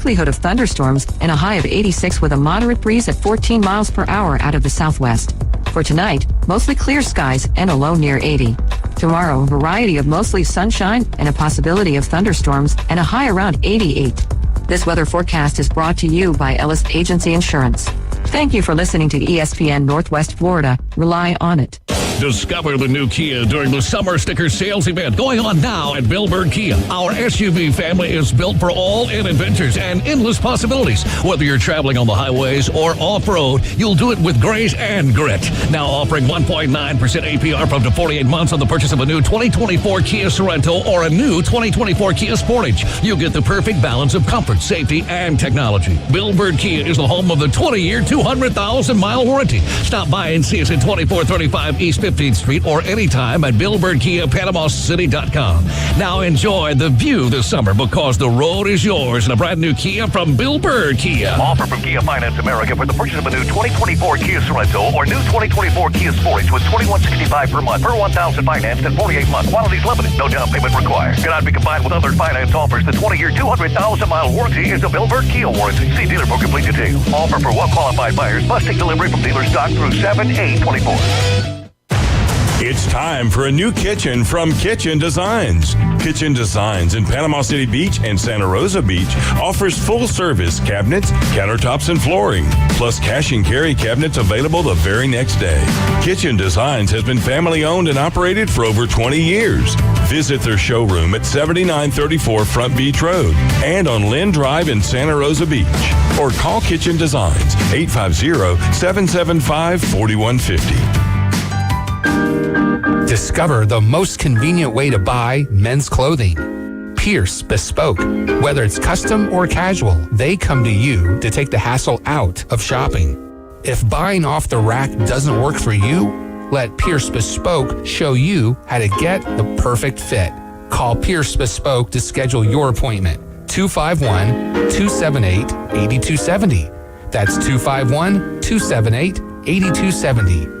likelihood of thunderstorms and a high of 86 with a moderate breeze at 14 miles per hour out of the southwest. For tonight, mostly clear skies and a low near 80. Tomorrow, a variety of mostly sunshine and a possibility of thunderstorms and a high around 88. This weather forecast is brought to you by Ellis Agency Insurance. Thank you for listening to ESPN Northwest Florida. Rely on it. Discover the new Kia during the Summer Sticker Sales event going on now at Bill Bird Kia. Our SUV family is built for all-in adventures and endless possibilities. Whether you're traveling on the highways or off-road, you'll do it with grace and grit. Now offering 1.9% APR for up to 48 months on the purchase of a new 2024 Kia Sorento or a new 2024 Kia Sportage. You'll get the perfect balance of comfort, safety, and technology. Bill Bird Kia is the home of the 20-year, 200,000-mile warranty. Stop by and see us at 2435 East 15th Street or anytime at BillBirdKiaPanamaCity.com. Now enjoy the view this summer because the road is yours in a brand new Kia from Bill Bird Kia. Offer from Kia Finance America for the purchase of a new 2024 Kia Sorento or new 2024 Kia Sportage with $2,165 per month per 1,000 financed and 48 month. Quantities limited. No down payment required. Cannot be combined with other finance offers. The 20-year, 200,000-mile warranty is a Bill Bird Kia warranty. See dealer for complete details. Offer for well-qualified buyers. Must take delivery from dealer stock through 7/8/24. It's time for a new kitchen from Kitchen Designs. Kitchen Designs in Panama City Beach and Santa Rosa Beach offers full-service cabinets, countertops, and flooring, plus cash and carry cabinets available the very next day. Kitchen Designs has been family-owned and operated for over 20 years. Visit their showroom at 7934 Front Beach Road and on Lynn Drive in Santa Rosa Beach. Or call Kitchen Designs, 850-775-4150. Discover the most convenient way to buy men's clothing. Pierce Bespoke. Whether it's custom or casual, they come to you to take the hassle out of shopping. If buying off the rack doesn't work for you, let Pierce Bespoke show you how to get the perfect fit. Call Pierce Bespoke to schedule your appointment. 251-278-8270. That's 251-278-8270.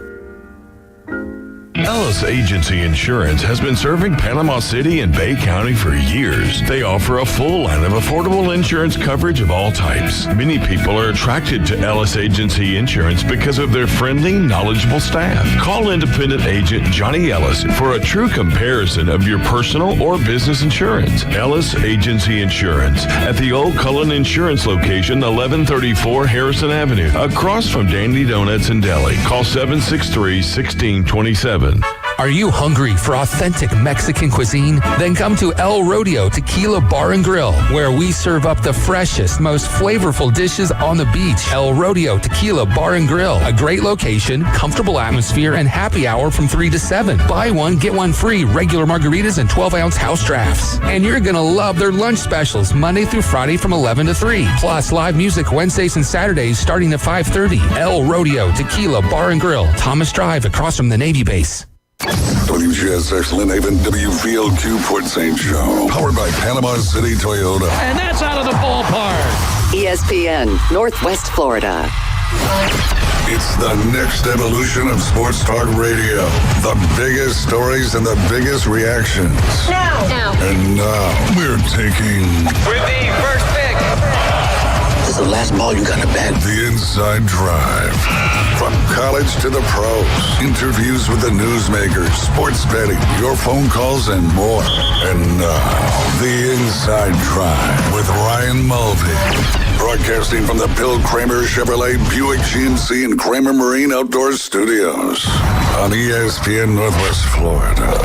Ellis Agency Insurance has been serving Panama City and Bay County for years. They offer a full line of affordable insurance coverage of all types. Many people are attracted to Ellis Agency Insurance because of their friendly, knowledgeable staff. Call independent agent Johnny Ellis for a true comparison of your personal or business insurance. Ellis Agency Insurance at the Old Cullen Insurance location, 1134 Harrison Avenue, across from Dandy Donuts and Deli. Call 763-1627. Are you hungry for authentic Mexican cuisine? Then come to El Rodeo Tequila Bar and Grill, where we serve up the freshest, most flavorful dishes on the beach. El Rodeo Tequila Bar and Grill, a great location, comfortable atmosphere, and happy hour from 3 to 7. Buy one, get one free, regular margaritas and 12-ounce house drafts. And you're going to love their lunch specials, Monday through Friday from 11 to 3. Plus, live music Wednesdays and Saturdays starting at 5:30. El Rodeo Tequila Bar and Grill, Thomas Drive, across from the Navy base. WGSX Lynn Haven, WVLQ Port St. Joe. Powered by Panama City Toyota. And that's out of the ballpark. ESPN Northwest Florida. It's the next evolution of sports talk radio. The biggest stories and the biggest reactions. Now. And now we're taking... With the first pick. This is the last ball you got to bat. The Inside Drive. From college to the pros. Interviews with the newsmakers, sports betting, your phone calls, and more. And now, The Inside Drive with Ryan Mulvey. Broadcasting from the Bill Kramer Chevrolet Buick GMC and Kramer Marine Outdoor Studios. On ESPN Northwest Florida.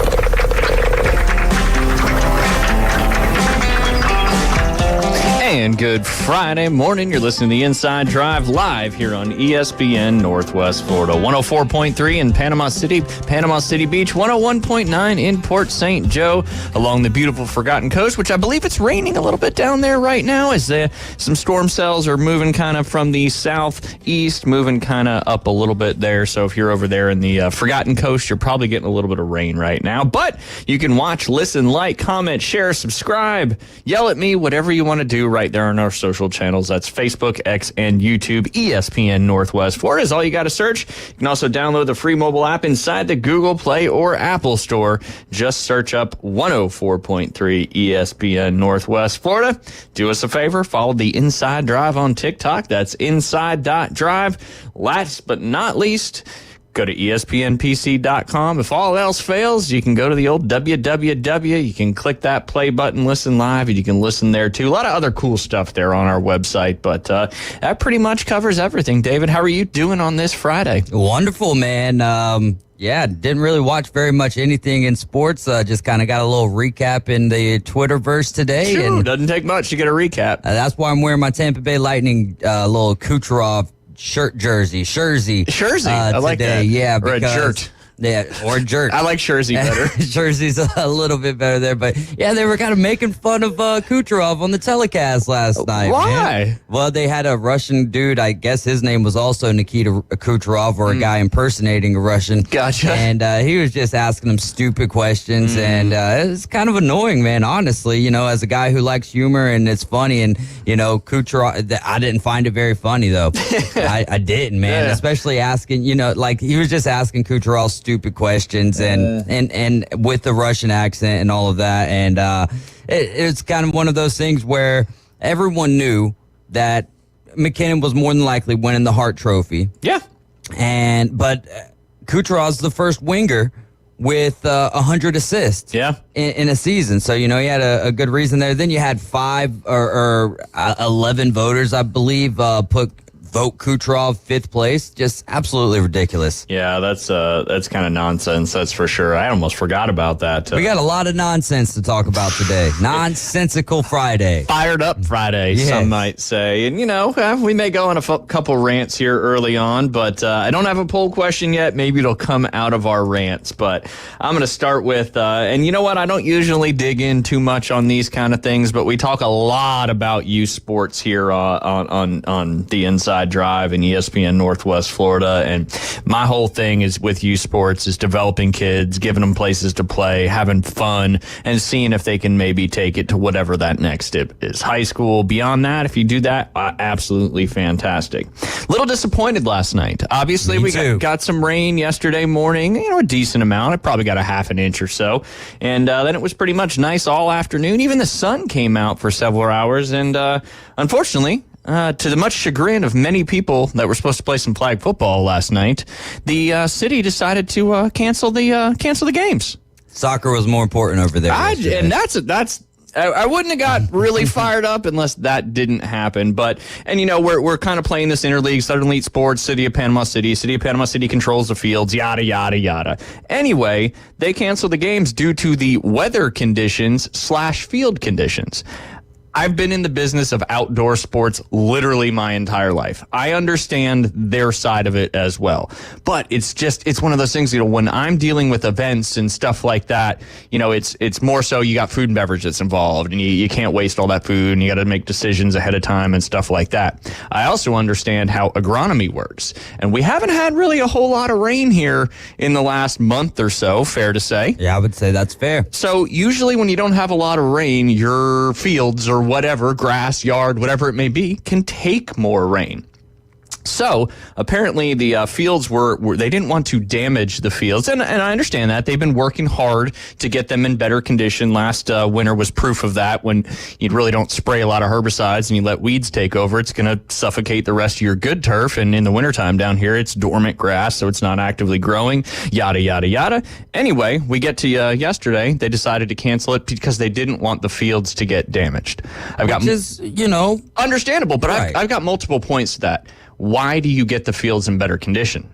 And good Friday morning. You're listening to The Inside Drive live here on ESPN Northwest Florida. 104.3 in Panama City Beach, 101.9 in Port St. Joe along the beautiful Forgotten Coast, which I believe it's raining a little bit down there right now as some storm cells are moving kind of from the southeast, moving kind of up a little bit there. So if you're over there in the Forgotten Coast, you're probably getting a little bit of rain right now. But you can watch, listen, like, comment, share, subscribe, yell at me, whatever you want to do right right there on our social channels. That's Facebook, X, and YouTube. ESPN Northwest Florida is all you got to search. You can also download the free mobile app inside the Google Play or Apple Store. Just search up 104.3 ESPN Northwest Florida. Do us a favor, follow the Inside Drive on TikTok. That's inside.drive. Last but not least, go to ESPNPC.com. If all else fails, you can go to the old www. You can click that play button, listen live, and you can listen there too. A lot of other cool stuff there on our website, but that pretty much covers everything. David, how are you doing on this Friday? Wonderful, man. Yeah, didn't really watch very much anything in sports. Just kind of got a little recap in the Twitterverse today. Sure, and doesn't take much to get a recap. That's why I'm wearing my Tampa Bay Lightning little Kucherov jersey. I like that. Yeah, or because, a shirt. Yeah, or a jerk. I like Jersey better. Jersey's a little bit better there, but yeah, they were kind of making fun of Kucherov on the telecast last night. Why? Man. Well, they had a Russian dude. I guess his name was also Nikita Kucherov, or a guy impersonating a Russian. Gotcha. And he was just asking them stupid questions, and it's kind of annoying, man. Honestly, you know, as a guy who likes humor and it's funny, and you know, Kucherov, I didn't find it very funny though. I didn't, man. Yeah. Especially asking, you know, like he was just asking Kucherov stupid questions and with the Russian accent and all of that. And it's kind of one of those things where everyone knew that McKinnon was more than likely winning the Hart Trophy. Yeah. But Kucherov's the first winger with 100 assists in a season. So, you know, he had a good reason there. Then you had 5 or 11 voters, I believe, vote Kucherov 5th place. Just absolutely ridiculous. Yeah, that's kind of nonsense. That's for sure. I almost forgot about that. We got a lot of nonsense to talk about today. Nonsensical Friday. Fired up Friday, some might say. And, you know, we may go on a couple rants here early on, but I don't have a poll question yet. Maybe it'll come out of our rants. But I'm going to start with, and you know what? I don't usually dig in too much on these kind of things, but we talk a lot about youth sports here on the Inside Drive and ESPN Northwest Florida, and my whole thing is with youth sports is developing kids, giving them places to play, having fun, and seeing if they can maybe take it to whatever that next step is. High school, beyond that, if you do that, absolutely fantastic. Little disappointed last night. Obviously, we got some rain yesterday morning, you know, a decent amount. I probably got a half an inch or so, and then it was pretty much nice all afternoon. Even the sun came out for several hours, and unfortunately, to the much chagrin of many people that were supposed to play some flag football last night, the city decided to cancel the games. Soccer was more important over there. And I wouldn't have got really fired up unless that didn't happen. And you know, we're kind of playing this interleague, Southern Elite Sports, City of Panama City. City of Panama City controls the fields, yada, yada, yada. Anyway, they canceled the games due to the weather conditions / field conditions. I've been in the business of outdoor sports literally my entire life. I understand their side of it as well. But it's one of those things, you know, when I'm dealing with events and stuff like that, you know, it's more so you got food and beverage that's involved, and you can't waste all that food, and you got to make decisions ahead of time and stuff like that. I also understand how agronomy works. And we haven't had really a whole lot of rain here in the last month or so, fair to say. Yeah, I would say that's fair. So usually when you don't have a lot of rain, your fields or whatever, grass, yard, whatever it may be, can take more rain. So apparently the fields they didn't want to damage the fields. And I understand that. They've been working hard to get them in better condition. Last winter was proof of that. When you really don't spray a lot of herbicides and you let weeds take over, it's going to suffocate the rest of your good turf. And in the wintertime down here, it's dormant grass, so it's not actively growing, yada, yada, yada. Anyway, we get to yesterday. They decided to cancel it because they didn't want the fields to get damaged. Which is, you know, understandable, but right. I've got multiple points to that. Why do you get the fields in better condition?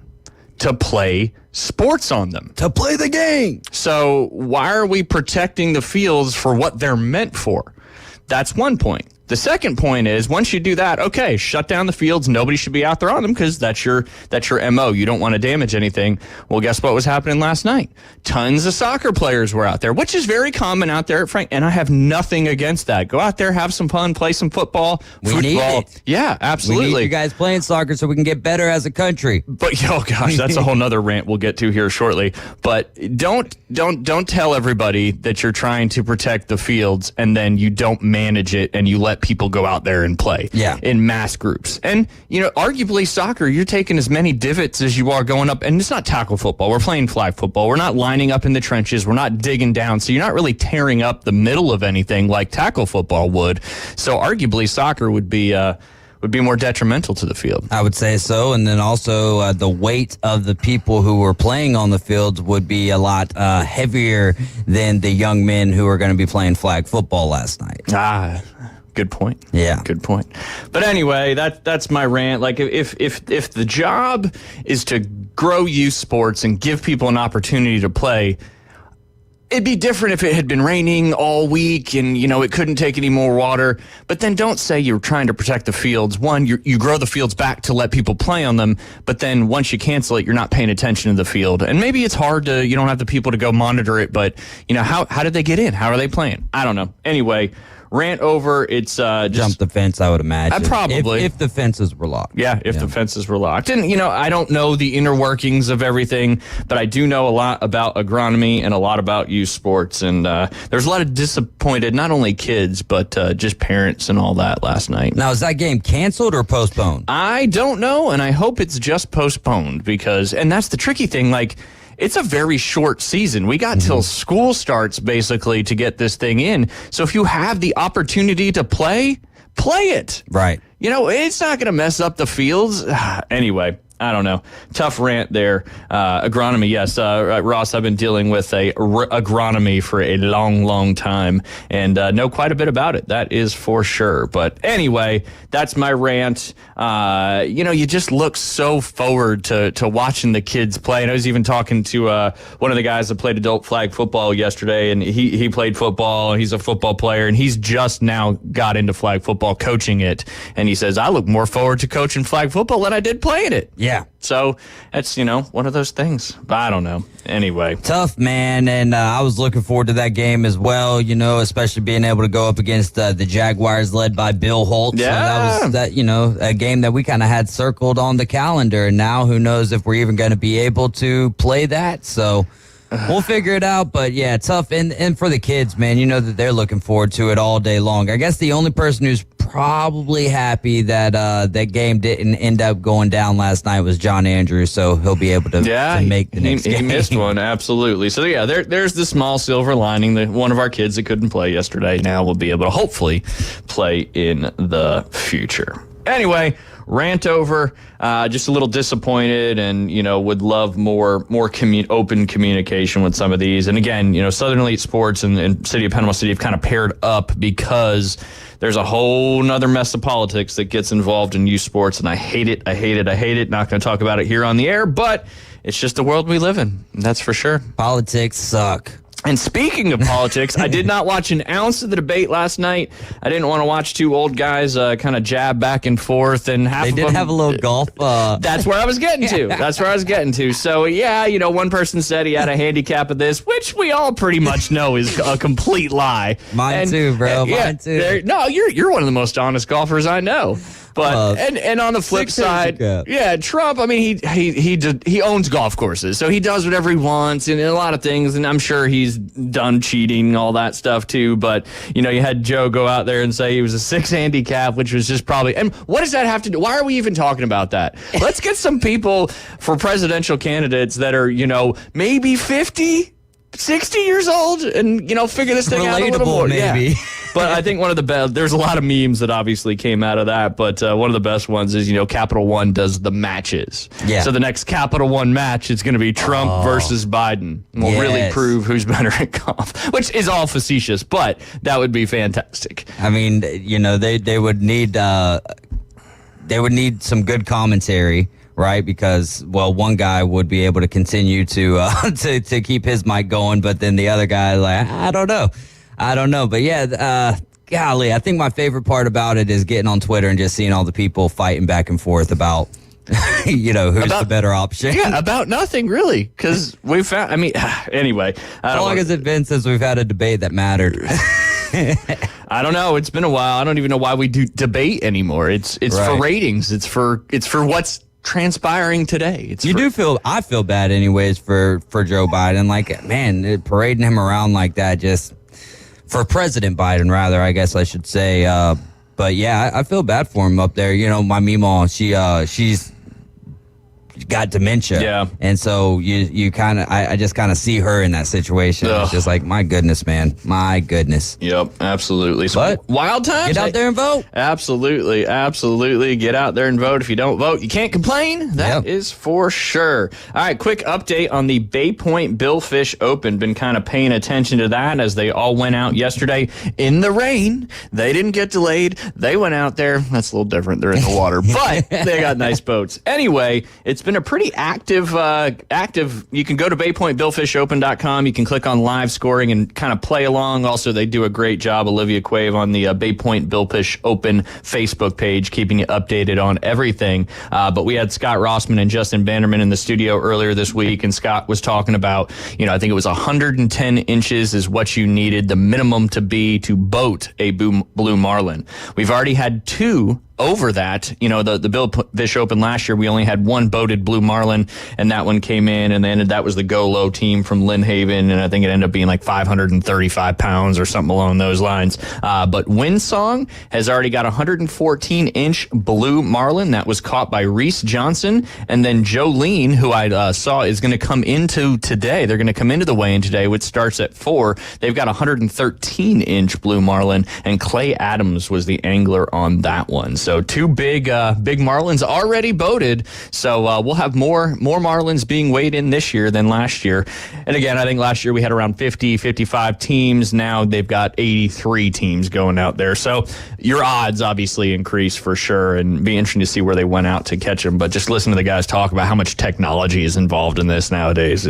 To play sports on them. To play the game. So why are we protecting the fields for what they're meant for? That's one point. The second point is, once you do that, okay, shut down the fields. Nobody should be out there on them because that's your MO. You don't want to damage anything. Well, guess what was happening last night? Tons of soccer players were out there, which is very common out there at Frank, and I have nothing against that. Go out there, have some fun, play some football. We need it. Yeah, absolutely. We need you guys playing soccer so we can get better as a country. But oh gosh, that's a whole nother rant we'll get to here shortly. But don't tell everybody that you're trying to protect the fields and then you don't manage it and you let let people go out there and play in mass groups. And, arguably soccer, you're taking as many divots as you are going up. And it's not tackle football. We're playing flag football. We're not lining up in the trenches. We're not digging down. So you're not really tearing up the middle of anything like tackle football would. So arguably soccer would be more detrimental to the field. I would say so. And then also the weight of the people who were playing on the fields would be a lot heavier than the young men who are going to be playing flag football last night. Good point. Yeah. Good point. But anyway, that's my rant. Like if the job is to grow youth sports and give people an opportunity to play, it'd be different if it had been raining all week and, it couldn't take any more water. But then don't say you're trying to protect the fields. One, you grow the fields back to let people play on them. But then once you cancel it, you're not paying attention to the field. And maybe it's hard you don't have the people to go monitor it. But, how did they get in? How are they playing? I don't know. Anyway, rant over. It's just jump the fence, I would imagine. Probably. If the fences were locked. Yeah, if the fences were locked. And, I don't know the inner workings of everything, but I do know a lot about agronomy and a lot about youth sports. And there's a lot of disappointed, not only kids, but just parents and all that last night. Now, is that game canceled or postponed? I don't know, and I hope it's just postponed and that's the tricky thing, it's a very short season. We got till school starts, basically, to get this thing in. So if you have the opportunity to play it. Right. It's not going to mess up the fields. Anyway, I don't know. Tough rant there. Agronomy, yes. Ross, I've been dealing with agronomy for a long, long time and know quite a bit about it. That is for sure. But anyway, that's my rant. You just look so forward to watching the kids play. And I was even talking to one of the guys that played adult flag football yesterday, and he played football, and he's a football player, and he's just now got into flag football, coaching it. And he says, I look more forward to coaching flag football than I did playing it. Yeah. So that's, one of those things. But I don't know. Anyway. Tough, man. And I was looking forward to that game as well, especially being able to go up against the Jaguars led by Bill Holtz. Yeah. So that was, a game that we kind of had circled on the calendar. And now who knows if we're even going to be able to play that. So we'll figure it out. But yeah, tough. And for the kids, man, that they're looking forward to it all day long. I guess the only person who's probably happy that that game didn't end up going down last night was John Andrews, so he'll be able to make the next game. He missed one, absolutely. So yeah, there's the small silver lining. That one of our kids that couldn't play yesterday now will be able to hopefully play in the future. Anyway, rant over. Just a little disappointed, and would love more open communication with some of these. And again, Southern Elite Sports and City of Panama City have kind of paired up because there's a whole nother mess of politics that gets involved in youth sports, and I hate it. Not going to talk about it here on the air, but it's just the world we live in. That's for sure. Politics suck. And speaking of politics, I did not watch an ounce of the debate last night. I didn't want to watch two old guys kind of jab back and forth. And they did have a little golf. That's where I was getting to. So, yeah, one person said he had a handicap of this, which we all pretty much know is a complete lie. Mine too, bro. Mine too. No, you're one of the most honest golfers I know. But and on the flip side, Trump, I mean, he owns golf courses, so he does whatever he wants and a lot of things, and I'm sure he's done cheating and all that stuff too. But you had Joe go out there and say he was a 6 handicap, which was just probably. And what does that have to do? Why are we even talking about that? Let's get some people for presidential candidates that are maybe 50, 60 years old and figure this thing out a little more. Maybe. Yeah. But I think one of the best, there's a lot of memes that obviously came out of that, but one of the best ones is, Capital One does the matches. Yeah. So the next Capital One match is going to be Trump versus Biden. We'll really prove who's better at golf, which is all facetious, but that would be fantastic. I mean, they would need some good commentary. Right, because one guy would be able to continue to keep his mic going, but then the other guy, I don't know. But yeah, golly, I think my favorite part about it is getting on Twitter and just seeing all the people fighting back and forth about, who's the better option. Yeah, about nothing really, because we found. I mean, anyway, how long has it been since we've had a debate that mattered? I don't know. It's been a while. I don't even know why we do debate anymore. It's for ratings. It's for what's transpiring today. I feel bad anyways for Joe Biden. Man, parading him around like that, just for President Biden rather, I guess I should say. But yeah, I feel bad for him up there. You know, my Meemaw, she's got dementia. Yeah. And so you kind of, I just kind of see her in that situation. Ugh. It's just like, my goodness, man. My goodness. Yep, absolutely. So But wild times. Get out there and vote. Absolutely, absolutely. Get out there and vote. If you don't vote, you can't complain. That is for sure. All right, quick update on the Bay Point Billfish Open. Been kind of paying attention to that as they all went out yesterday in the rain. They didn't get delayed. They went out there. That's a little different. They're in the water, but they got nice boats. Anyway, it's been a pretty active. You can go to BayPointBillfishOpen.com. You can click on live scoring and kind of play along. Also, they do a great job, Olivia Quave, on the Bay Point Billfish Open Facebook page, keeping you updated on everything. But we had Scott Rossman and Justin Vanderman in the studio earlier this week, and Scott was talking about, I think it was 110 inches is what you needed, the minimum to be to boat a blue marlin. We've already had 2 over that. The Billfish Open last year, we only had 1 boated blue marlin, and that one came in, and then that was the Go Low team from Lynn Haven, and I think it ended up being like 535 pounds or something along those lines. But Windsong has already got 114-inch blue marlin that was caught by Reese Johnson, and then Jolene, who I saw is going to come into today. They're going to come into the weigh-in today, which starts at 4. They've got 113-inch blue marlin, and Clay Adams was the angler on that one. So 2 big marlins already boated. So we'll have more marlins being weighed in this year than last year. And again, I think last year we had around 50, 55 teams. Now they've got 83 teams going out there. So your odds obviously increase for sure, and be interesting to see where they went out to catch them. But just listen to the guys talk about how much technology is involved in this nowadays.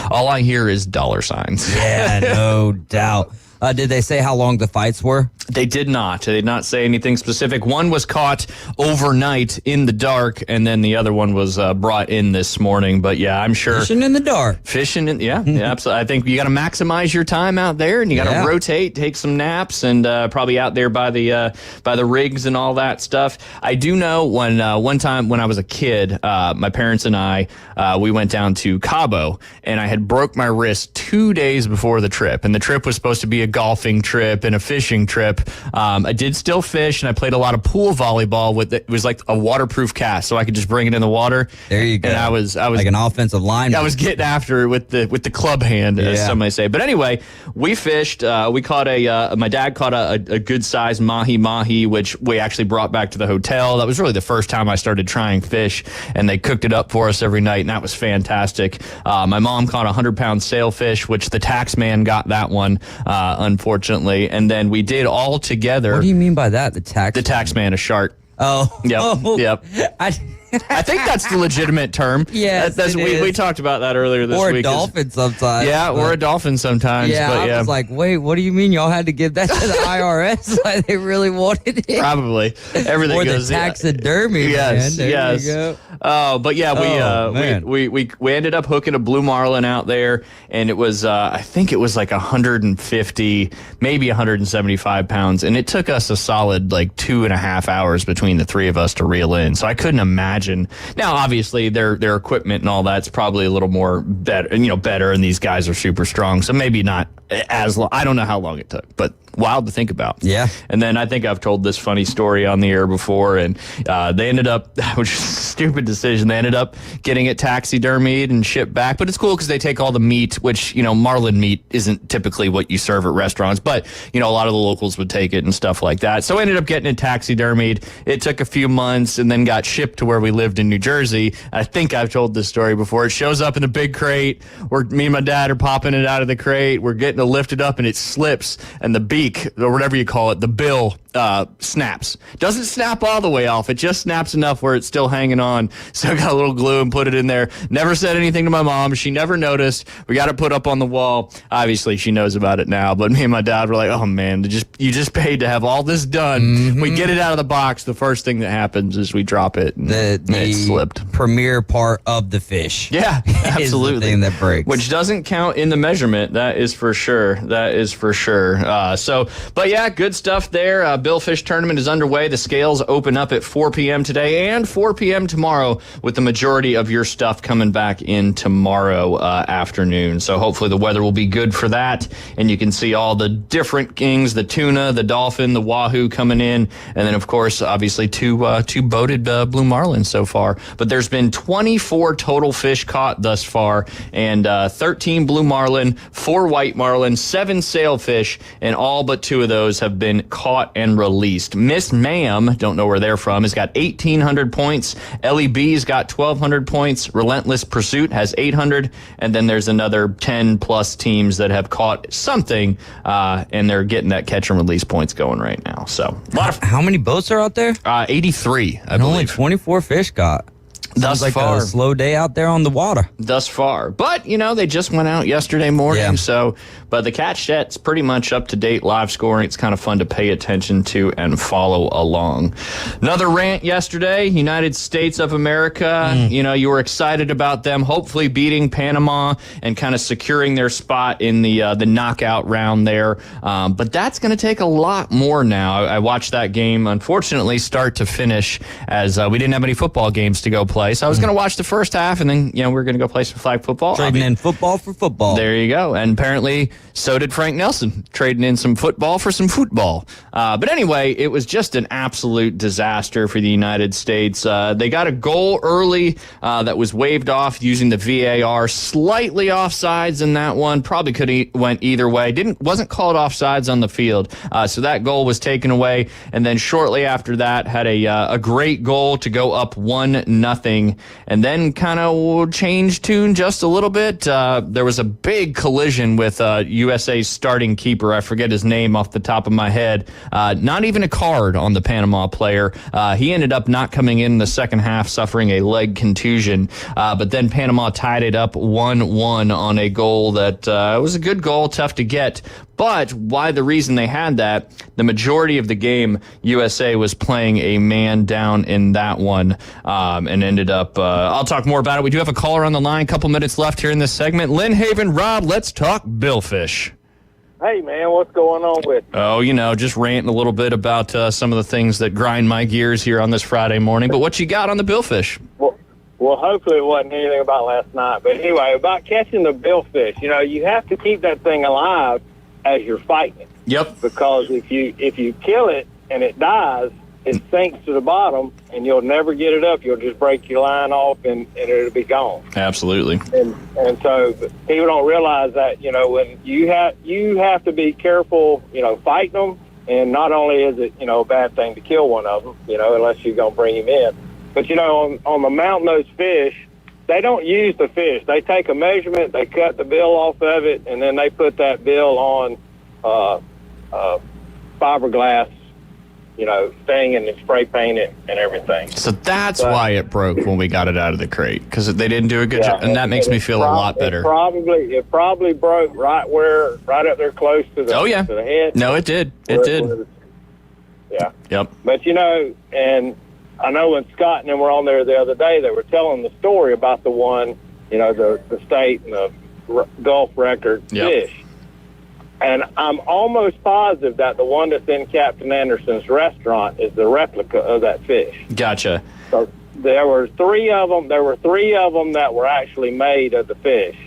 All I hear is dollar signs. Yeah, no doubt. Did they say how long the fights were? They did not. They did not say anything specific. One was caught overnight in the dark, and then the other one was brought in this morning. But yeah, I'm sure. Fishing in the dark. Yeah, absolutely. I think you got to maximize your time out there, and you got to rotate, take some naps, and probably out there by the rigs and all that stuff. I do know one time when I was a kid, my parents and I, we went down to Cabo, and I had broke my wrist 2 days before the trip, and the trip was supposed to be a golfing trip and a fishing trip. I did still fish, and I played a lot of pool volleyball with it. It was like a waterproof cast, so I could just bring it in the water. There you go. And I was like an offensive lineman. I was getting after it with the club hand, as some may say. But anyway, we fished. We caught my dad caught a good sized mahi, which we actually brought back to the hotel. That was really the first time I started trying fish, and they cooked it up for us every night, and that was fantastic. My mom caught a 100-pound sailfish, which the tax man got that one, unfortunately. And then we did all together. What do you mean by that? The tax man, a shark. Oh. Yep. I think that's the legitimate term. Yes, we talked about that earlier this week. Or a dolphin sometimes. Yeah, or a dolphin sometimes. Yeah, but I was like, wait, what do you mean y'all had to give that to the IRS? Like they really wanted it? Probably. Everything or goes. the taxidermy, yes, man. There you go. Oh, but yeah, we ended up hooking a blue marlin out there, and it was I think it was like 150, maybe 175 pounds, and it took us a solid like 2.5 hours between the 3 of us to reel in. So I couldn't imagine. Now, obviously, their equipment and all that's probably a little more better, and these guys are super strong, so maybe not as long. I don't know how long it took, but wild to think about. Yeah. And then I think I've told this funny story on the air before, and they ended up, which is a stupid decision, they ended up getting it taxidermied and shipped back. But it's cool because they take all the meat, which, marlin meat isn't typically what you serve at restaurants, but, a lot of the locals would take it and stuff like that. So I ended up getting it taxidermied. It took a few months and then got shipped to where we lived in New Jersey. I think I've told this story before. It shows up in a big crate where me and my dad are popping it out of the crate. We're getting it lifted up, and it slips, and the beak, or whatever you call it, the bill, snaps. Doesn't snap all the way off. It just snaps enough where it's still hanging on. So I got a little glue and put it in there. Never said anything to my mom. She never noticed. We got it put up on the wall. Obviously, she knows about it now. But me and my dad were like, oh, man, you just paid to have all this done. Mm-hmm. We get it out of the box. The first thing that happens is we drop it. the slipped. premier part of the fish. Yeah, absolutely. Is the thing that breaks. Which doesn't count in the measurement. That is for sure. But yeah, good stuff there. Billfish tournament is underway. The scales open up at 4 p.m. today and 4 p.m. tomorrow, with the majority of your stuff coming back in tomorrow afternoon. So hopefully the weather will be good for that, and you can see all the different kings, the tuna, the dolphin, the wahoo coming in, and then of course, obviously two boated blue marlins so far. But there's been 24 total fish caught thus far, and 13 blue marlin, 4 white marlin, 7 sailfish, and all but 2 of those have been caught and released. Miss Ma'am, don't know where they're from, has got 1,800 points. Ellie B's got 1,200 points. Relentless Pursuit has 800, and then there's another 10 plus teams that have caught something, and they're getting that catch and release points going right now. So, how many boats are out there? 83, I and believe. Only 24 fish caught. Thus like far. a slow day out there on the water. Thus far. But, they just went out yesterday morning, but the catch set's pretty much up to date live scoring. It's kind of fun to pay attention to and follow along. Another rant yesterday, United States of America. You were excited about them hopefully beating Panama and kind of securing their spot in the knockout round there. But that's going to take a lot more now. I watched that game, unfortunately, start to finish, as we didn't have any football games to go play. So I was going to watch the first half, and then, we're going to go play some flag football. Trading in football for football. There you go. And apparently, so did Frank Nelson, trading in some football for some football. But anyway, it was just an absolute disaster for the United States. They got a goal early that was waved off using the VAR. Slightly offsides in that one. Probably could have went either way. Wasn't called offsides on the field. So that goal was taken away. And then shortly after that, had a great goal to go up 1-0. And then kind of changed tune just a little bit. There was a big collision with USA's starting keeper. I forget his name off the top of my head. Not even a card on the Panama player. He ended up not coming in the second half, suffering a leg contusion. But then Panama tied it up 1-1 on a goal that was a good goal, tough to get. But why the reason they had that, the majority of the game, USA was playing a man down in that one, and ended up, I'll talk more about it. We do have a caller on the line, a couple minutes left here in this segment. Lynn Haven, Rob, let's talk Billfish. Hey, man, what's going on with you? Oh, just ranting a little bit about some of the things that grind my gears here on this Friday morning. But what you got on the Billfish? Well, hopefully it wasn't anything about last night. But anyway, about catching the Billfish, you have to keep that thing alive as you're fighting it. Yep. Because if you kill it and it dies, it sinks to the bottom, and you'll never get it up. You'll just break your line off, and it'll be gone. Absolutely. And so people don't realize that, when you have to be careful, fighting them. And not only is it, a bad thing to kill one of them, unless you're going to bring him in. But, on the mountain-nosed fish, they don't use the fish. They take a measurement, they cut the bill off of it, and then they put that bill on fiberglass, thing, and they spray paint it and everything. So that's why it broke when we got it out of the crate, because they didn't do a good job, and that makes me feel a lot better. It probably broke right up there close to the, to the head. No, it did. It did. Yeah. Yep. But, and I know when Scott and them were on there the other day, they were telling the story about the one, the state and the Gulf record fish. And I'm almost positive that the one that's in Captain Anderson's restaurant is the replica of that fish. Gotcha. So there were 3 of them. There were 3 of them that were actually made of the fish.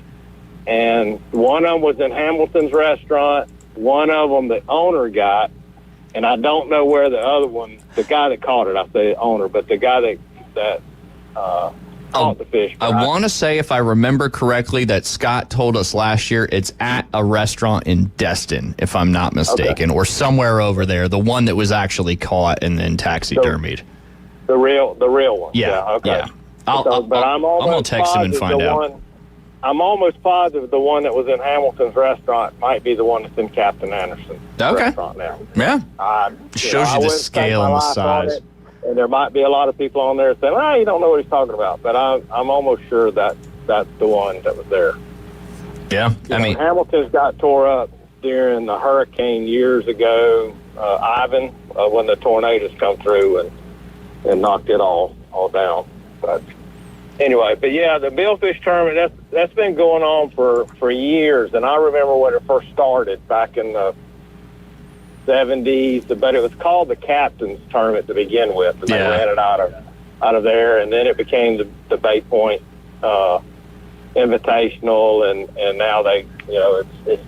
And one of them was in Hamilton's restaurant. One of them the owner got. And I don't know where the other one, the guy that caught it, I say owner, but the guy that caught the fish. I want to say, if I remember correctly, that Scott told us last year it's at a restaurant in Destin, if I'm not mistaken, or somewhere over there, the one that was actually caught and then taxidermied. The real one. Yeah. Okay. Yeah. I'm going to text him and find out. I'm almost positive the one that was in Hamilton's restaurant might be the one that's in Captain Anderson's restaurant now. Yeah. Shows you the scale and the size. And there might be a lot of people on there saying, you don't know what he's talking about. But I'm almost sure that that's the one that was there. Yeah. Hamilton's got tore up during the hurricane years ago, Ivan, when the tornadoes come through and knocked it all down. But anyway, but yeah, the Billfish tournament, that's been going on for years. And I remember when it first started back in the 70s, but it was called the Captain's Tournament to begin with. And they ran it out of there, and then it became the Bay Point Invitational, and now they, it's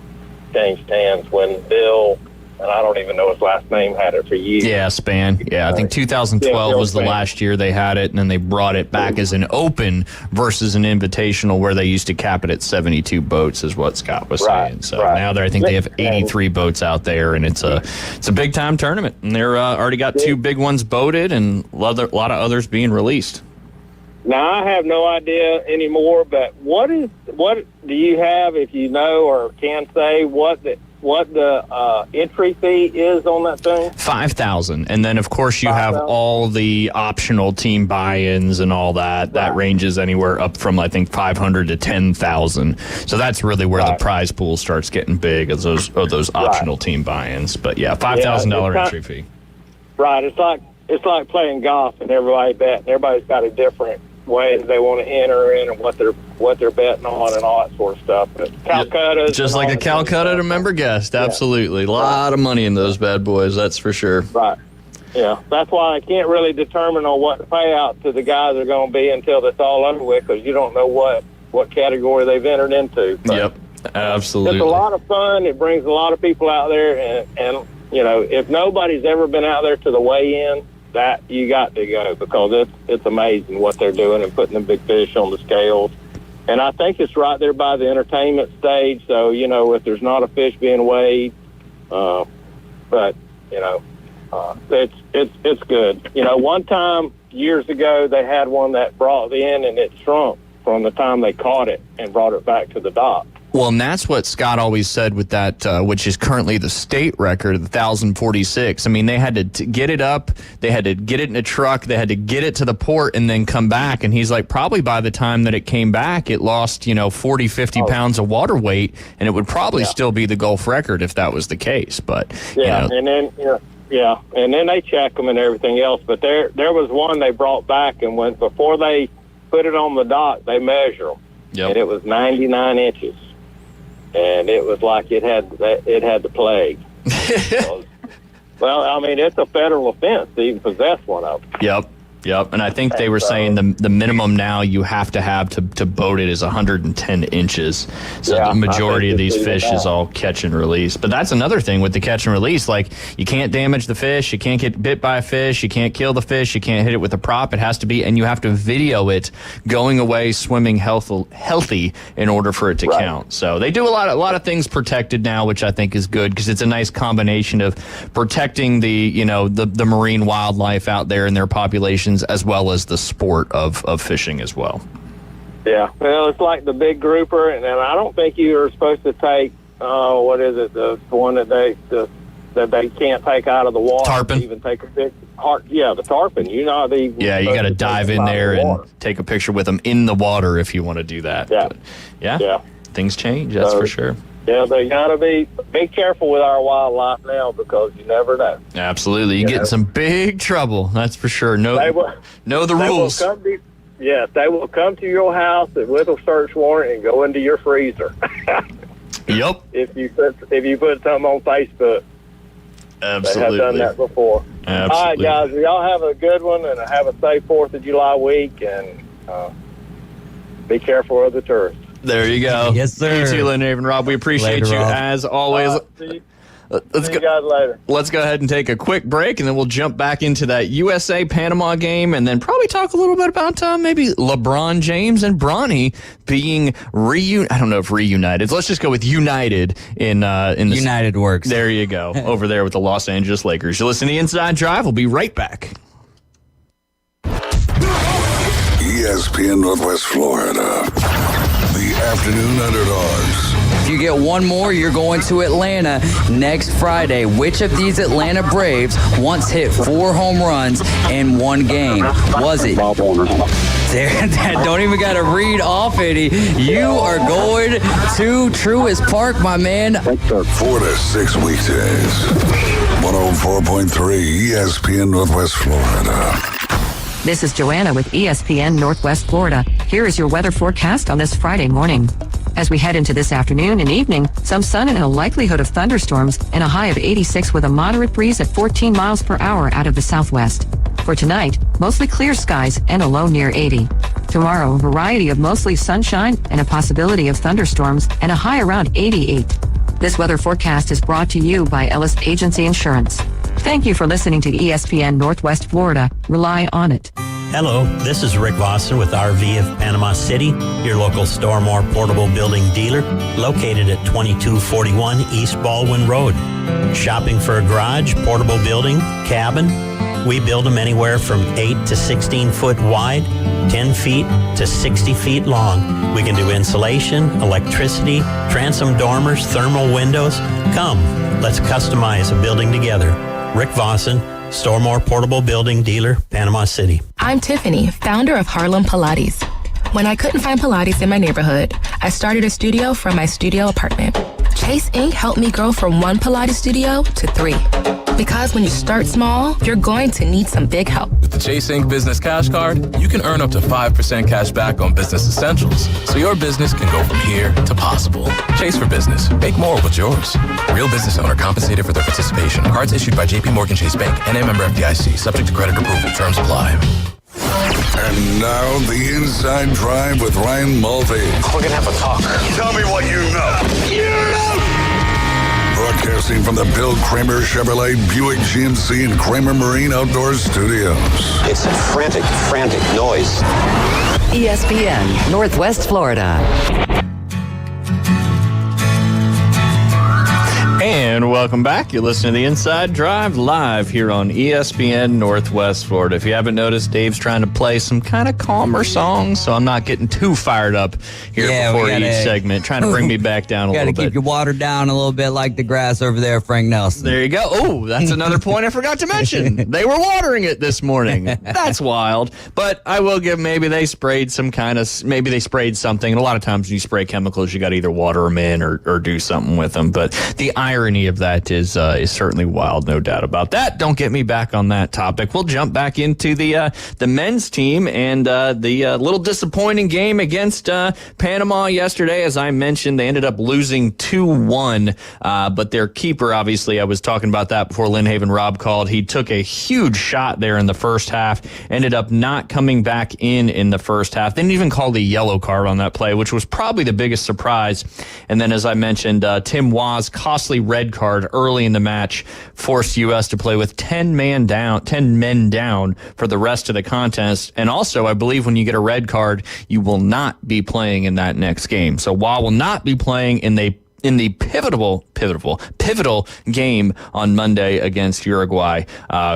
changed hands when Bill, and I don't even know his last name, had it for years. Yeah, Span. Yeah, I think 2012 was the last year they had it, and then they brought it back as an open versus an invitational where they used to cap it at 72 boats, is what Scott was saying. So now I think they have 83 boats out there, and it's a big time tournament, and they're already got 2 big ones boated and a lot of others being released. Now, I have no idea anymore, but what do you have, if you know or can say, what the entry fee is on that thing? $5,000, and then of course you have all the optional team buy-ins and all that. Right. That ranges anywhere up from I think $500 to $10,000. So that's really where the prize pool starts getting big, as those optional team buy-ins. But yeah, $5,000 entry fee. Right. It's like playing golf, and everybody bet, and everybody's got a different way that they want to enter in and what they're betting on and all that sort of stuff. But Calcutta, just like a Calcutta to member guest, absolutely. A lot of money in those bad boys, that's for sure. Right. Yeah, that's why I can't really determine on what the payout to the guys are going to be until it's all over with, because you don't know what category they've entered into. But yep, absolutely. It's a lot of fun. It brings a lot of people out there, and if nobody's ever been out there to the weigh-in, that you got to go, because it's amazing what they're doing and putting the big fish on the scales. And I think it's right there by the entertainment stage, so if there's not a fish being weighed, but it's good. One time years ago they had one that brought in and it shrunk from the time they caught it and brought it back to the dock. Well, and that's what Scott always said with that, which is currently the state record, the 1,046. I mean, they had to get it up, they had to get it in a truck, they had to get it to the port and then come back. And he's like, probably by the time that it came back, it lost, 40, 50 pounds of water weight, and it would probably still be the Gulf record if that was the case. But, and then they check them and everything else. But there was one they brought back, and before they put it on the dock, they measure them. Yep. And it was 99 inches. And it was like it had the plague. Well, I mean, it's a federal offense to even possess one of them. Yep, and I think they were saying the minimum now you have to boat it is 110 inches. So the majority of these fish is all catch and release. But that's another thing with the catch and release. Like, you can't damage the fish, you can't get bit by a fish, you can't kill the fish, you can't hit it with a prop. It has to be, and you have to video it going away, swimming healthy in order for it to count. So they do a lot of things protected now, which I think is good, because it's a nice combination of protecting the marine wildlife out there and their populations, as well as the sport of fishing as well. Yeah, well, it's like the big grouper, and I don't think you are supposed to take what is it, the one that they can't take out of the water. Tarpon. Even take a big the tarpon. You got to dive in there and take a picture with them in the water if you want to do that. Yeah, but, things change. That's for sure. Yeah, they got to be careful with our wildlife now, because you never know. Absolutely. You get in some big trouble, that's for sure. Know the rules. They will come to your house with a search warrant and go into your freezer. Yep. If you put something on Facebook. Absolutely. They have done that before. Absolutely. All right, guys. Y'all have a good one, and have a safe 4th of July week, and be careful of the tourists. There you go. Yes, sir. You too, Lynn Raven Rob. We appreciate you as always. See you guys later. Let's go ahead and take a quick break, and then we'll jump back into that USA-Panama game, and then probably talk a little bit about maybe LeBron James and Bronny being I don't know if reunited. Let's just go with united in the United works. There you go. Over there with the Los Angeles Lakers. You're listening to Inside Drive. We'll be right back. ESPN Northwest Florida. The afternoon underdogs. If you get one more, you're going to Atlanta next Friday. Which of these Atlanta Braves once hit 4 home runs in one game? Was it? Bob Warner. Don't even got to read off any. You are going to Truist Park, my man. 4 to 6 weekdays. 104.3 ESPN Northwest Florida. This is Joanna with ESPN Northwest Florida. Here is your weather forecast on this Friday morning. As we head into this afternoon and evening, some sun and a likelihood of thunderstorms and a high of 86 with a moderate breeze at 14 miles per hour out of the southwest. For tonight, mostly clear skies and a low near 80. Tomorrow, a variety of mostly sunshine and a possibility of thunderstorms and a high around 88. This weather forecast is brought to you by Ellis Agency Insurance. Thank you for listening to ESPN Northwest Florida. Rely on it. Hello, this is Rick Vossen with RV of Panama City, your local Stormore portable building dealer, located at 2241 East Baldwin Road. Shopping for a garage, portable building, cabin? We build them anywhere from 8 to 16 foot wide, 10 feet to 60 feet long. We can do insulation, electricity, transom dormers, thermal windows. Come, let's customize a building together. Rick Vossen, Stormore Portable Building Dealer, Panama City. I'm Tiffany, founder of Harlem Pilates. When I couldn't find Pilates in my neighborhood, I started a studio from my studio apartment. Chase Inc. helped me grow from 1 Pilates studio to 3. Because when you start small, you're going to need some big help. With the Chase Inc. Business Cash Card, you can earn up to 5% cash back on business essentials, so your business can go from here to possible. Chase for Business. Make more with yours. Real business owner compensated for their participation. Cards issued by J.P. Morgan Chase Bank, NA member FDIC. Subject to credit approval. Terms apply. And now the Inside Drive with Ryan Mulvey. We're going to have a talk. Tell me what you know. Broadcasting from the Bill Kramer Chevrolet Buick GMC and Kramer Marine Outdoor Studios. It's a frantic noise. ESPN Northwest Florida. And welcome back. You're listening to the Inside Drive live here on ESPN Northwest Florida. If you haven't noticed, Dave's trying to play some kind of calmer songs, so I'm not getting too fired up here before each segment, trying to bring me back down a little bit. Got to keep your water down a little bit like the grass over there, Frank Nelson. There you go. Oh, that's another point I forgot to mention. They were watering it this morning. That's wild. But I will give, maybe they sprayed something. And a lot of times when you spray chemicals, you got to either water them in or do something with them. But the irony of that is certainly wild, no doubt about that. Don't get me back on that topic. We'll jump back into the men's team and the little disappointing game against Panama yesterday. As I mentioned, they ended up losing 2-1, but their keeper, obviously, I was talking about that before Lynn Haven Rob called. He took a huge shot there in the first half, ended up not coming back in the first half. They didn't even call the yellow card on that play, which was probably the biggest surprise. And then, as I mentioned, Tim Wah's costly red card early in the match forced U.S. to play with 10 men down for the rest of the contest. And also, I believe when you get a red card, you will not be playing in that next game. So Wah will not be playing in the pivotal game on Monday against Uruguay,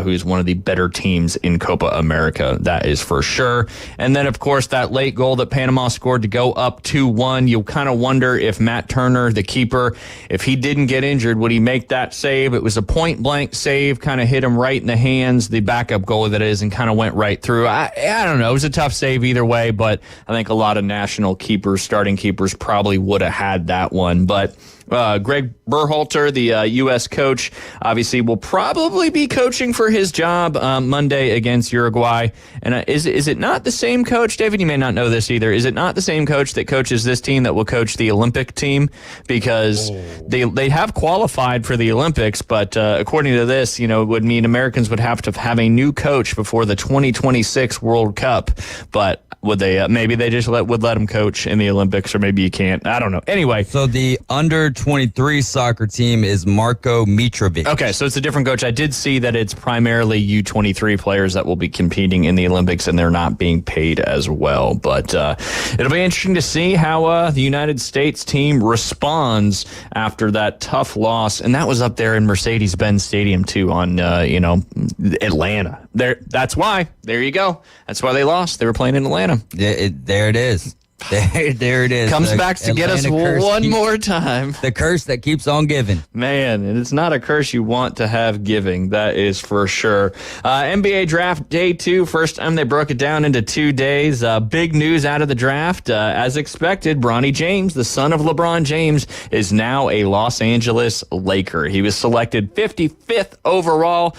who's one of the better teams in Copa America. That is for sure. And then, of course, that late goal that Panama scored to go up 2-1. You'll kind of wonder if Matt Turner, the keeper, if he didn't get injured, would he make that save? It was a point-blank save, kind of hit him right in the hands, the backup goalie that is, and kind of went right through. I don't know. It was a tough save either way, but I think a lot of national keepers, starting keepers, probably would have had that one. But Greg Berhalter, the U.S. coach, obviously will probably be coaching for his job Monday against Uruguay. And is it not the same coach, David? You may not know this either. Is it not the same coach that coaches this team that will coach the Olympic team? Because they have qualified for the Olympics, but according to this, it would mean Americans would have to have a new coach before the 2026 World Cup. But would they? Maybe they just would let him coach in the Olympics, or maybe you can't. I don't know. Anyway, so the under 23 soccer team is Marko Mitrovic. Okay, so it's a different coach. I did see that it's primarily U23 players that will be competing in the Olympics, and they're not being paid as well. But it'll be interesting to see how the United States team responds after that tough loss, and that was up there in Mercedes-Benz Stadium too, on Atlanta. That's why. There you go. That's why they lost. They were playing in Atlanta. There it is. There it is. Comes back to get us one more time. The curse that keeps on giving. Man, and it's not a curse you want to have giving. That is for sure. NBA draft day 2. First time they broke it down into 2 days. Big news out of the draft. As expected, Bronny James, the son of LeBron James, is now a Los Angeles Laker. He was selected 55th overall.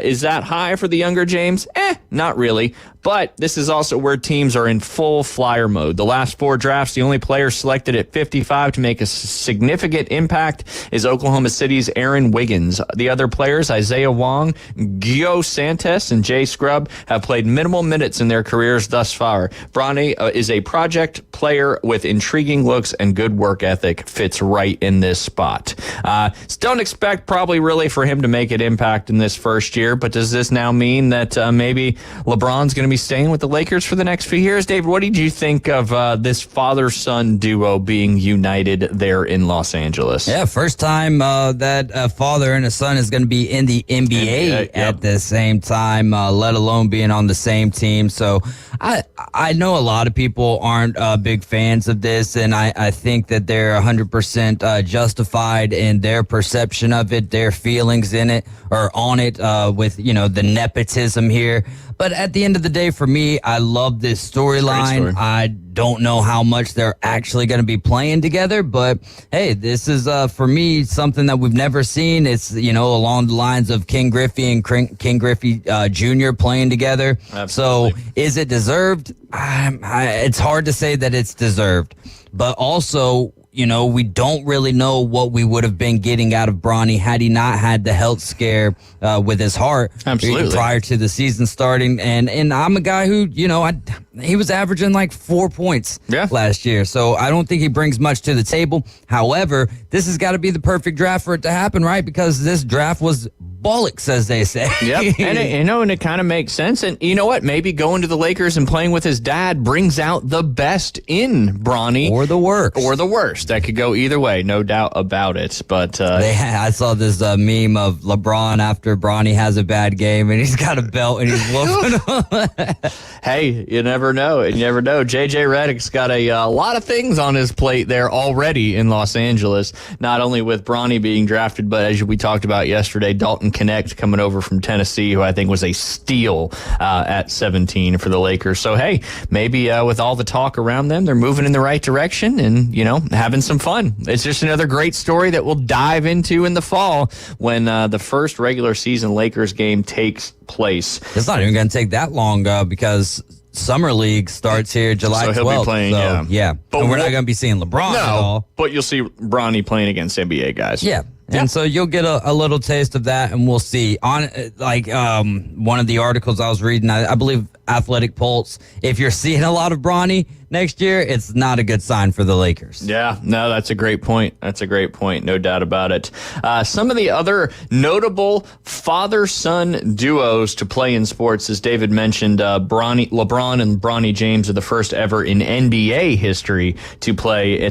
Is that high for the younger James? Not really. But this is also where teams are in full flyer mode. The last 4 drafts, the only player selected at 55 to make a significant impact is Oklahoma City's Aaron Wiggins. The other players, Isaiah Wong, Gio Santos, and Jay Scrubb, have played minimal minutes in their careers thus far. Bronny is a project player with intriguing looks and good work ethic. Fits right in this spot. Don't expect probably really for him to make an impact in this first year, but does this now mean that maybe LeBron's going to be staying with the Lakers for the next few years? David, what did you think of this father-son duo being united there in Los Angeles? Yeah, first time that a father and a son is going to be in the NBA at the same time, let alone being on the same team. So I know a lot of people aren't big fans of this, and I think that they're 100% justified in their perception of it, their feelings in it, or on it, with, the nepotism here. But at the end of the day, for me, I love this storyline. I don't know how much they're actually going to be playing together, but hey, this is, for me, something that we've never seen. It's, along the lines of King Griffey and King Griffey Jr. playing together. Absolutely. So is it deserved? It's hard to say that it's deserved, but also, we don't really know what we would have been getting out of Bronny had he not had the health scare with his heart. Absolutely. Prior to the season starting. And I'm a guy who, he was averaging like 4 points last year. So I don't think he brings much to the table. However, this has got to be the perfect draft for it to happen, right? Because this draft was bollocks, as they say. Yep. And it kind of makes sense. And you know what? Maybe going to the Lakers and playing with his dad brings out the best in Bronny. Or the worst. That could go either way, no doubt about it. But I saw this meme of LeBron after Bronny has a bad game and he's got a belt and he's whooping. Hey, you never know. JJ Redick's got a lot of things on his plate there already in Los Angeles, not only with Bronny being drafted, but as we talked about yesterday, Dalton Connect coming over from Tennessee, who I think was a steal at 17 for the Lakers. So, hey, maybe with all the talk around them, they're moving in the right direction and, having some fun. It's just another great story that we'll dive into in the fall when the first regular season Lakers game takes place. It's not even going to take that long because Summer League starts here July 12th. So he'll be playing, yeah. But we're not going to be seeing LeBron at all. But you'll see Bronny playing against NBA guys. Yeah. And so you'll get a little taste of that, and we'll see. On one of the articles I was reading, I believe Athletic Pulse, if you're seeing a lot of Bronny next year, it's not a good sign for the Lakers. Yeah, no, that's a great point. No doubt about it. Some of the other notable father-son duos to play in sports, as David mentioned, LeBron and Bronny James are the first ever in NBA history to play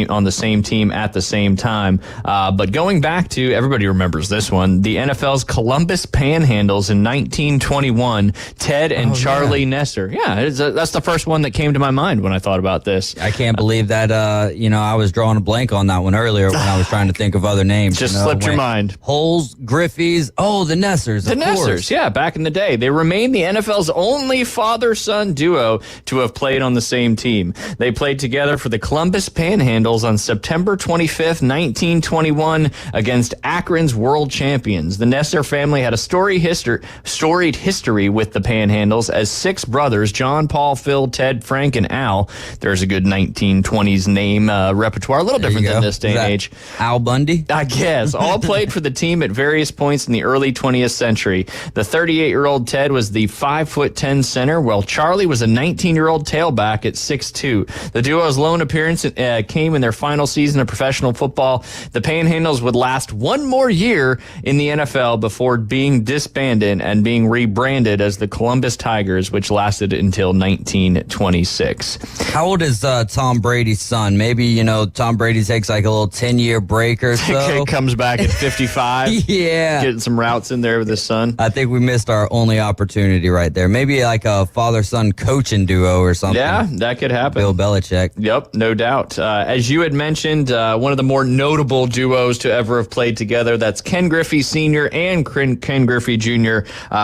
on the same team at the same time. But going back to, everybody remembers this one, the NFL's Columbus Panhandles in 1921, Ted and Charlie Nesser. Yeah, that's the first one that came to my mind when I thought about this. I can't believe that, I was drawing a blank on that one earlier when I was trying to think of other names. Just slipped your mind. Holes, Griffies, the Nessers, of course. Yeah, back in the day. They remain the NFL's only father-son duo to have played on the same team. They played together for the Columbus Panhandles on September 25th, 1921 against Akron's world champions. The Nesser family had a storied history with the Panhandles as 6 brothers, John, Paul, Phil, Ted, Frank, and Al. There's a good 1920s name repertoire, a little different than this day and age. Al Bundy? I guess. All played for the team at various points in the early 20th century. The 38-year-old Ted was the 5'10" center, while Charlie was a 19-year-old tailback at 6'2". The duo's lone appearance came in their final season of professional football. The Panhandles would last one more year in the NFL before being disbanded and being rebranded as the Columbus Tigers, which lasted until 1926. How old is Tom Brady's son? Maybe, Tom Brady takes like a little 10-year break or so. Comes back at 55. Yeah. Getting some routes in there with his son. I think we missed our only opportunity right there. Maybe like a father-son coaching duo or something. Yeah, that could happen. Bill Belichick. Yep, no doubt. As you had mentioned, one of the more notable duos to ever have played together, that's Ken Griffey Sr. and Ken Griffey Jr.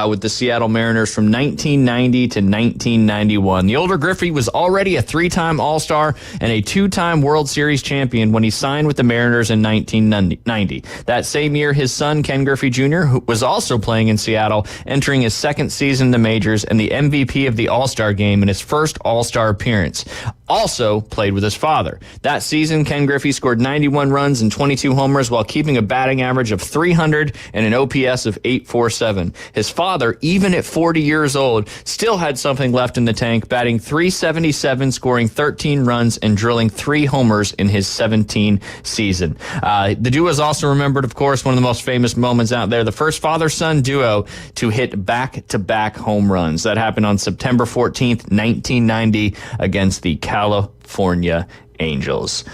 With the Seattle Mariners from 1990 to 1991. The older Griffey was already a 3-time All-Star and a 2-time World Series champion when he signed with the Mariners in 1990. That same year, his son, Ken Griffey Jr., who was also playing in Seattle, entering his second season in the majors and the MVP of the All-Star game in his first All-Star appearance. Also played with his father. That season, Ken Griffey scored 91 runs and 22 homers while keeping a batting average of 300 and an OPS of .847. His father, even at 40 years old, still had something left in the tank, batting .377, scoring 13 runs and drilling 3 homers in his 17 season. The duo is also remembered, of course, one of the most famous moments out there, the first father-son duo to hit back-to-back home runs. That happened on September 14th, 1990 against the California Angels.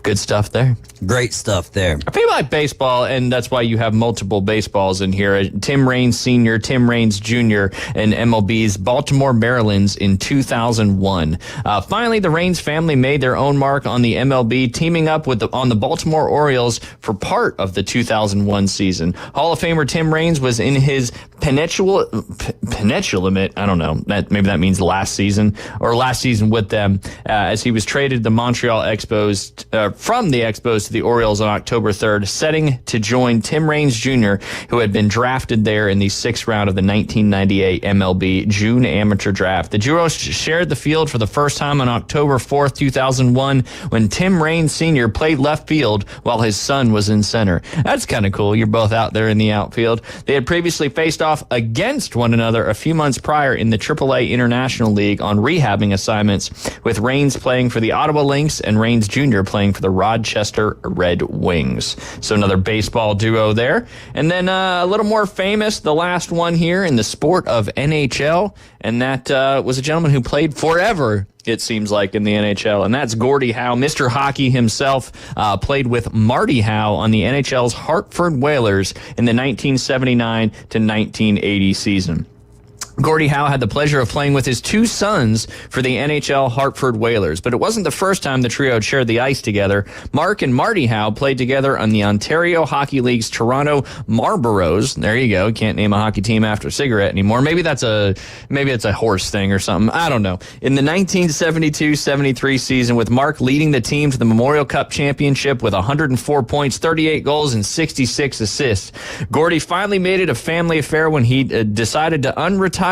Good stuff there. Great stuff there. I feel like baseball, and that's why you have multiple baseballs in here. Tim Raines Sr., Tim Raines Jr., and MLB's Baltimore Marylands in 2001. Finally, the Raines family made their own mark on the MLB, teaming up on the Baltimore Orioles for part of the 2001 season. Hall of Famer Tim Raines was in his penultimate, I don't know, maybe that means last season with them, as he was traded to the Montreal Expos, from the Expos to the Orioles on October 3rd, setting to join Tim Raines Jr., who had been drafted there in the 6th round of the 1998 MLB June amateur draft. The duo shared the field for the first time on October 4th, 2001, when Tim Raines Sr. played left field while his son was in center. That's kind of cool. You're both out there in the outfield. They had previously faced off against one another a few months prior in the AAA International League on rehabbing assignments, with Raines playing for the Ottawa Lynx and Raines Jr. playing for the Rochester Red Wings. So another baseball duo there. And then a little more famous, the last one here in the sport of NHL, and that was a gentleman who played forever, it seems like, in the NHL, and that's Gordie Howe. Mr. Hockey himself played with Marty Howe on the NHL's Hartford Whalers in the 1979 to 1980 season. Gordie Howe had the pleasure of playing with his 2 sons for the NHL Hartford Whalers, but it wasn't the first time the trio had shared the ice together. Mark and Marty Howe played together on the Ontario Hockey League's Toronto Marlboros. There you go. Can't name a hockey team after a cigarette anymore. Maybe it's a horse thing or something. I don't know. In the 1972-73 season, with Mark leading the team to the Memorial Cup Championship with 104 points, 38 goals, and 66 assists, Gordie finally made it a family affair when he decided to unretire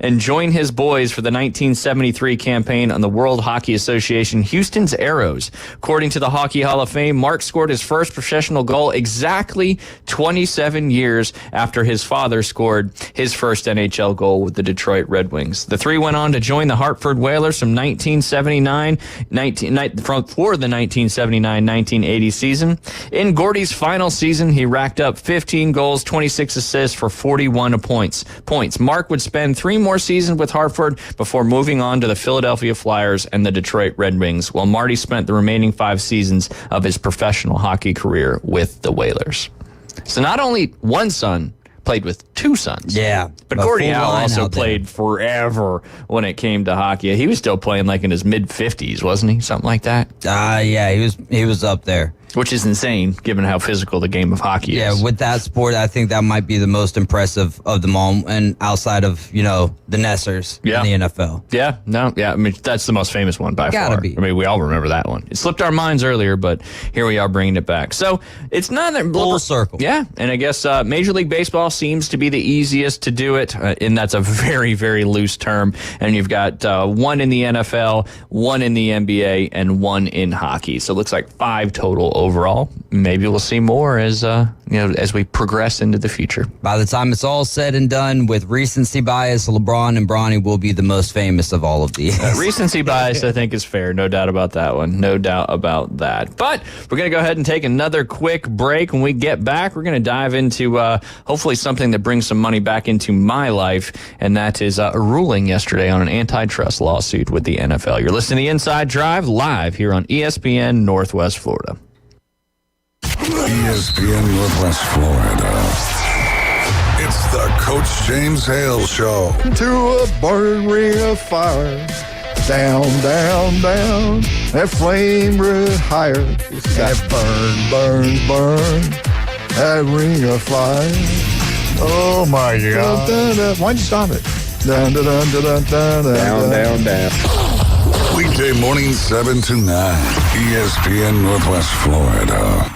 and join his boys for the 1973 campaign on the World Hockey Association Houston's Aeros. According to the Hockey Hall of Fame, Mark scored his first professional goal exactly 27 years after his father scored his first NHL goal with the Detroit Red Wings. The 3 went on to join the Hartford Whalers from 1979 for the 1979-1980 season. In Gordie's final season, he racked up 15 goals, 26 assists for 41 points. Mark would spend 3 more seasons with Hartford before moving on to the Philadelphia Flyers and the Detroit Red Wings, while Marty spent the remaining 5 seasons of his professional hockey career with the Whalers. So not only one son played with 2 sons. Yeah. But Gordie Howe also played forever when it came to hockey. He was still playing like in his mid-50s, wasn't he? Something like that? Yeah, he was up there. Which is insane, given how physical the game of hockey is. Yeah, with that sport, I think that might be the most impressive of them all, and outside of, the Nessers in the NFL. Yeah, I mean, that's the most famous one by far. Be. I mean, we all remember that one. It slipped our minds earlier, but here we are bringing it back. So, it's not that... Full circle. Yeah, and I guess Major League Baseball seems to be the easiest to do it, and that's a very, very loose term. And you've got 1 in the NFL, 1 in the NBA, and 1 in hockey. So, it looks like 5 total overall. Maybe we'll see more as as we progress into the future. By the time it's all said and done, with recency bias, LeBron and Bronny will be the most famous of all of these. Recency bias, I think, is fair. No doubt about that one. No doubt about that. But we're going to go ahead and take another quick break. When we get back, we're going to dive into hopefully something that brings some money back into my life, and that is a ruling yesterday on an antitrust lawsuit with the NFL. You're listening to The Inside Drive live here on ESPN Northwest Florida. ESPN Northwest Florida. It's the Coach James Hale Show. To a burning ring of fire. Down, down, down. That flame red higher. That burn. That ring of fire. Oh my God. Dun, dun, dun. Why'd you stop it? Dun, dun, dun, dun, dun, dun, down. Weekday morning 7 to 9. ESPN Northwest Florida.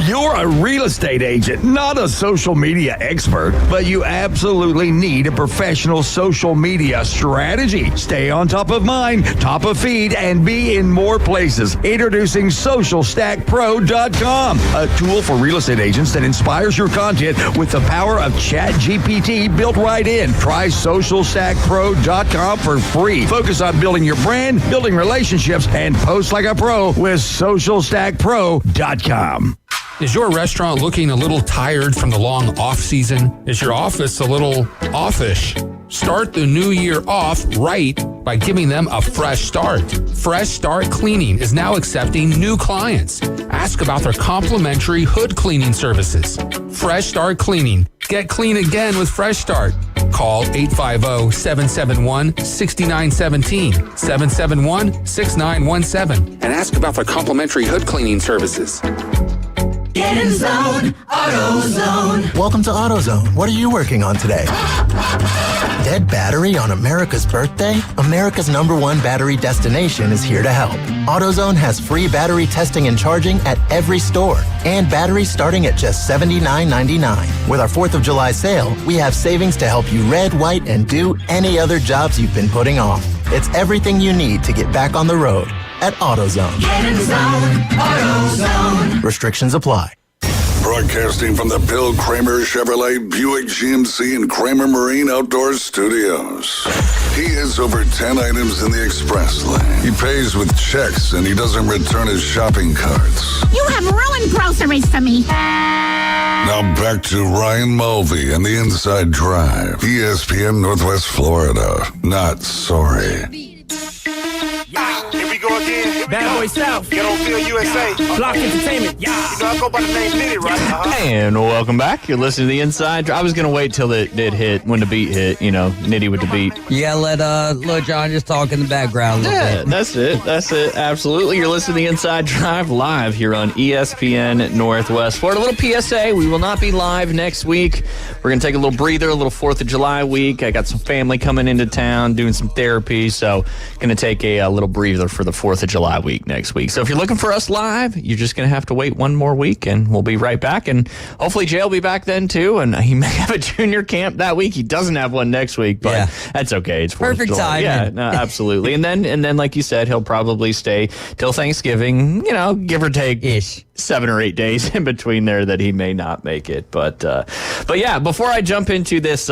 You're a real estate agent, not a social media expert, but you absolutely need a professional social media strategy. Stay on top of mind, top of feed, and be in more places. Introducing SocialStackPro.com, a tool for real estate agents that inspires your content with the power of ChatGPT built right in. Try SocialStackPro.com for free. Focus on building your brand, building relationships, and post like a pro with SocialStackPro.com. Is your restaurant looking a little tired from the long off season? Is your office a little offish? Start the new year off right by giving them a fresh start. Fresh Start Cleaning is now accepting new clients. Ask about their complimentary hood cleaning services. Fresh Start Cleaning. Get clean again with Fresh Start. Call 850-771-6917, 771-6917, and ask about their complimentary hood cleaning services. Get in zone, AutoZone. Welcome to AutoZone. What are you working on today? Dead battery on America's birthday? America's #1 battery destination is here to help. AutoZone has free battery testing and charging at every store, and batteries starting at just $79.99. With our 4th of July sale, we have savings to help you red, white, and do any other jobs you've been putting off. It's everything you need to get back on the road at AutoZone. Get in zone, AutoZone. Restrictions apply. Broadcasting from the Bill Kramer Chevrolet Buick GMC and Kramer Marine Outdoor Studios. He has over 10 items in the express lane. He pays with checks and he doesn't return his shopping carts. You have ruined groceries for me. Now back to Ryan Mulvey and the Inside Drive. ESPN Northwest Florida. Not sorry. Here we go again. Bad Boy South. Get on Field USA. Block Entertainment. Yeah. You know, I go by the name Nitty, right? And welcome back. You're listening to The Inside Drive. I was going to wait till it hit, when the beat hit, Nitty with the beat. Yeah, let John just talk in the background a little bit. That's it. Absolutely. You're listening to The Inside Drive live here on ESPN Northwest Florida. A little PSA. We will not be live next week. We're going to take a little breather, a little 4th of July week. I got some family coming into town doing some therapy, so going to take a little breather for the 4th of July week next week. So if you're looking for us live, you're just going to have to wait one more week, and we'll be right back. And hopefully Jay will be back then too, and he may have a junior camp that week. He doesn't have one next week, but that's okay. It's 4th perfect of July. timing. Yeah, no, absolutely. and then, like you said, he'll probably stay till Thanksgiving. Give or take 7 or 8 days in between there that he may not make it. But yeah, before I jump into this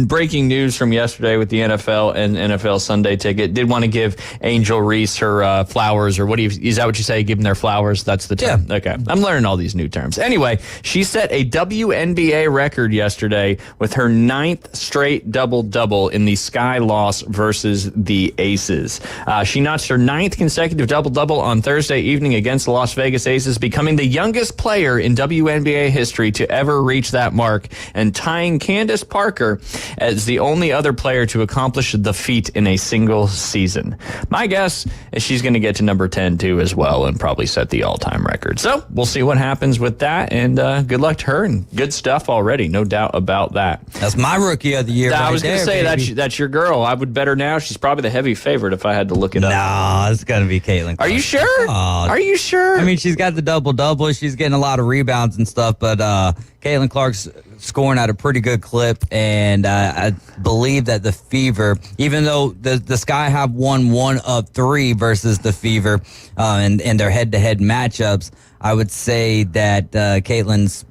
breaking news from yesterday with the NFL and NFL Sunday Ticket, did want to give Angel Reese her flowers, or is that what you say? Give them their flowers? That's the term. Yeah. Okay. I'm learning all these new terms. Anyway, she set a WNBA record yesterday with her 9th straight double-double in the Sky loss versus the Aces. She notched her 9th consecutive double-double on Thursday evening against the Las Vegas Aces, becoming the youngest player in WNBA history to ever reach that mark, and tying Candace Parker as the only other player to accomplish the feat in a single season. My guess is she's going to get to number 10 too as well, and probably set the all-time record. So we'll see what happens with that, and good luck to her, and good stuff already, no doubt about that. That's my rookie of the year. I was going to say that's your girl. I would bet her now. She's probably the heavy favorite if I had to look it up. No, it's going to be Caitlin Clark. Are you sure? Are you sure? I mean, she's got the double-double. She's getting a lot of rebounds and stuff, but Caitlin Clark's scoring at a pretty good clip, and I believe that the Fever, even though the Sky have won 1 of 3 versus the Fever in their head-to-head matchups, I would say that Caitlin's,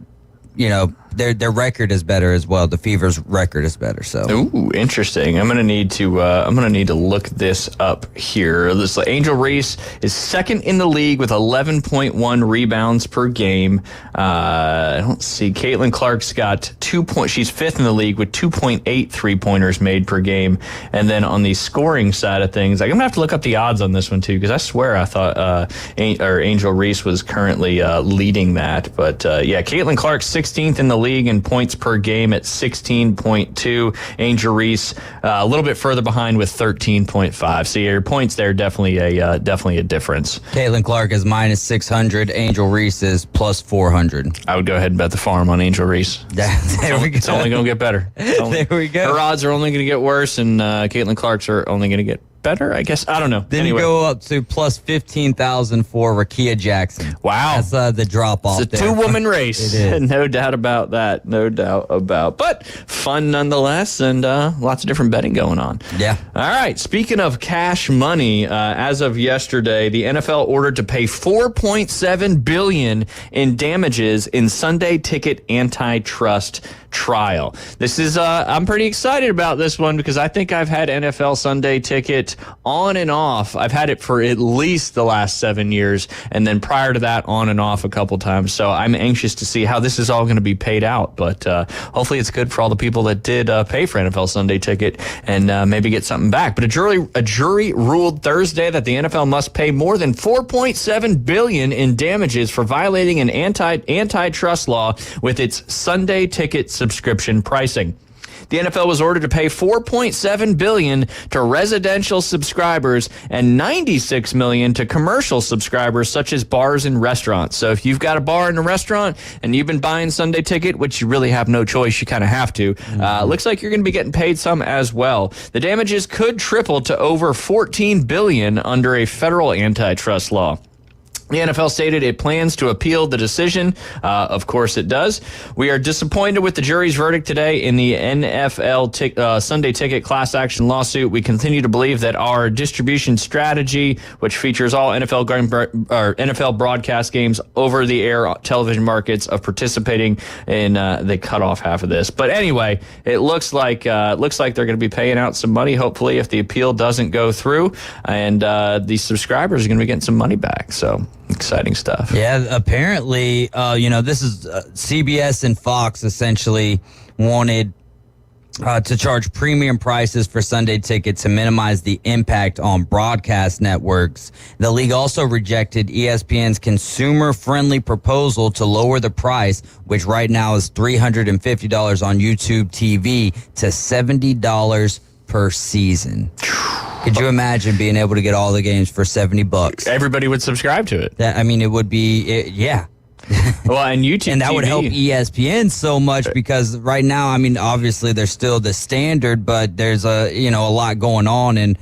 their record is better as well. The Fever's record is better. So, ooh, interesting. I'm gonna need to look this up here. This Angel Reese is second in the league with 11.1 rebounds per game. I don't see Caitlin Clark's got 2 points. She's fifth in the league with 2.8 3-pointers made per game. And then on the scoring side of things, I'm gonna have to look up the odds on this one too, because I swear I thought Angel Reese was currently leading that. But Caitlin Clark 16th in the league in points per game at 16.2. Angel Reese a little bit further behind with 13.5. So your points there definitely a difference. Caitlin Clark is minus 600. Angel Reese is plus 400. I would go ahead and bet the farm on Angel Reese. There we go. It's only going to get better. There we go. Her odds are only going to get worse, and Caitlin Clark's are only going to get better, I guess. I don't know. Then anyway. you go up to plus 15,000 for Rakia Jackson. Wow. That's the drop off. It's a two-woman race. It is. No doubt about that. No doubt about. But fun nonetheless, and lots of different betting going on. Yeah. All right. Speaking of cash money, as of yesterday, the NFL ordered to pay $4.7 billion in damages in Sunday Ticket antitrust trial. This is I'm pretty excited about this one because I think I've had NFL Sunday Ticket on and off. I've had it for at least the last 7 years, and then prior to that on and off a couple times. So I'm anxious to see how this is all going to be paid out, but hopefully it's good for all the people that did pay for NFL Sunday Ticket and maybe get something back. But a jury ruled Thursday that the NFL must pay more than $4.7 billion in damages for violating an antitrust law with its Sunday Ticket subscription pricing. The NFL was ordered to pay $4.7 billion to residential subscribers and $96 million to commercial subscribers such as bars and restaurants. So if you've got a bar and a restaurant and you've been buying Sunday Ticket, which you really have no choice, you kind of have to, looks like you're going to be getting paid some as well. The damages could triple to over $14 billion under a federal antitrust law. The NFL stated it plans to appeal the decision. Of course it does. We are disappointed with the jury's verdict today in the NFL Sunday Ticket class action lawsuit. We continue to believe that our distribution strategy, which features all NFL broadcast games over the air television markets of participating in, they cut off half of this. But anyway, it looks like they're going to be paying out some money, hopefully, if the appeal doesn't go through, and the subscribers are going to be getting some money back. So exciting stuff. Yeah, apparently, this is CBS and Fox essentially wanted to charge premium prices for Sunday Ticket to minimize the impact on broadcast networks. The league also rejected ESPN's consumer-friendly proposal to lower the price, which right now is $350 on YouTube TV, to $70 per season. Could you imagine being able to get all the games for $70? Everybody would subscribe to it. It would be, yeah. Well, and YouTube and that TV would help ESPN so much because right now, obviously there's still the standard, but there's a lot going on, and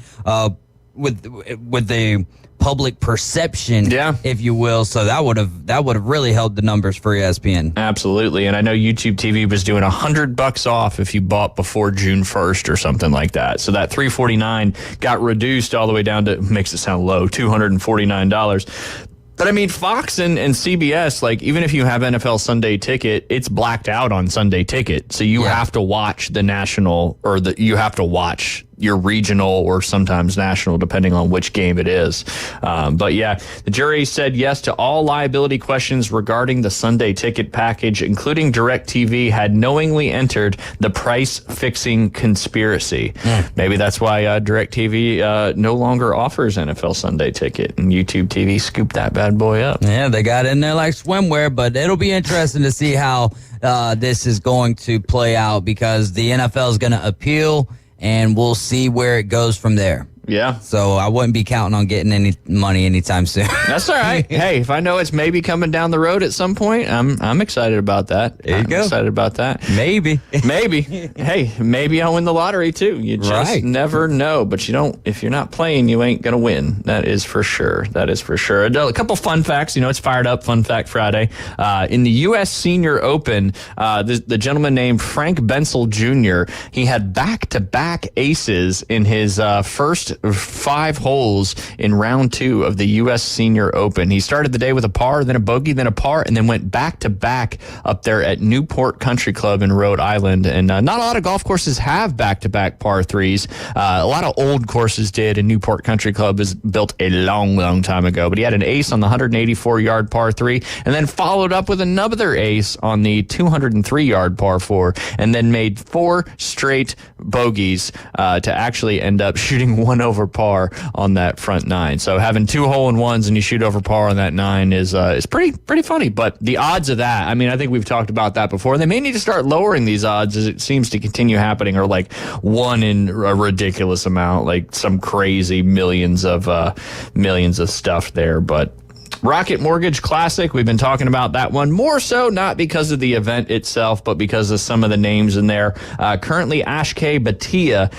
with the public perception, if you will. So that would have really helped the numbers for ESPN. Absolutely. And I know YouTube TV was doing $100 off if you bought before June 1st or something like that. So that $349 got reduced all the way down to, makes it sound low, $249. But Fox and CBS, even if you have NFL Sunday Ticket, it's blacked out on Sunday Ticket. So you have to watch the national, you have to watch your regional or sometimes national, depending on which game it is. But yeah, the jury said yes to all liability questions regarding the Sunday Ticket package, including DirecTV had knowingly entered the price-fixing conspiracy. Maybe that's why DirecTV no longer offers NFL Sunday Ticket, and YouTube TV scooped that bad boy up. Yeah, they got in there like swimwear, but it'll be interesting to see how this is going to play out because the NFL is going to appeal, and we'll see where it goes from there. Yeah. So I wouldn't be counting on getting any money anytime soon. That's all right. Hey, if I know it's maybe coming down the road at some point, I'm excited about that. There you go. I'm excited about that. Maybe. Hey, maybe I'll win the lottery too. You just never know. But if you're not playing, you ain't going to win. That is for sure. A couple fun facts. It's Fired Up Fun Fact Friday. In the U.S. Senior Open, the gentleman named Frank Bensel Jr., he had back-to-back aces in his first 5 holes in round 2 of the U.S. Senior Open. He started the day with a par, then a bogey, then a par, and then went back-to-back up there at Newport Country Club in Rhode Island. And not a lot of golf courses have back-to-back par 3s. A lot of old courses did, and Newport Country Club was built a long, long time ago. But he had an ace on the 184-yard par 3, and then followed up with another ace on the 203-yard par 4, and then made 4 straight bogeys to actually end up shooting 1 over par on that front 9. So having 2 hole-in-ones and you shoot over par on that 9 is pretty funny. But the odds of that, I think we've talked about that before. They may need to start lowering these odds as it seems to continue happening, or like 1 in a ridiculous amount, like some crazy millions of stuff there. But Rocket Mortgage Classic, we've been talking about that one more so not because of the event itself, but because of some of the names in there. Currently, Ashkay Bhatia,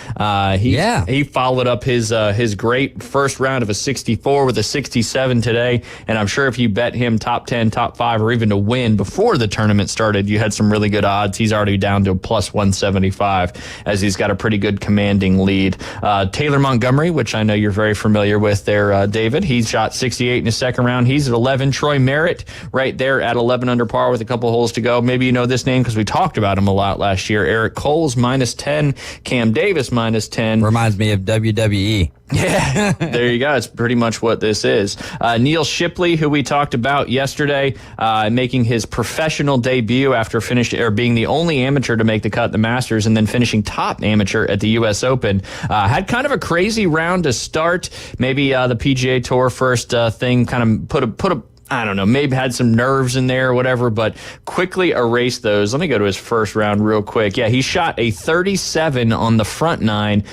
he followed up his great first round of a 64 with a 67 today, and I'm sure if you bet him top 10, top 5, or even to win before the tournament started, you had some really good odds. He's already down to a plus 175 as he's got a pretty good commanding lead. Taylor Montgomery, which I know you're very familiar with there, David, he shot 68 in his second round. He's at 11. Troy Merritt right there at 11 under par with a couple holes to go. Maybe you know this name because we talked about him a lot last year. Eric Coles minus 10. Cam Davis minus 10. Reminds me of WWE. Yeah, there you go. It's pretty much what this is. Neil Shipley, who we talked about yesterday, making his professional debut after being the only amateur to make the cut at the Masters and then finishing top amateur at the U.S. Open. Had kind of a crazy round to start. Maybe the PGA Tour first thing kind of put a I don't know, maybe had some nerves in there or whatever, but quickly erased those. Let me go to his first round real quick. Yeah, he shot a 37 on the front 9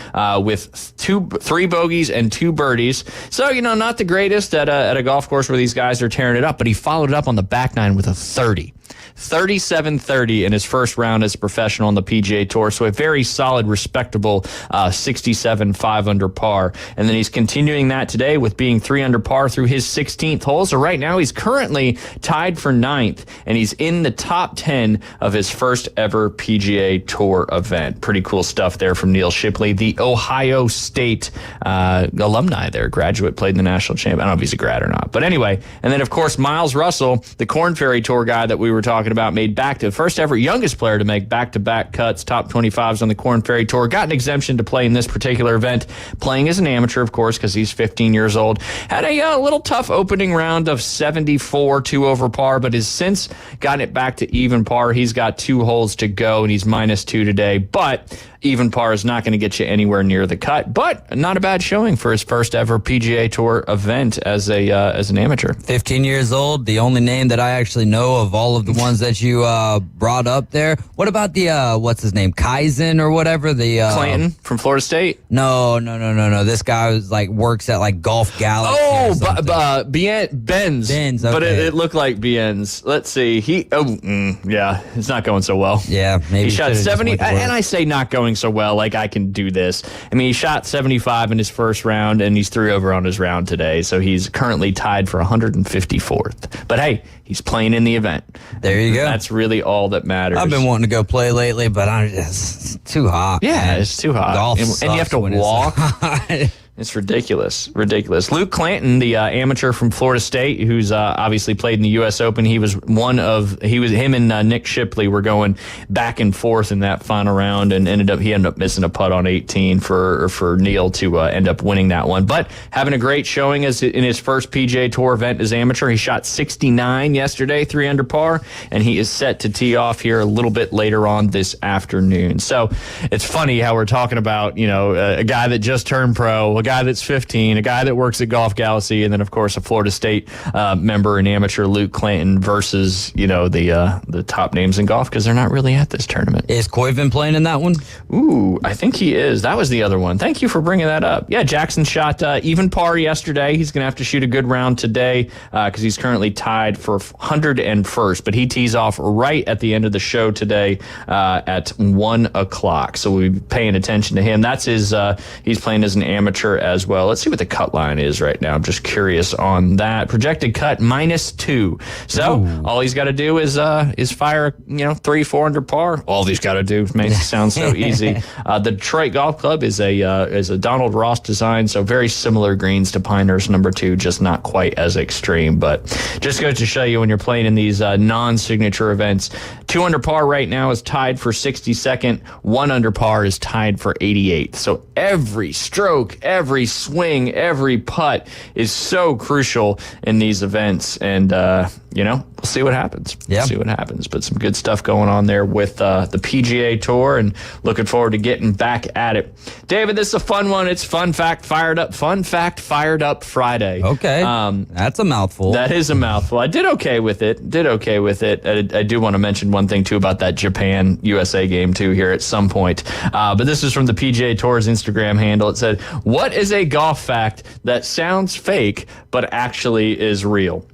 with 3 bogeys and 2 birdies. So, not the greatest at a golf course where these guys are tearing it up, but he followed it up on the back 9 with a 30. 37-30 in his first round as a professional on the PGA Tour. So a very solid, respectable 67, 5 under par. And then he's continuing that today with being 3 under par through his 16th hole. So right now he's currently tied for 9th, and he's in the top 10 of his first ever PGA Tour event. Pretty cool stuff there from Neil Shipley, the Ohio State alumni there, graduate, played in the national championship. I don't know if he's a grad or not. But anyway, and then of course Miles Russell, the Korn Ferry Tour guy that we were talking about, made first ever youngest player to make back-to-back cuts, top 25s on the Korn Ferry Tour. Got an exemption to play in this particular event, playing as an amateur, of course, because he's 15 years old. Had a little tough opening round of 74, 2 over par, but has since gotten it back to even par. He's got 2 holes to go, and he's minus 2 today. But even par is not going to get you anywhere near the cut, but not a bad showing for his first ever PGA Tour event as an amateur. 15 years old, the only name that I actually know of all of the ones that you brought up there. What about the, what's his name, Kaizen or whatever? The Clanton from Florida State? No. This guy was works at Golf Galaxy. Oh, Benz. Okay. But it looked like Bien's. Let's see. It's not going so well. Yeah, maybe he shot 70, and I say not going so well, like I can do this. I mean, he shot 75 in his first round, and he's 3 over on his round today, so he's currently tied for 154th. But hey, he's playing in the event. There you go. That's really all that matters. I've been wanting to go play lately, but it's too hot. Yeah, man. it's too hot. Golf and you have to walk. It's ridiculous. Luke Clanton, the amateur from Florida State, who's obviously played in the U.S. Open. Him and Nick Shipley were going back and forth in that final round, and ended up missing a putt on 18 for Neil to end up winning that one. But having a great showing in his first PGA Tour event as amateur. He shot 69 yesterday, 3 under par, and he is set to tee off here a little bit later on this afternoon. So it's funny how we're talking about a guy that just turned pro, a guy that's 15, a guy that works at Golf Galaxy, and then, of course, a Florida State member and amateur, Luke Clanton, versus, the top names in golf, because they're not really at this tournament. Is Koivin playing in that one? Ooh, I think he is. That was the other one. Thank you for bringing that up. Yeah, Jackson shot even par yesterday. He's going to have to shoot a good round today because he's currently tied for 101st, but he tees off right at the end of the show today at 1 o'clock. So we'll be paying attention to him. That's his, he's playing as an amateur as well. Let's see what the cut line is right now. I'm just curious on that. Projected cut -2. So all he's got to do is fire, 3-4 under par. All he's got to do makes it sound so easy. The Detroit Golf Club is a Donald Ross design, so very similar greens to Pinehurst number 2, just not quite as extreme. But just goes to show you when you're playing in these non-signature events, 2 under par right now is tied for 62nd. 1 under par is tied for 88th. So every stroke, every swing, every putt is so crucial in these events. And, we'll see what happens. Yeah. See what happens. But some good stuff going on there with the PGA Tour, and looking forward to getting back at it. David, this is a fun one. It's Fun Fact Fired Up. Fun Fact Fired Up Friday. Okay. That's a mouthful. That is a mouthful. I did okay with it. I do want to mention one thing, too, about that Japan-USA game, too, here at some point. But this is from the PGA Tour's Instagram handle. It said, "What is a golf fact that sounds fake but actually is real?"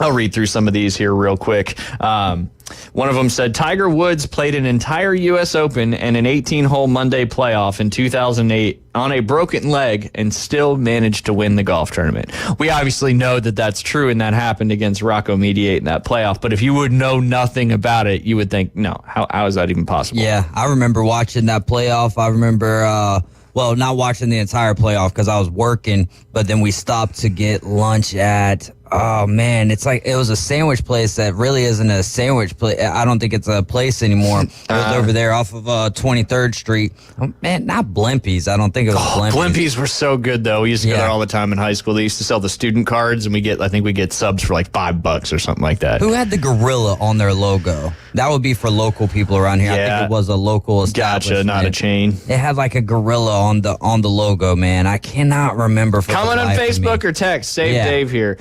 I'll read through some of these here real quick. One of them said, Tiger Woods played an entire U.S. Open and an 18-hole Monday playoff in 2008 on a broken leg and still managed to win the golf tournament. We obviously know that that's true, and that happened against Rocco Mediate in that playoff. But if you would know nothing about it, you would think, no, how is that even possible? Yeah, I remember watching that playoff. I remember... not watching the entire playoff because I was working, but then we stopped to get lunch at, it's like it was a sandwich place that really isn't a sandwich place. I don't think it's a place anymore. It was over there off of 23rd Street. Oh, man, not Blimpies. I don't think it was Blimpies. Blimpies were so good, though. We used to go there all the time in high school. They used to sell the student cards, and I think we get subs for like $5 or something like that. Who had the gorilla on their logo? That would be for local people around here. Yeah. I think it was a local establishment. Gotcha, not a chain. It had like a gorilla on the logo, man. I cannot remember. Comment on Facebook or text. Save Dave here.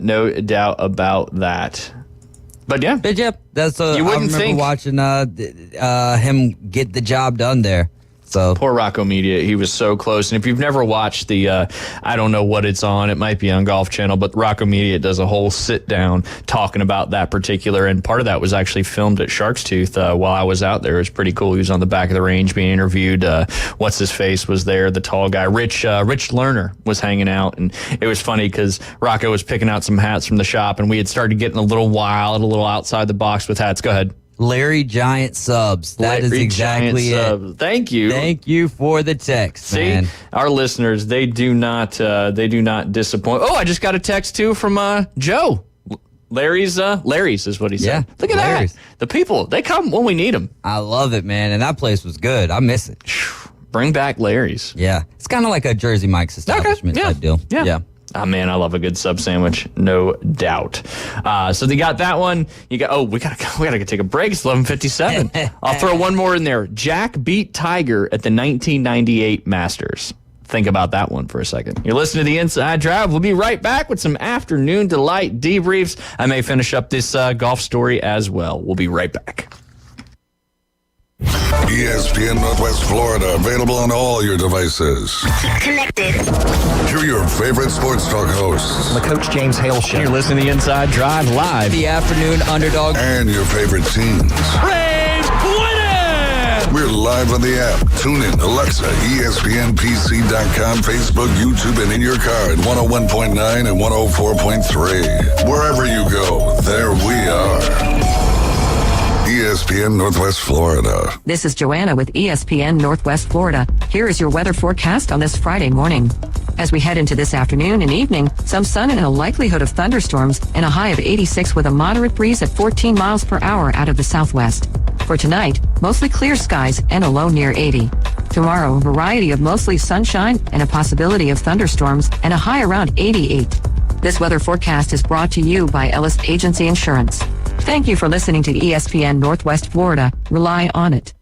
No doubt about that. But yeah, that's you wouldn't think watching him get the job done there. So poor Rocco Media, he was so close. And if you've never watched the, I don't know what it's on, it might be on Golf Channel, but Rocco Media does a whole sit down talking about that particular. And part of that was actually filmed at Shark's Tooth while I was out there. It was pretty cool. He was on the back of the range being interviewed. What's his face was there, the tall guy. Rich Lerner was hanging out, and it was funny because Rocco was picking out some hats from the shop, and we had started getting a little wild, a little outside the box with hats. Go ahead. Larry Giant Subs. That is exactly it. Thank you. Thank you for the text, man. See, our listeners, they do not disappoint. Oh, I just got a text too from Joe. Larry's is what he said. Yeah, look at Larry's. that. The people, they come when we need them. I love it, man. And that place was good. I miss it. Bring back Larry's. Yeah, it's kind of like a Jersey Mike's establishment type deal. Yeah. Oh, man, I love a good sub sandwich, no doubt. So they got that one. We gotta take a break. It's 11:57. I'll throw one more in there. Jack beat Tiger at the 1998 Masters. Think about that one for a second. You're listening to The Inside Drive. We'll be right back with some afternoon delight debriefs. I may finish up this golf story as well. We'll be right back. ESPN Northwest Florida, available on all your devices. Connected. Hear your favorite sports talk hosts. The Coach James Hale Show. You're listening to The Inside Drive live. The afternoon underdog. And your favorite teams. Braves winning! We're live on the app. Tune in, Alexa, ESPNPC.com, Facebook, YouTube, and in your car at 101.9 and 104.3. Wherever you go, there we are. ESPN Northwest Florida. This is Joanna with ESPN Northwest Florida. Here is your weather forecast on this Friday morning. As we head into this afternoon and evening, some sun and a likelihood of thunderstorms and a high of 86 with a moderate breeze at 14 miles per hour out of the southwest. For tonight, mostly clear skies and a low near 80. Tomorrow, a variety of mostly sunshine and a possibility of thunderstorms and a high around 88. This weather forecast is brought to you by Ellis Agency Insurance. Thank you for listening to ESPN Northwest Florida. Rely on it.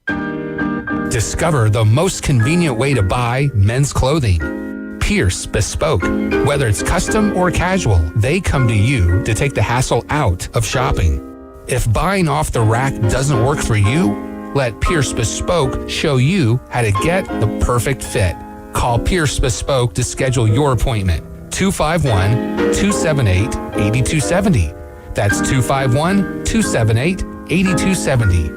Discover the most convenient way to buy men's clothing. Pierce Bespoke. Whether it's custom or casual, they come to you to take the hassle out of shopping. If buying off the rack doesn't work for you, let Pierce Bespoke show you how to get the perfect fit. Call Pierce Bespoke to schedule your appointment. 251-278-8270. That's 251-278-8270.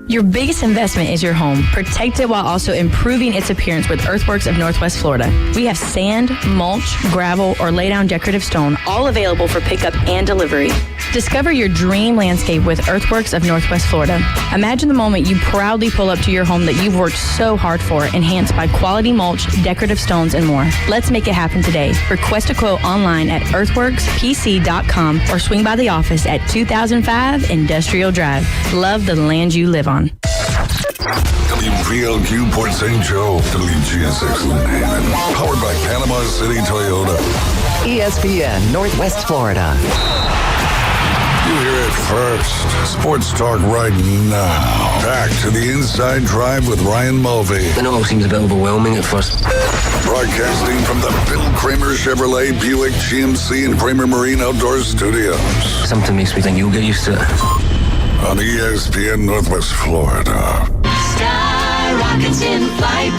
Your biggest investment is your home. Protect it while also improving its appearance with Earthworks of Northwest Florida. We have sand, mulch, gravel, or lay down decorative stone, all available for pickup and delivery. Discover your dream landscape with Earthworks of Northwest Florida. Imagine the moment you proudly pull up to your home that you've worked so hard for, enhanced by quality mulch, decorative stones, and more. Let's make it happen today. Request a quote online at earthworkspc.com or swing by the office at 2005 Industrial Drive. Love the land you live on. WPLQ Port St. Joe, WGSX Lynn Haven, powered by Panama City Toyota. ESPN Northwest Florida. You hear it first. Sports talk right now. Back to the Inside Drive with Ryan Mulvey. I know it seems a bit overwhelming at first. Broadcasting from the Bill Kramer Chevrolet Buick GMC and Kramer Marine Outdoor Studios. Something makes me think you'll get used to it. On ESPN Northwest Florida. Sky rockets in flight.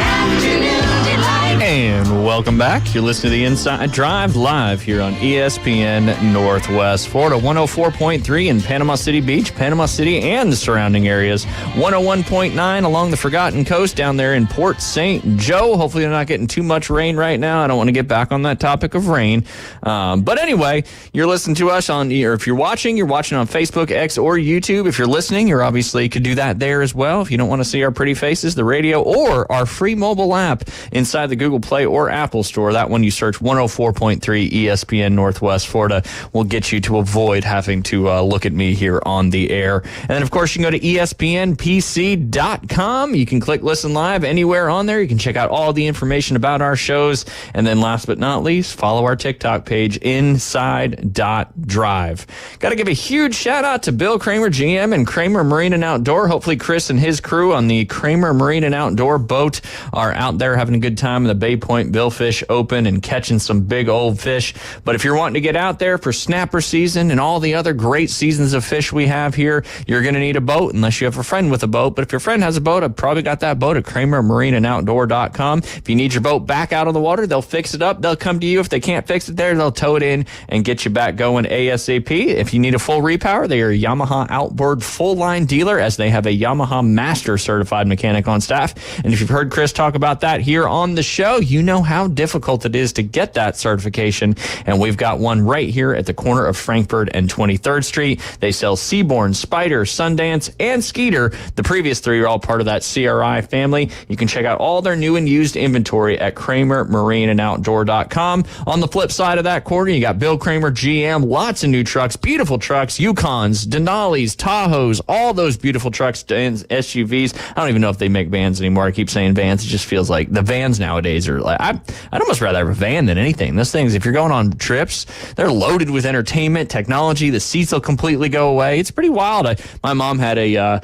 Afternoon delight. And welcome back. You're listening to the Inside Drive live here on ESPN Northwest Florida. 104.3 in Panama City Beach, Panama City, and the surrounding areas. 101.9 along the Forgotten Coast down there in Port St. Joe. Hopefully they're not getting too much rain right now. I don't want to get back on that topic of rain. But anyway, you're listening to us on, or if you're watching on Facebook, X, or YouTube. If you're listening, you obviously could do that there as well. If you don't want to see our pretty faces, the radio, or our free mobile app inside the Google Play or Apple Store. That one you search 104.3 ESPN Northwest Florida will get you to avoid having to look at me here on the air. And then, of course, you can go to ESPNPC.com. You can click Listen Live anywhere on there. You can check out all the information about our shows. And then last but not least, follow our TikTok page, Inside.Drive. Got to give a huge shout out to Bill Kramer, GM, and Kramer Marine and Outdoor. Hopefully Chris and his crew on the Kramer Marine and Outdoor boat are out there having a good time in the Bay Point Billfish Open and catching some big old fish. But if you're wanting to get out there for snapper season and all the other great seasons of fish we have here, you're going to need a boat unless you have a friend with a boat. But if your friend has a boat, I've probably got that boat at KramerMarineandOutdoor.com. If you need your boat back out of the water, they'll fix it up. They'll come to you. If they can't fix it there, they'll tow it in and get you back going ASAP. If you need a full repower, they are a Yamaha outboard full line dealer, as they have a Yamaha Master certified mechanic on staff. And if you've heard Chris talk about that here on the show, you know how difficult it is to get that certification. And we've got one right here at the corner of Frankfurt and 23rd Street. They sell Seabourn, Spider, Sundance, and Skeeter. The previous three are all part of that CRI family. You can check out all their new and used inventory at KramerMarineandOutdoor.com. On the flip side of that corner, you got Bill Kramer, GM, lots of new trucks, beautiful trucks, Yukons, Denali's, Tahoes, all those beautiful trucks and SUVs. I don't even know if they make vans anymore. I keep saying vans. It just feels like the vans nowadays are like, I'd almost rather have a van than anything. Those things, if you're going on trips, they're loaded with entertainment, technology. The seats will completely go away. It's pretty wild. My mom had I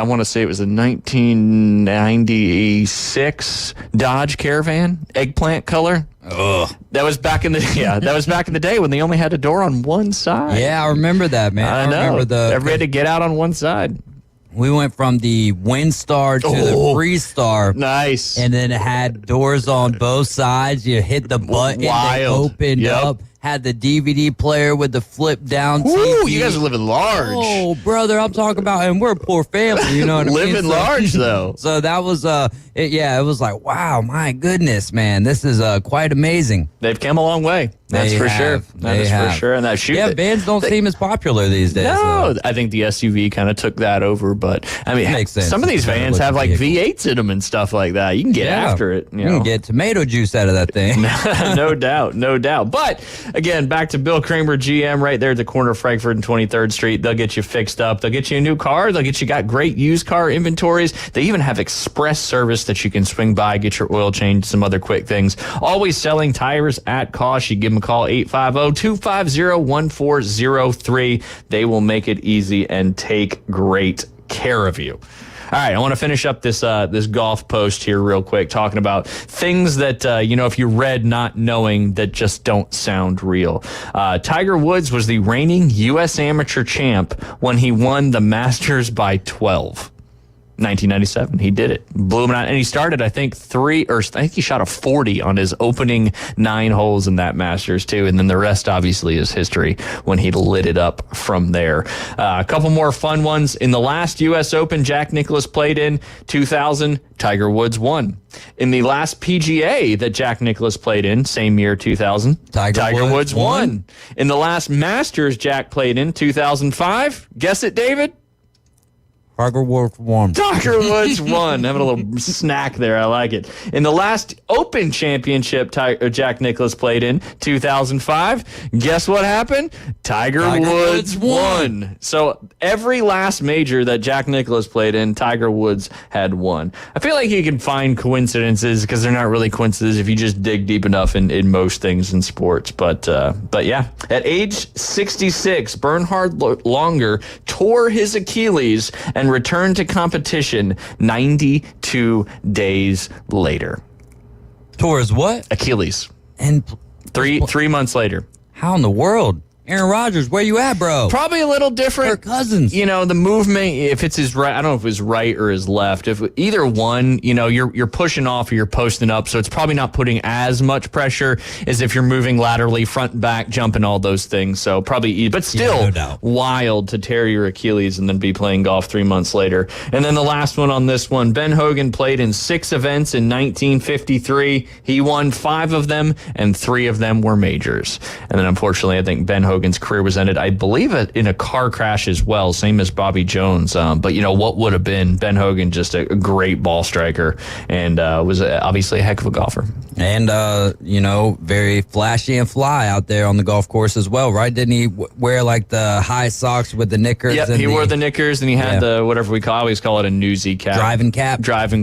want to say it was a 1996 Dodge Caravan, eggplant color. Ugh. That was back in the day when they only had a door on one side. Yeah, I remember that, man. I know. Everybody had to get out on one side. We went from the Windstar to the Freestar. Nice. And then it had doors on both sides. You hit the button, they opened up. Had the DVD player with the flip down TV. Ooh, you guys are living large. Oh, brother, I'm talking about, and we're a poor family, you know what I mean? Living large, though. So that was, it was like, wow, my goodness, man, this is quite amazing. They've come a long way. That's for sure. That is for sure. And that vans don't seem as popular these days. No, I think the SUV kind of took that over. But I mean, makes sense. Some of these vans have like V8s in them and stuff like that. You can get after it. You can get tomato juice out of that thing. No doubt, no doubt. But again, back to Bill Kramer, GM, right there at the corner of Frankfurt and 23rd Street. They'll get you fixed up. They'll get you a new car. They'll get you got great used car inventories. They even have express service that you can swing by, get your oil changed, some other quick things. Always selling tires at cost. You give them a call, 850-250-1403. They will make it easy and take great care of you. right, I want to finish up this this golf post here real quick, talking about things that, if you read not knowing that just don't sound real. Tiger Woods was the reigning U.S. amateur champ when he won the Masters by 12. 1997, he did it, blew him out, and he started, I think he shot a 40 on his opening 9 holes in that Masters too, and then the rest obviously is history when he lit it up from there. A couple more fun ones. In the last U.S. Open Jack Nicklaus played in 2000, Tiger Woods won. In the last PGA that Jack Nicklaus played in, same year 2000, Tiger Woods won. In the last Masters Jack played in 2005, guess it, David? Tiger Woods won. Tiger Woods won. Having a little snack there. I like it. In the last Open Championship Jack Nicklaus played in, 2005, guess what happened? Tiger Woods won. So every last major that Jack Nicklaus played in, Tiger Woods had won. I feel like you can find coincidences because they're not really coincidences if you just dig deep enough in most things in sports. But yeah, at age 66, Bernhard Langer tore his Achilles and returned to competition 92 days later. Tore his what? Achilles. And 3 months later. How in the world? Aaron Rodgers, where you at, bro? Probably a little different. Kirk Cousins. The movement, if it's his right, I don't know if it's right or his left. If either one, you're pushing off or you're posting up, so it's probably not putting as much pressure as if you're moving laterally, front and back, jumping, all those things. So probably, but still wild to tear your Achilles and then be playing golf 3 months later. And then the last one on this one, Ben Hogan played in 6 events in 1953. He won 5 of them, and 3 of them were majors. And then unfortunately, I think Ben Hogan's career was ended, I believe, in a car crash as well, same as Bobby Jones. But what would have been Ben Hogan, just a great ball striker, and was obviously a heck of a golfer. And, very flashy and fly out there on the golf course as well, right? Didn't he wear like the high socks with the knickers? Yep, he wore the knickers, and he had the, whatever I always call it, a newsy cap. Driving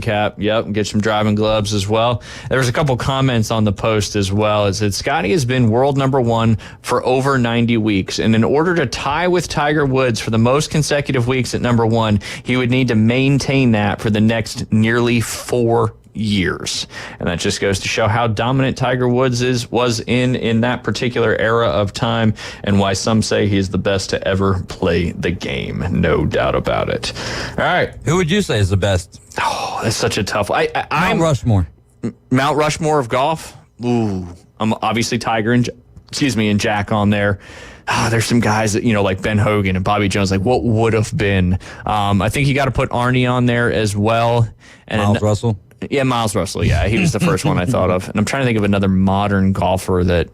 cap. Yep, and get some driving gloves as well. There was a couple comments on the post as well. It said, Scotty has been world number 1 for over 90 weeks, and in order to tie with Tiger Woods for the most consecutive weeks at number 1, he would need to maintain that for the next nearly 4 years. And that just goes to show how dominant Tiger Woods was in that particular era of time, and why some say he's the best to ever play the game. No doubt about it. All right. Who would you say is the best? Oh, that's such a tough one. Mount Rushmore. Mount Rushmore of golf? Ooh. I'm obviously Tiger and Jack on there. There's some guys that, like Ben Hogan and Bobby Jones, like what would have been. I think you got to put Arnie on there as well. And Miles Russell. Yeah, Miles Russell. Yeah, he was the first one I thought of. And I'm trying to think of another modern golfer that,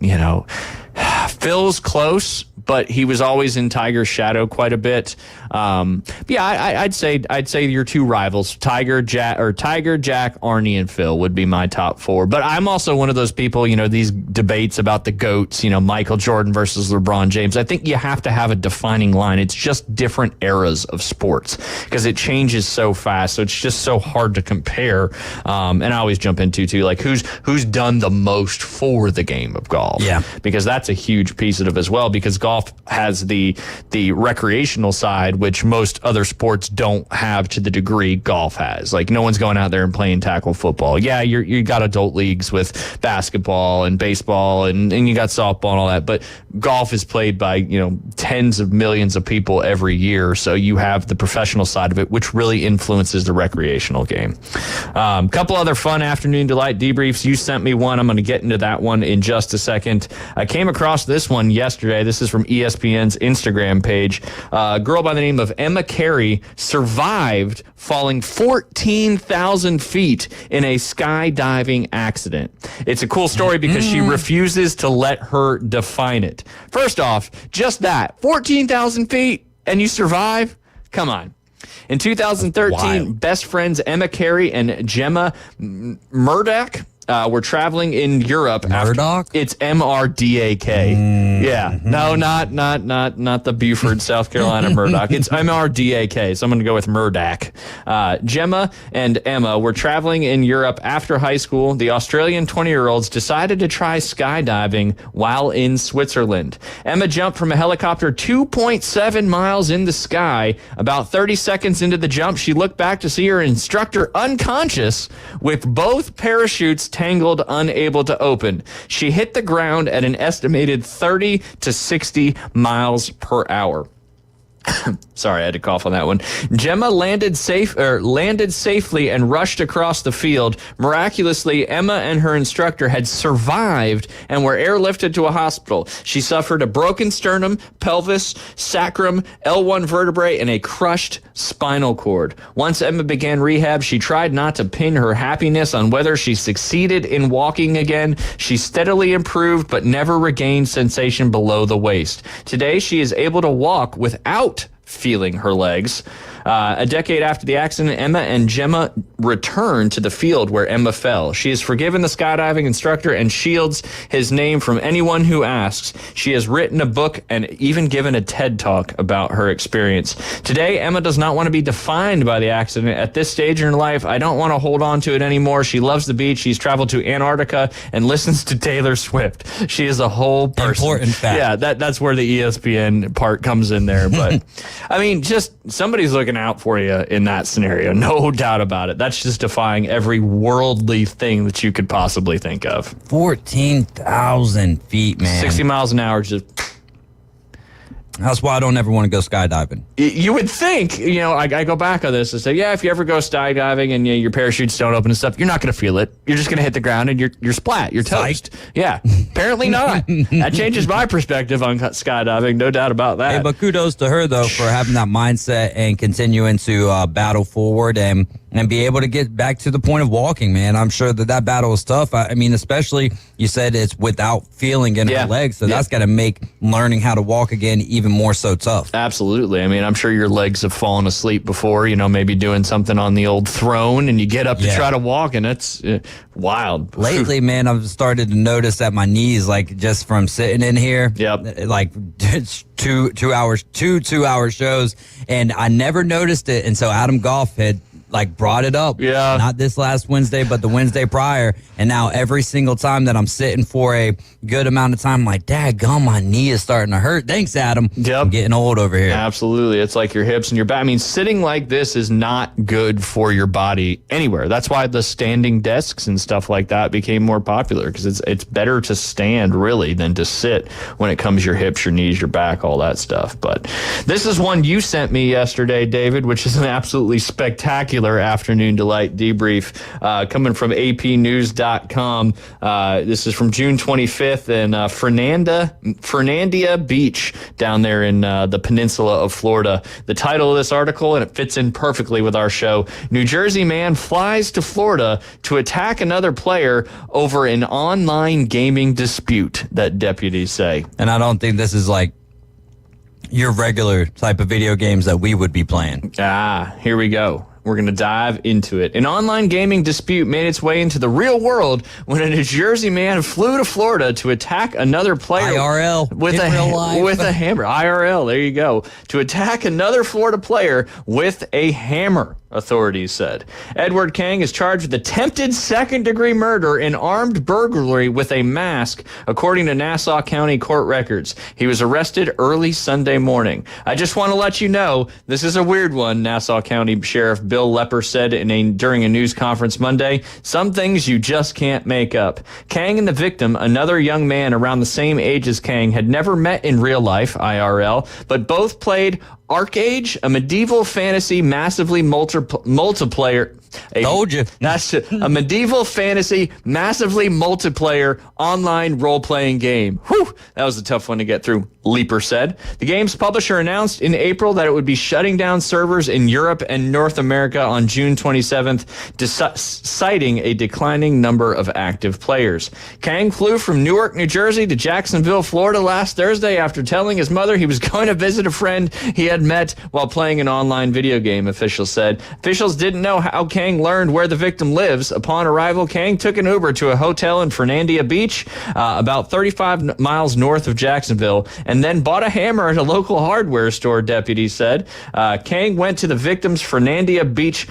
Phil's close, but he was always in Tiger's shadow quite a bit. I'd say your 2 rivals, Tiger, Jack, Arnie, and Phil would be my top 4. But I'm also one of those people, these debates about the GOATs, Michael Jordan versus LeBron James. I think you have to have a defining line. It's just different eras of sports because it changes so fast. So it's just so hard to compare. And I always jump into too, like who's done the most for the game of golf. Yeah. Because that's a huge piece of it as well, because golf has the recreational side, which most other sports don't have to the degree golf has. Like no one's going out there and playing tackle football. Yeah, you got adult leagues with basketball and baseball and you got softball and all that, but golf is played by, tens of millions of people every year. So you have the professional side of it, which really influences the recreational game. Couple other fun afternoon delight debriefs. You sent me one. I'm going to get into that one in just a second. I came across this one yesterday. This is from ESPN's Instagram page. A girl by the name of Emma Carey survived falling 14,000 feet in a skydiving accident. It's a cool story because she refuses to let her define it. First off, just that, 14,000 feet and you survive? Come on. In 2013, best friends Emma Carey and Gemma Murdoch We're traveling in Europe. Murdoch? It's MRDAK. Yeah. No, not the Buford, South Carolina Murdoch. It's MRDAK. So I'm going to go with Murdoch. Gemma and Emma were traveling in Europe after high school. The Australian 20-year-olds decided to try skydiving while in Switzerland. Emma jumped from a helicopter 2.7 miles in the sky. About 30 seconds into the jump, she looked back to see her instructor unconscious with both parachutes tangled, unable to open. She hit the ground at an estimated 30 to 60 miles per hour. Sorry, I had to cough on that one. Gemma landed safely and rushed across the field. Miraculously, Emma and her instructor had survived and were airlifted to a hospital. She suffered a broken sternum, pelvis, sacrum, L1 vertebrae, and a crushed spinal cord. Once Emma began rehab, she tried not to pin her happiness on whether she succeeded in walking again. She steadily improved, but never regained sensation below the waist. Today, she is able to walk without feeling her legs. A decade after the accident, Emma and Gemma returned to the field where Emma fell. She has forgiven the skydiving instructor and shields his name from anyone who asks. She has written a book and even given a TED Talk about her experience. Today, Emma does not want to be defined by the accident. At this stage in her life, I don't want to hold on to it anymore. She loves the beach. She's traveled to Antarctica and listens to Taylor Swift. She is a whole person. Important fact. Yeah, that's where the ESPN part comes in there. But, I mean, just somebody's looking out for you in that scenario. No doubt about it. That's just defying every worldly thing that you could possibly think of. 14,000 feet, man. 60 miles an hour, just... That's why I don't ever want to go skydiving. You would think, I go back on this and say, yeah, if you ever go skydiving and your parachutes don't open and stuff, you're not going to feel it. You're just going to hit the ground and you're splat. You're toast. Yeah, apparently not. That changes my perspective on skydiving, no doubt about that. Hey, but kudos to her, though, for having that mindset and continuing to battle forward and be able to get back to the point of walking, man. I'm sure that battle is tough. I mean, especially, you said it's without feeling in her legs, so that's got to make learning how to walk again even more so tough. Absolutely. I mean, I'm sure your legs have fallen asleep before, maybe doing something on the old throne, and you get up to try to walk, and it's wild. Lately, man, I've started to notice that my knees, like, just from sitting in here, like, it's two hour shows, and I never noticed it until Adam Goff had brought it up. Yeah. Not this last Wednesday, but the Wednesday prior. And now every single time that I'm sitting for a good amount of time, I'm like, daggum, my knee is starting to hurt. Thanks, Adam. Yep. I'm getting old over here. Absolutely. It's like your hips and your back. I mean, sitting like this is not good for your body anywhere. That's why the standing desks and stuff like that became more popular, because it's better to stand really than to sit when it comes to your hips, your knees, your back, all that stuff. But this is one you sent me yesterday, David, which is an absolutely spectacular afternoon delight debrief coming from apnews.com. This is from June 25th in Fernandina Beach down there in the peninsula of Florida. The title of this article, and it fits in perfectly with our show: New Jersey man flies to Florida to attack another player over an online gaming dispute, that deputies say. And I don't think this is like your regular type of video games that we would be playing. Here we go. We're going to dive into it. An online gaming dispute made its way into the real world when a New Jersey man flew to Florida to attack another player IRL with a hammer. IRL, there you go. To attack another Florida player with a hammer, authorities said. Edward Kang is charged with attempted second-degree murder and armed burglary with a mask, according to Nassau County court records. He was arrested early Sunday morning. I just want to let you know, this is a weird one, Nassau County Sheriff Bill Lepper said during a news conference Monday. Some things you just can't make up. Kang and the victim, another young man around the same age as Kang, had never met in real life, IRL, but both played Arcade, a medieval fantasy massively multiplayer. Told you. That's a medieval fantasy massively multiplayer online role-playing game. Whew, that was a tough one to get through, Leaper said. The game's publisher announced in April that it would be shutting down servers in Europe and North America on June 27th, citing a declining number of active players. Kang flew from Newark, New Jersey to Jacksonville, Florida last Thursday after telling his mother he was going to visit a friend he had met while playing an online video game, officials said. Officials didn't know how Kang learned where the victim lives. Upon arrival, Kang took an Uber to a hotel in Fernandina Beach, about 35 miles north of Jacksonville, and then bought a hammer at a local hardware store, deputies said. Kang went to the victim's Fernandina Beach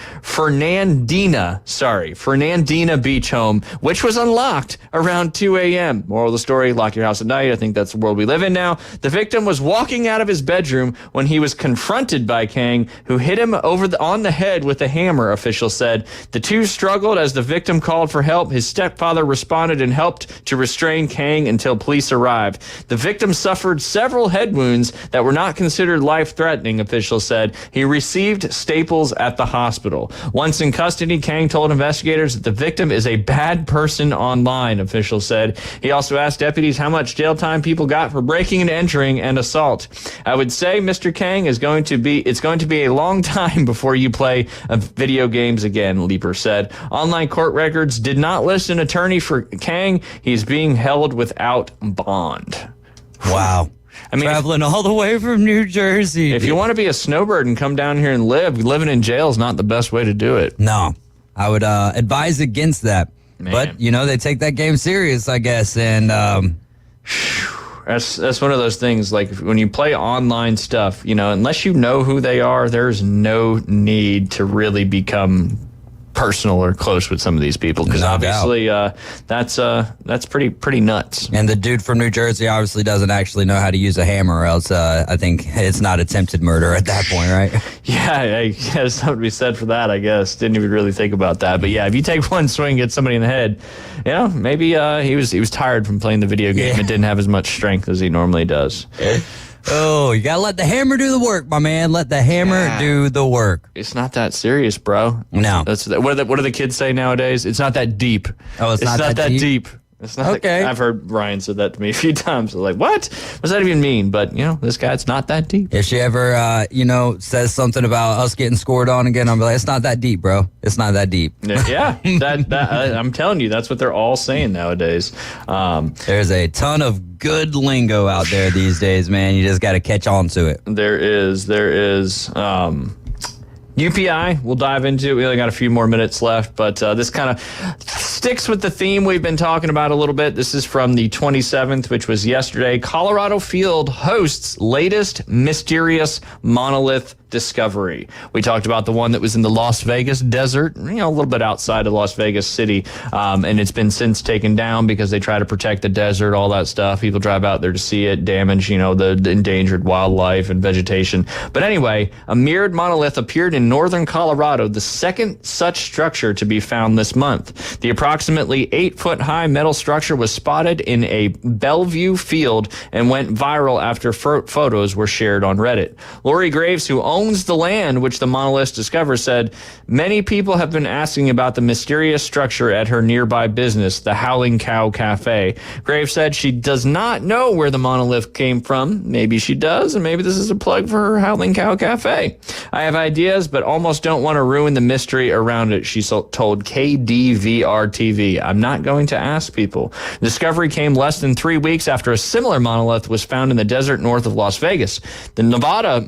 Beach home, which was unlocked around 2 a.m. Moral of the story, lock your house at night. I think that's the world we live in now. The victim was walking out of his bedroom when he was confronted by Kang, who hit him on the head with a hammer, officials said. The two struggled as the victim called for help. His stepfather responded and helped to restrain Kang until police arrived. The victim suffered several head wounds that were not considered life-threatening, officials said. He received staples at the hospital. Once in custody, Kang told investigators that the victim is a bad person online, officials said. He also asked deputies how much jail time people got for breaking and entering and assault. I would say, Mr. Kang, it's going to be a long time before you play video games again, Leeper said. Online court records did not list an attorney for Kang. He's being held without bond. Wow. I mean, traveling all the way from New Jersey. If you want to be a snowbird and come down here and living in jail is not the best way to do it. No, I would advise against that. Man. But, they take that game serious, I guess. And that's one of those things, like when you play online stuff, unless you know who they are, there's no need to really become personal or close with some of these people, because obviously that's pretty nuts. And the dude from New Jersey obviously doesn't actually know how to use a hammer, or else I think it's not attempted murder at that point, right? Yeah, there's something to be said for that, I guess. Didn't even really think about that, but yeah, if you take one swing, get somebody in the head, maybe he was tired from playing the video game and didn't have as much strength as he normally does. Oh, you gotta let the hammer do the work, my man. Let the hammer do the work. It's not that serious, bro. No. What do the kids say nowadays? It's not that deep. Oh, it's not that deep? It's not okay. I've heard Ryan said that to me a few times. I was like, what? What does that even mean? But, this guy, it's not that deep. If she ever, says something about us getting scored on again, I'll be like, it's not that deep, bro. It's not that deep. Yeah, I'm telling you, that's what they're all saying nowadays. There's a ton of good lingo out there these days, man. You just got to catch on to it. There is. UPI, we'll dive into. We only got a few more minutes left, but this kind of sticks with the theme we've been talking about a little bit. This is from the 27th, which was yesterday. Colorado Field hosts latest mysterious monolith discovery. We talked about the one that was in the Las Vegas desert, a little bit outside of Las Vegas City, and it's been since taken down because they try to protect the desert, all that stuff. People drive out there to see it, damage, the endangered wildlife and vegetation. But anyway, a mirrored monolith appeared in northern Colorado, the second such structure to be found this month. The approximately 8-foot-high metal structure was spotted in a Bellevue field and went viral after photos were shared on Reddit. Lori Graves, who owns the land which the monolith discovers, said, many people have been asking about the mysterious structure at her nearby business, the Howling Cow Cafe. Graves said she does not know where the monolith came from. Maybe she does, and maybe this is a plug for her Howling Cow Cafe. I have ideas, but almost don't want to ruin the mystery around it, she told KDVR-TV. I'm not going to ask people. The discovery came less than 3 weeks after a similar monolith was found in the desert north of Las Vegas. The Nevada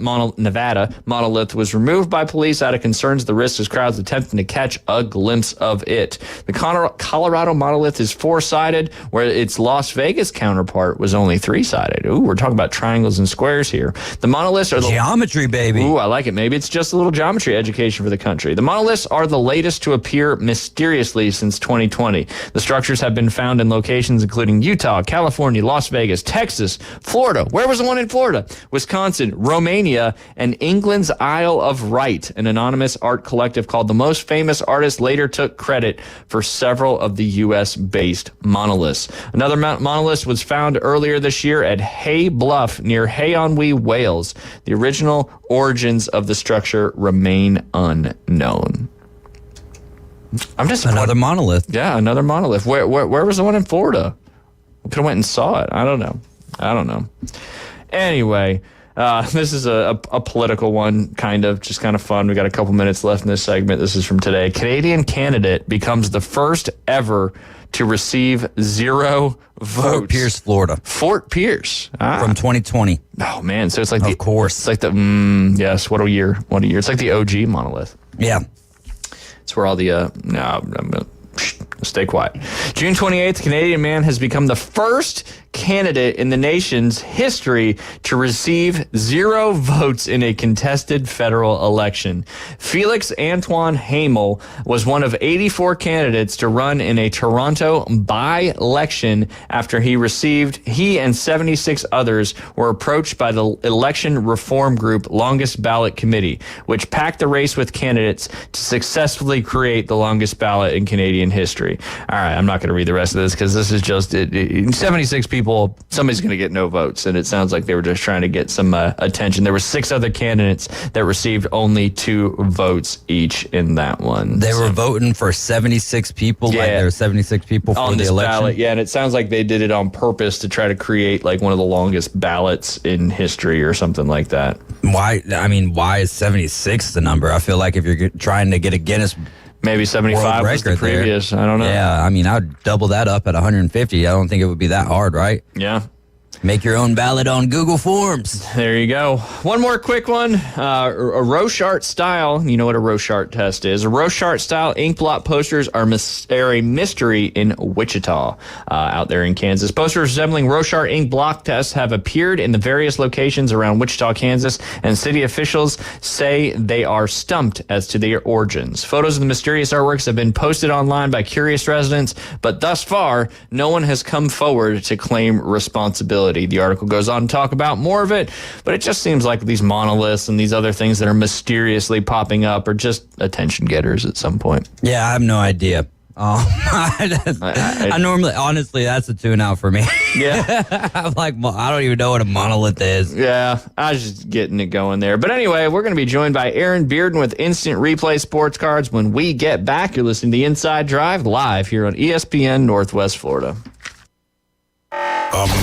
monolith was removed by police out of concerns of the risks as crowds attempting to catch a glimpse of it. The Colorado monolith is 4-sided, where its Las Vegas counterpart was only 3-sided. Ooh, we're talking about triangles and squares here. The monoliths are geometry, baby. Ooh, I like it. Maybe it's just a little geometry education for the country. The monoliths are the latest to appear mysteriously since 2020. The structures have been found in locations including Utah, California, Las Vegas, Texas, Florida. Where was the one in Florida? Wisconsin, Romania, and England's Isle of Wight. An anonymous art collective called The Most Famous Artist later took credit for several of the U.S.-based monoliths. Another monolith was found earlier this year at Hay Bluff near Hay-on-Wee, Wales. The original origins of the structure remain unknown. I'm just another monolith. Yeah, another monolith. Where was the one in Florida? We could have went and saw it. I don't know. Anyway, this is a political one, kind of fun. We got a couple minutes left in this segment. This is from today. Canadian candidate becomes the first ever to receive 0 votes. Fort Pierce, Florida. Fort Pierce. From 2020. Oh, man. So it's like Of course. It's like the, yes, what a year. What a year. It's like the OG monolith. Yeah. It's where all the, I'm going to stay quiet. June 28th, Canadian man has become the first candidate in the nation's history to receive 0 votes in a contested federal election. Felix Antoine Hamel was one of 84 candidates to run in a Toronto by-election after he and 76 others were approached by the election reform group Longest Ballot Committee, which packed the race with candidates to successfully create the longest ballot in Canadian history. All right, I'm not going to read the rest of this because this is just 76 people. Somebody's going to get no votes, and it sounds like they were just trying to get some attention. There were 6 other candidates that received only 2 votes each in that one. They were voting for 76 people, like there were 76 people for on the this election. ballot. Yeah, and it sounds like they did it on purpose to try to create like one of the longest ballots in history or something like that. Why is 76 the number? I feel like if you're trying to get a Guinness maybe 75 was the previous. I don't know. Yeah, I mean, I'd double that up at 150. I don't think it would be that hard, right? Yeah. Make your own ballot on Google Forms. There you go. One more quick one. A Rochart style. You know what a Rochart test is. A Rochart style ink blot posters are a mystery in Wichita, out there in Kansas. Posters resembling Rochart ink block tests have appeared in the various locations around Wichita, Kansas, and city officials say they are stumped as to their origins. Photos of the mysterious artworks have been posted online by curious residents, but thus far, no one has come forward to claim responsibility. The article goes on to talk about more of it, but it just seems like these monoliths and these other things that are mysteriously popping up are just attention getters at some point. Yeah, I have no idea. I normally, honestly, that's a tune out for me. Yeah. I'm like, I don't even know what a monolith is. Yeah, I was just getting it going there. But anyway, we're going to be joined by Aaron Bearden with Instant Replay Sports Cards. When we get back, you're listening to The Inside Drive live here on ESPN Northwest Florida.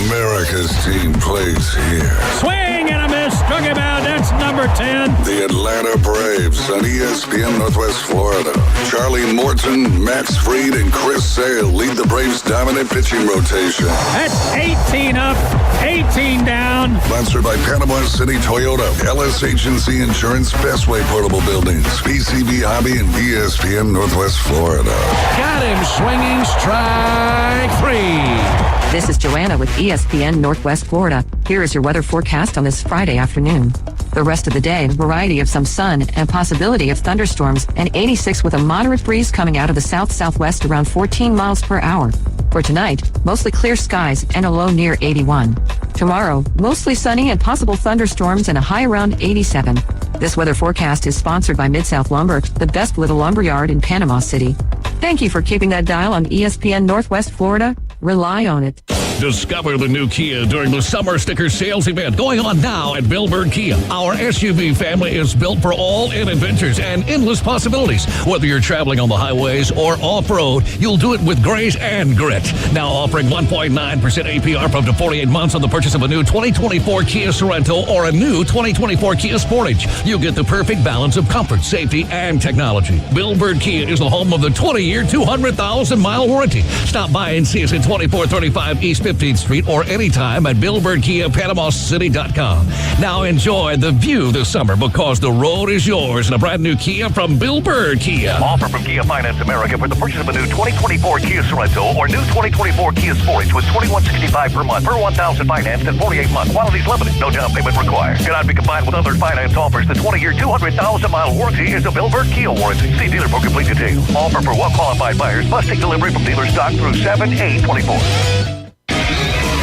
America's team plays here. Swing and a miss. Struck him out. That's number 10. The Atlanta Braves on ESPN Northwest Florida. Charlie Morton, Max Fried, and Chris Sale lead the Braves' dominant pitching rotation. That's 18 up, 18 down. Sponsored by Panama City Toyota, LS Agency Insurance, Bestway Portable Buildings, PCB Hobby, and ESPN Northwest Florida. Got him swinging, strike 3. This is Joanna with ESPN Northwest Florida. Here is your weather forecast on this Friday afternoon. The rest of the day, a variety of some sun and possibility of thunderstorms, and 86 with a moderate breeze coming out of the south-southwest around 14 miles per hour. For tonight, mostly clear skies and a low near 81. Tomorrow, mostly sunny and possible thunderstorms and a high around 87. This weather forecast is sponsored by Mid-South Lumber, the best little lumber yard in Panama City. Thank you for keeping that dial on ESPN Northwest Florida. Rely on it. Discover the new Kia during the Summer Sticker Sales Event going on now at Bill Bird Kia. Our SUV family is built for all-in adventures and endless possibilities. Whether you're traveling on the highways or off-road, you'll do it with grace and grit. Now offering 1.9% APR for up to 48 months on the purchase of a new 2024 Kia Sorento or a new 2024 Kia Sportage. You get the perfect balance of comfort, safety, and technology. Bill Bird Kia is the home of the 20-year, 200,000-mile warranty. Stop by and see us at 2435 East 15th Street or anytime at BillBirdKiaPanamaCity.com. Now enjoy the view this summer because the road is yours in a brand new Kia from Bill Bird Kia. Offer from Kia Finance America for the purchase of a new 2024 Kia Sorento or new 2024 Kia Sportage with $2,165 per month per 1,000 financed and 48 months. Quantities limited. No down payment required. Cannot be combined with other finance offers. The 20-year, 200,000-mile warranty is a Bill Bird Kia warranty. See dealer for complete details. Offer for well-qualified buyers. Must take delivery from dealer stock through 7/8/24.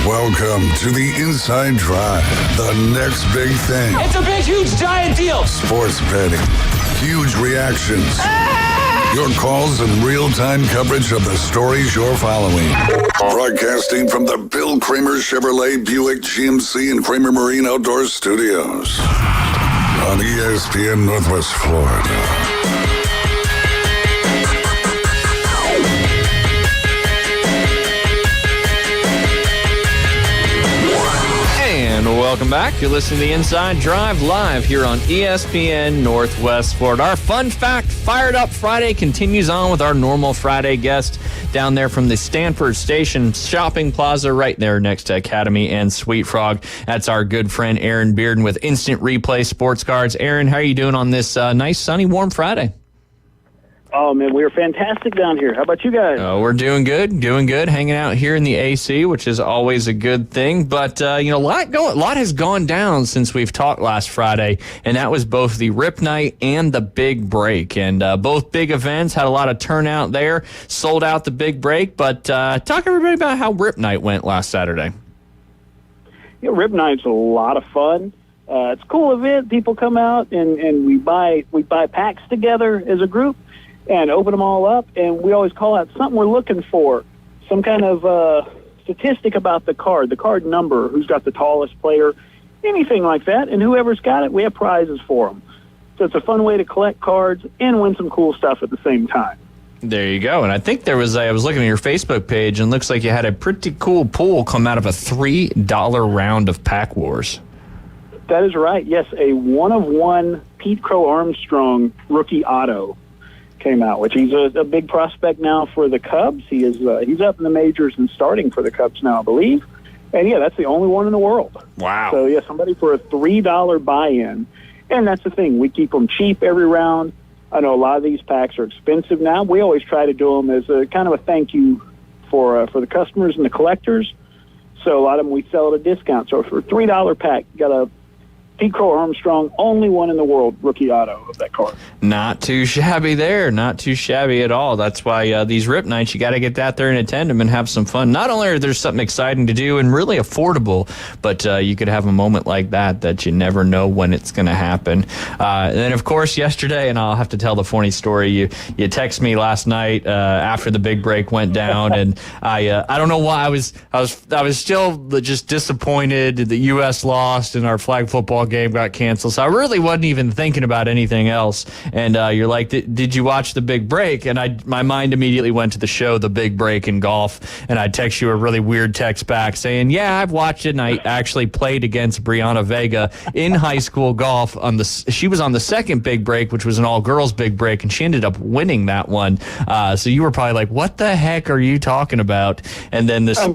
Welcome to the Inside Drive, the next big thing. It's a big, huge, giant deal. Sports betting, huge reactions, your calls and real-time coverage of the stories you're following. Broadcasting from the Bill Kramer Chevrolet Buick GMC and Kramer Marine Outdoor Studios on ESPN Northwest Florida. Welcome back. You're listening to The Inside Drive live here on ESPN Northwest Florida. Our Fun Fact Fired Up Friday continues on with our normal Friday guest, down there from the Stanford Station Shopping Plaza right there next to Academy and Sweet Frog. That's our good friend Aaron Bearden with Instant Replay Sports Cards. Aaron, how are you doing on this nice, sunny, warm Friday? Oh, man, we are fantastic down here. How about you guys? We're doing good, hanging out here in the AC, which is always a good thing. But, a lot has gone down since we've talked last Friday, and that was both the Rip Night and the Big Break. And both big events had a lot of turnout there, sold out the Big Break. But talk everybody about how Rip Night went last Saturday. Yeah, Rip Night's a lot of fun. It's a cool event. People come out, and we buy packs together as a group and open them all up, and we always call out something we're looking for, some kind of statistic about the card number, who's got the tallest player, anything like that, and whoever's got it, we have prizes for them. So it's a fun way to collect cards and win some cool stuff at the same time. There you go. And I think I was looking at your Facebook page, and it looks like you had a pretty cool pool come out of a $3 round of Pack Wars. That is right. Yes, a one-of-one Pete Crow Armstrong rookie auto came out, which he's a big prospect now for the Cubs. He's up in the majors and starting for the Cubs now, I believe. And, yeah, that's the only one in the world. Wow. So, yeah, somebody for a $3 buy-in. And that's the thing. We keep them cheap every round. I know a lot of these packs are expensive now. We always try to do them as a kind of a thank you for the customers and the collectors. So a lot of them we sell at a discount. So for a $3 pack, you got a Pete Crow Armstrong, only one in the world rookie auto of that card. Not too shabby there. Not too shabby at all. That's why these Rip Nights, you got to get out there and attend them and have some fun. Not only are there something exciting to do and really affordable, but you could have a moment like that you never know when it's going to happen. And then, of course, yesterday, and I'll have to tell the funny story, you texted me last night after the Big Break went down, and I don't know why I was still just disappointed that the U.S. lost and our flag football game got canceled, so I really wasn't even thinking about anything else. And you're like, did you watch the Big Break? And my mind immediately went to the show The Big Break in golf, and I text you a really weird text back saying, yeah, I've watched it, and I actually played against Brianna Vega in high school golf. She was on the second Big Break, which was an all-girls Big Break, and she ended up winning that one. So you were probably like, what the heck are you talking about? And then this I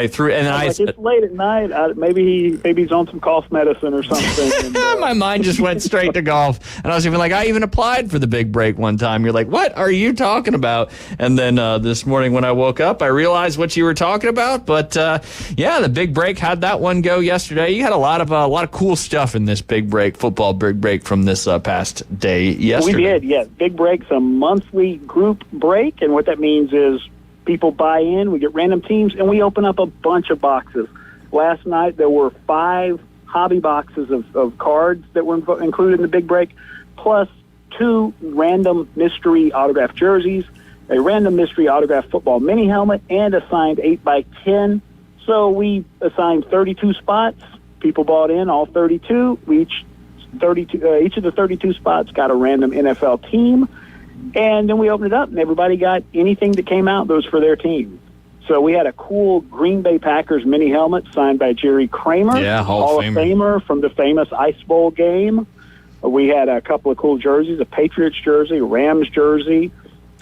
threw, and I like, it's late at night. Maybe he's on some golf medicine or something. And, my mind just went straight to golf, and I was even like, I even applied for the Big Break one time. You're like, what are you talking about? And then this morning when I woke up, I realized what you were talking about. But the Big Break, how'd that one go yesterday? You had a lot of cool stuff in this Big Break, football Big Break from this past day yesterday. We did, yeah. Big Break's a monthly group break, and what that means is people buy in, we get random teams, and we open up a bunch of boxes. Last night there were 5 hobby boxes of cards that were included in the Big Break, plus 2 random mystery autographed jerseys, a random mystery autographed football mini helmet, and a signed 8x10. So we assigned 32 spots. People bought in, all 32. Each of the 32 spots got a random NFL team. And then we opened it up, and everybody got anything that came out that was for their team. So we had a cool Green Bay Packers mini helmet signed by Jerry Kramer, Hall of Famer from the famous Ice Bowl game. We had a couple of cool jerseys, a Patriots jersey, a Rams jersey.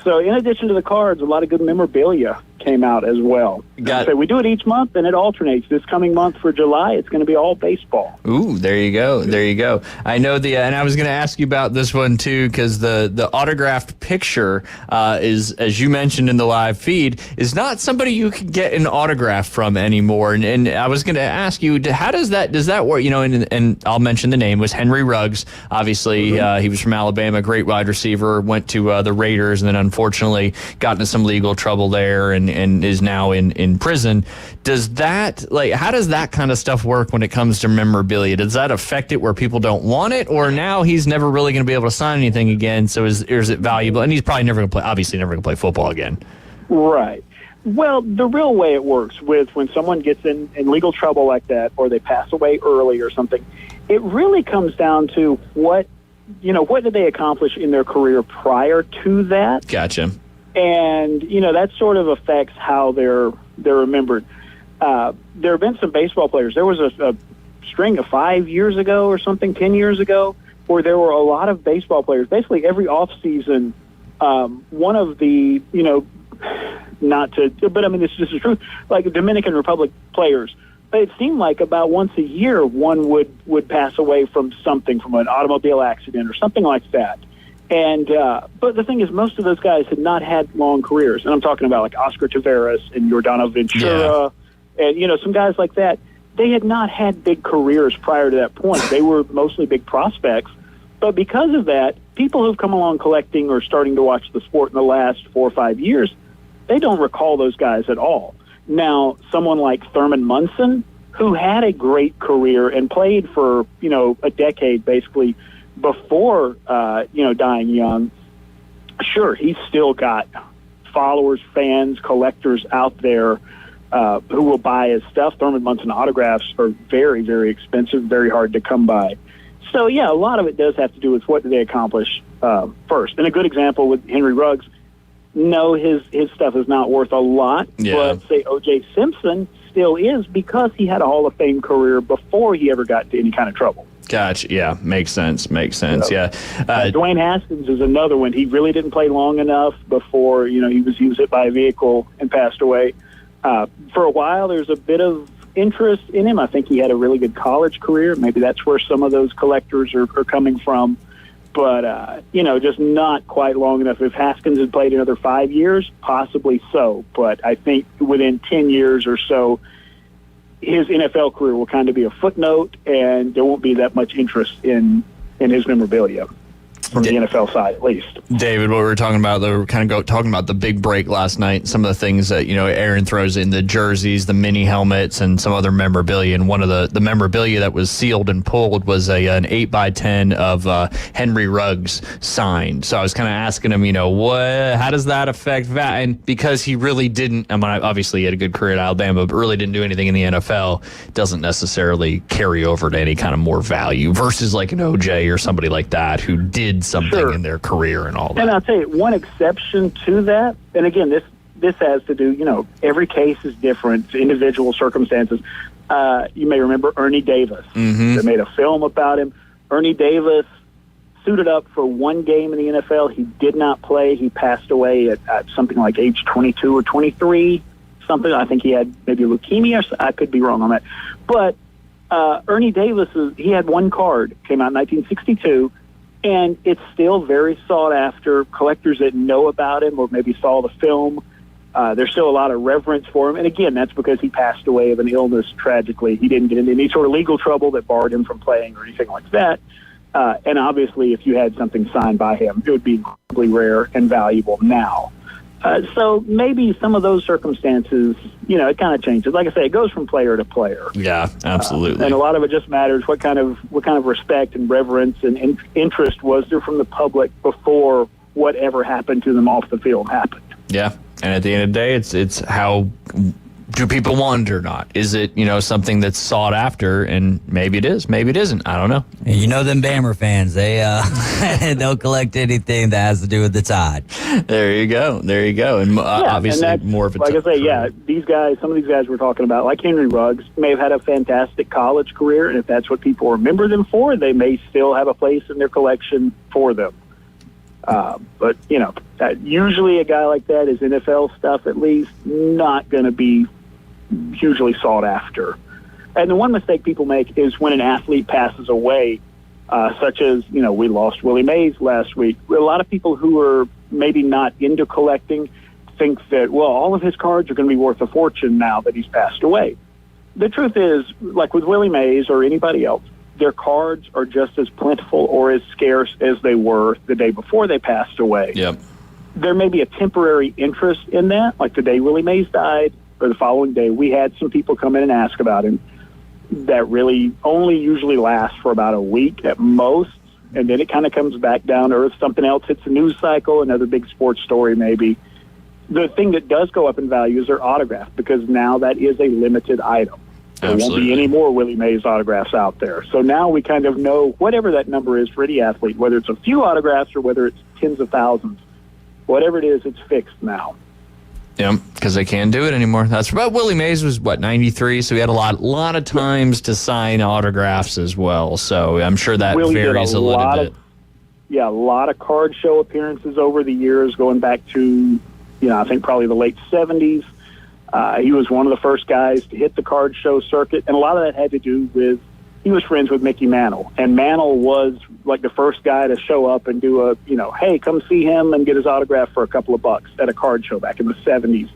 So in addition to the cards, a lot of good memorabilia came out as well. So we do it each month, and it alternates. This coming month for July, it's going to be all baseball. Ooh, there you go. There you go. I know and I was going to ask you about this one too, because the autographed picture is, as you mentioned in the live feed, is not somebody you can get an autograph from anymore. And I was going to ask you, how does that work? And I'll mention the name, was Henry Ruggs. Obviously, he was from Alabama, great wide receiver, went to the Raiders, and then unfortunately got into some legal trouble there and is now in prison. Does that, how does that kind of stuff work when it comes to memorabilia? Does that affect it where people don't want it, or now he's never really going to be able to sign anything again, so is it valuable? And he's probably never going to play football again. Right. Well, the real way it works with when someone gets in legal trouble like that, or they pass away early or something, it really comes down to what did they accomplish in their career prior to that? Gotcha. And, that sort of affects how they're remembered. There have been some baseball players. There was a string of 5 years ago or something, 10 years ago, where there were a lot of baseball players. Basically every offseason, one of the, not to, but I mean, this is the truth. Like Dominican Republic players, it seemed like about once a year one would pass away from something, from an automobile accident or something like that. And but the thing is, most of those guys had not had long careers, and I'm talking about like Oscar Taveras and Giordano Ventura, and some guys like that. They had not had big careers prior to that point. They were mostly big prospects, but because of that, people who've come along collecting or starting to watch the sport in the last 4 or 5 years, they don't recall those guys at all. Now, someone like Thurman Munson, who had a great career and played for a decade basically before dying young, sure, he's still got followers, fans, collectors out there who will buy his stuff. Thurman Munson autographs are very, very expensive, very hard to come by. So, yeah, a lot of it does have to do with what do they accomplish first. And a good example with Henry Ruggs, no, his stuff is not worth a lot, but say O.J. Simpson still is because he had a Hall of Fame career before he ever got into any kind of trouble. Gotcha. Yeah, makes sense. Dwayne Haskins is another one. He really didn't play long enough before he was hit by a vehicle and passed away. For a while, there's a bit of interest in him. I think he had a really good college career. Maybe that's where some of those collectors are coming from. But, just not quite long enough. If Haskins had played another 5 years, possibly so. But I think within 10 years or so, his NFL career will kind of be a footnote, and there won't be that much interest in his memorabilia. From the NFL side, at least. David, what we were talking about, they were kind of talking about the big break last night, some of the things that, Aaron throws in, the jerseys, the mini helmets, and some other memorabilia. And one of the memorabilia that was sealed and pulled was an 8x10 of Henry Ruggs signed. So I was kind of asking him, how does that affect that? And because he really didn't, obviously he had a good career at Alabama, but really didn't do anything in the NFL, doesn't necessarily carry over to any kind of more value versus like an OJ or somebody like that who did something in their career and all that. And I'll tell you, one exception to that, and again, this has to do, every case is different, individual circumstances. You may remember Ernie Davis. They made a film about him. Ernie Davis suited up for one game in the NFL. He did not play. He passed away at something like age 22 or 23, something. I think he had maybe leukemia. I could be wrong on that. But Ernie Davis, he had one card, came out in 1962, and it's still very sought after. Collectors that know about him or maybe saw the film, there's still a lot of reverence for him. And again, that's because he passed away of an illness tragically. He didn't get into any sort of legal trouble that barred him from playing or anything like that. And obviously, if you had something signed by him, it would be incredibly rare and valuable now. So maybe some of those circumstances, it kind of changes. Like I say, it goes from player to player. Yeah, absolutely. And a lot of it just matters what kind of respect and reverence and interest was there from the public before whatever happened to them off the field happened. Yeah, and at the end of the day, it's how do people want it or not? Is it, something that's sought after? And maybe it is, maybe it isn't. I don't know. Them Bammer fans, they'll collect anything that has to do with the Tide. There you go. And obviously and more of a like I say, these guys, some of these guys we're talking about, like Henry Ruggs, may have had a fantastic college career, and if that's what people remember them for, they may still have a place in their collection for them. But usually a guy like that is NFL stuff, at least, not going to be hugely sought after. And the one mistake people make is when an athlete passes away, such as, we lost Willie Mays last week. A lot of people who are maybe not into collecting think that, well, all of his cards are going to be worth a fortune now that he's passed away. The truth is, like with Willie Mays or anybody else, their cards are just as plentiful or as scarce as they were the day before they passed away. Yep. There may be a temporary interest in that, like the day Willie Mays died or the following day. We had some people come in and ask about him that really only usually lasts for about a week at most, and then it kind of comes back down to earth. Something else hits the news cycle, another big sports story maybe. The thing that does go up in value is their autograph, because now that is a limited item. There won't be any more Willie Mays autographs out there. So now we kind of know whatever that number is for any athlete, whether it's a few autographs or whether it's tens of thousands, whatever it is, it's fixed now. Yeah, because they can't do it anymore. That's about Willie Mays was 93, so he had a lot of times to sign autographs as well. So I'm sure that Willie varies a little bit. A lot of card show appearances over the years, going back to I think probably the late 70s. He was one of the first guys to hit the card show circuit, and a lot of that had to do with he was friends with Mickey Mantle, and Mantle was like the first guy to show up and do a, hey, come see him and get his autograph for a couple of bucks at a card show back in the 70s.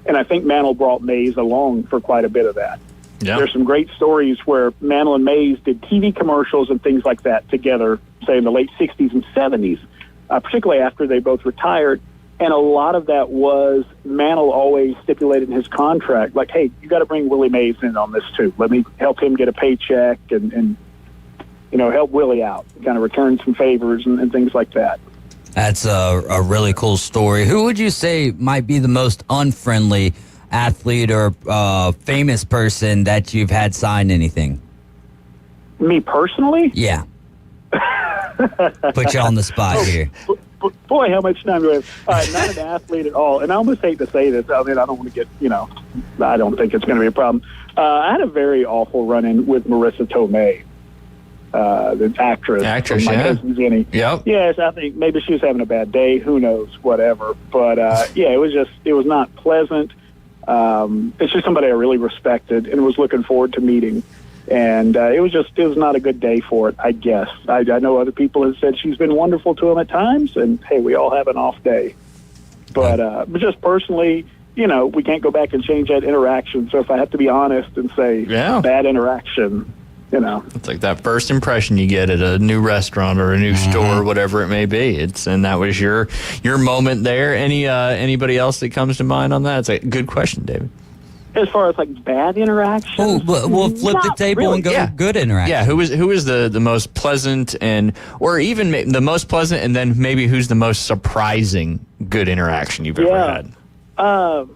And I think Mantle brought Mays along for quite a bit of that. Yeah. There's some great stories where Mantle and Mays did TV commercials and things like that together, say in the late 60s and 70s, particularly after they both retired. And a lot of that was Mantle always stipulated in his contract, like, hey, you got to bring Willie Mays in on this too. Let me help him get a paycheck and help Willie out, kind of return some favors and things like that. That's a really cool story. Who would you say might be the most unfriendly athlete or famous person that you've had sign anything? Me personally? Yeah. Put you on the spot here. Boy, how much time do I have? Not an athlete at all. And I almost hate to say this. I mean, I don't want to get, I don't think it's going to be a problem. I had a very awful run-in with Marissa Tomei, the actress. My cousin Jenny. Yep. Yes, I think maybe she was having a bad day. Who knows? Whatever. But, it was not pleasant. It's just somebody I really respected and was looking forward to meeting. And it was not a good day for it, I guess. I know other people have said she's been wonderful to him at times, and hey, we all have an off day. But just personally, we can't go back and change that interaction. So if I have to be honest and say bad interaction, It's like that first impression you get at a new restaurant or a new store or whatever it may be. And that was your moment there. Anybody else that comes to mind on that? It's a good question, David. As far as like bad interactions, we'll flip the table and go good interaction. Yeah, who is the most pleasant or even the most pleasant, and then maybe who's the most surprising good interaction you've ever had? Oh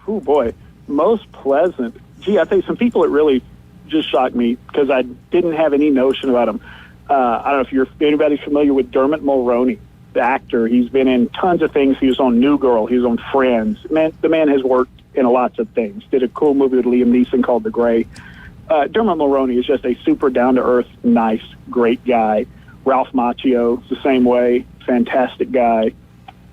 boy, most pleasant. Gee, I think some people that really just shocked me because I didn't have any notion about them. I don't know if anybody's familiar with Dermot Mulroney, the actor. He's been in tons of things. He was on New Girl. He was on Friends. The man has worked in lots of things. Did a cool movie with Liam Neeson called The Gray. Dermot Mulroney is just a super down-to-earth, nice, great guy. Ralph Macchio is the same way. Fantastic guy.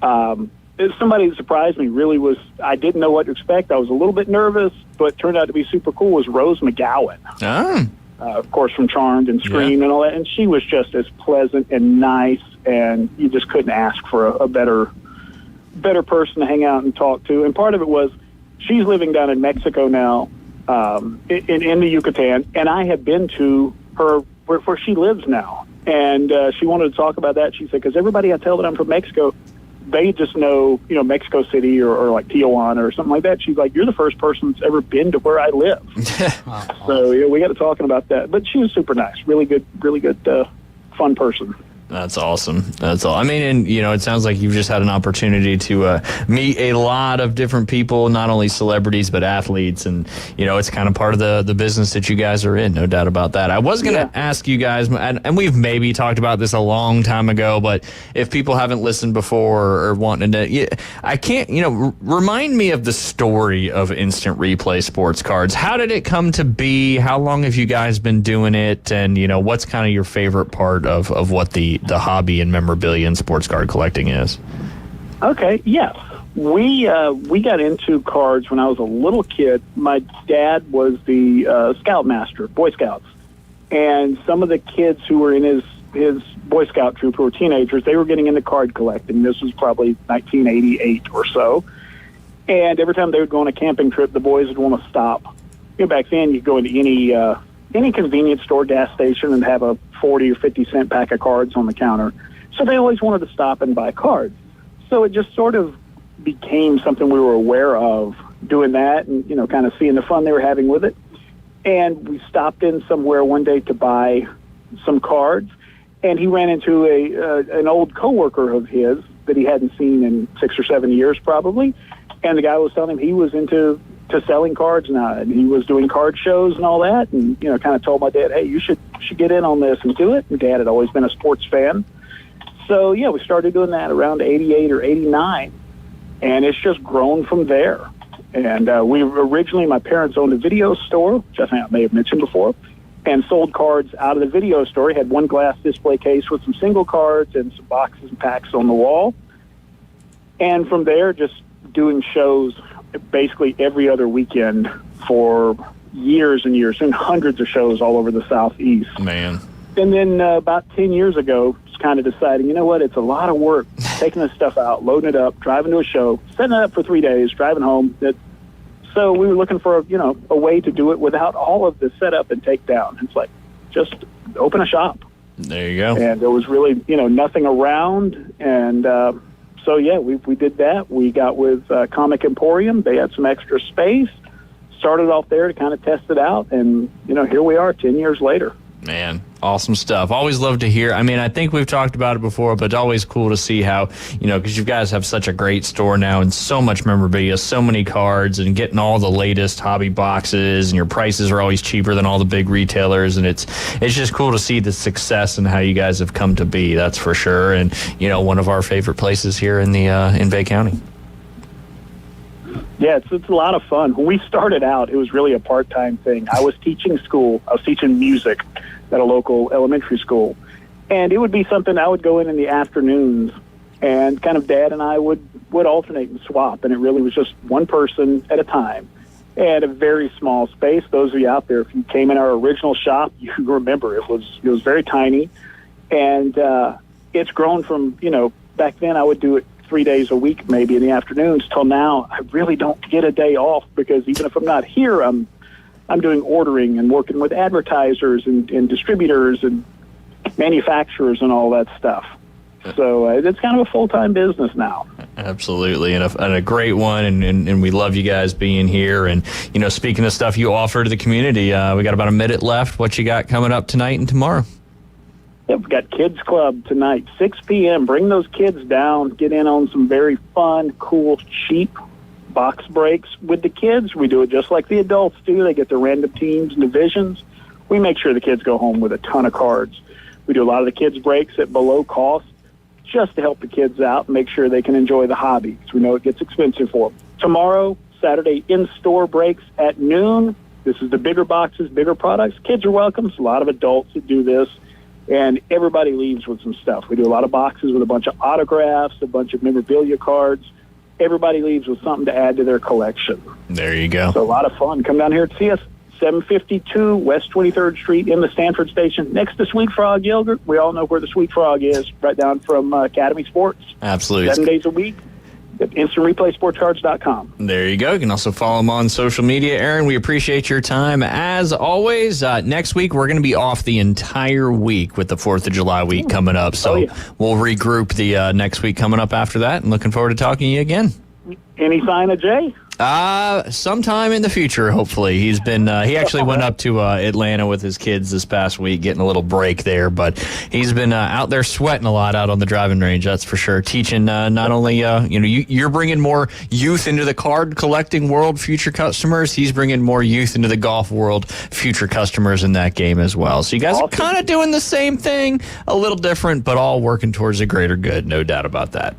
Somebody that surprised me really was, I didn't know what to expect. I was a little bit nervous, but turned out to be super cool, was Rose McGowan. Of course, from Charmed and Scream and all that. And she was just as pleasant and nice, and you just couldn't ask for a better person to hang out and talk to. And part of it was, she's living down in Mexico now, in the Yucatan, and I have been to her where she lives now. And she wanted to talk about that. She said, because everybody I tell that I'm from Mexico, they just know, Mexico City or like Tijuana or something like that. She's like, you're the first person that's ever been to where I live. So we got to talking about that. But she was super nice, really good, fun person. That's awesome. That's all. I mean, and it sounds like you've just had an opportunity to meet a lot of different people, not only celebrities but athletes, and it's kind of part of the business that you guys are in, no doubt about that. I was going to ask you guys, and we've maybe talked about this a long time ago, but if people haven't listened before or wanting to, I can't. Remind me of the story of Instant Replay Sports Cards. How did it come to be? How long have you guys been doing it? And what's kind of your favorite part of what the hobby and memorabilia and sports card collecting is? Okay, yes. We got into cards when I was a little kid. My dad was the scoutmaster, Boy Scouts. And some of the kids who were in his Boy Scout troop who were teenagers, they were getting into card collecting. This was probably 1988 or so. And every time they would go on a camping trip, the boys would want to stop. Back then, you'd go into any convenience store, gas station, and have a 40 or 50 cent pack of cards on the counter. So they always wanted to stop and buy cards. So it just sort of became something we were aware of, doing that and, kind of seeing the fun they were having with it. And we stopped in somewhere one day to buy some cards, and he ran into an old coworker of his that he hadn't seen in 6 or 7 years probably. And the guy was telling him he was into selling cards now, and he was doing card shows and all that, and kind of told my dad, hey, you should get in on this and do it. And Dad had always been a sports fan, so we started doing that around 88 or 89, and it's just grown from there. And we originally, my parents owned a video store, which I think I may have mentioned before, and sold cards out of the video store. He had one glass display case with some single cards and some boxes and packs on the wall. And from there, just doing shows basically every other weekend for years and years, and hundreds of shows all over the Southeast. Man. And then about 10 years ago, just kind of deciding, you know what, it's a lot of work, taking this stuff out, loading it up, driving to a show, setting it up for 3 days, driving home. So we were looking for, a way to do it without all of the setup and takedown. It's like, just open a shop. There you go. And there was really, nothing around. And so, yeah, we did that. We got with Comic Emporium. They had some extra space. Started off there to kind of test it out. And, here we are 10 years later. Man, awesome stuff. Always love to hear. I mean, I think we've talked about it before, but it's always cool to see how, because you guys have such a great store now and so much memorabilia, so many cards, and getting all the latest hobby boxes, and your prices are always cheaper than all the big retailers, and it's just cool to see the success and how you guys have come to be. That's for sure. And one of our favorite places here in the in Bay County. Yeah, it's a lot of fun. When we started out, it was really a part-time thing. I was teaching school. I was teaching music at a local elementary school. And it would be something I would go in the afternoons, and kind of Dad and I would alternate and swap. And it really was just one person at a time and a very small space. Those of you out there, if you came in our original shop, you remember it was very tiny. And it's grown from, back then I would do it 3 days a week, maybe in the afternoons, till now I really don't get a day off, because even if I'm not here, I'm doing ordering and working with advertisers and distributors and manufacturers and all that stuff. So it's kind of a full-time business now. Absolutely, and a great one, and we love you guys being here. And, speaking of stuff you offer to the community, we got about a minute left. What you got coming up tonight and tomorrow? Yeah, we've got Kids Club tonight, 6 p.m. Bring those kids down, get in on some very fun, cool, cheap box breaks with the kids. We do it just like the adults do. They get their random teams and divisions. We make sure the kids go home with a ton of cards. We do a lot of the kids breaks at below cost, just to help the kids out and make sure they can enjoy the hobby, because we know it gets expensive for them. Tomorrow, Saturday, in-store breaks at noon. This is the bigger boxes, bigger products. Kids are welcome. There's a lot of adults that do this. And everybody leaves with some stuff. We do a lot of boxes with a bunch of autographs, a bunch of memorabilia cards. Everybody leaves with something to add to their collection. There you go. So a lot of fun. Come down here and see us. 752 West 23rd Street in the Stanford Station, next to Sweet Frog Yogurt. We all know where the Sweet Frog is, right down from Academy Sports. Absolutely. 7 days a week. InstantReplaySportsCards.com. There you go. You can also follow them on social media. Aaron, we appreciate your time as always. Next week, we're going to be off the entire week with the 4th of July week coming up. So we'll regroup the next week coming up after that, and looking forward to talking to you again. Any sign of Jay? Sometime in the future, hopefully. He's been, he actually went up to Atlanta with his kids this past week, getting a little break there, but he's been out there sweating a lot out on the driving range, that's for sure. Teaching not only, you're bringing more youth into the card collecting world, future customers. He's bringing more youth into the golf world, future customers in that game as well. So you guys are kind of doing the same thing, a little different, but all working towards a greater good, no doubt about that.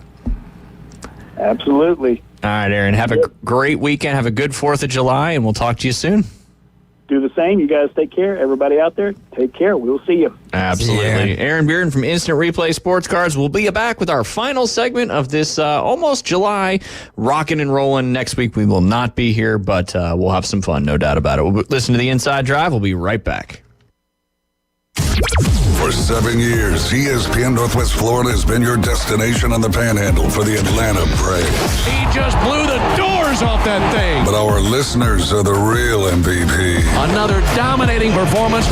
Absolutely. All right, Aaron, have a great weekend. Have a good 4th of July, and we'll talk to you soon. Do the same. You guys take care. Everybody out there, take care. We'll see you. Absolutely. Aaron Bearden from Instant Replay Sports Cards. We'll be back with our final segment of this almost July rocking and rolling. Next week, we will not be here, but we'll have some fun, no doubt about it. We'll listen to the Inside Drive. We'll be right back. For 7 years, ESPN Northwest Florida has been your destination on the Panhandle for the Atlanta Braves. He just blew the doors off that thing. But our listeners are the real MVP. Another dominating performance.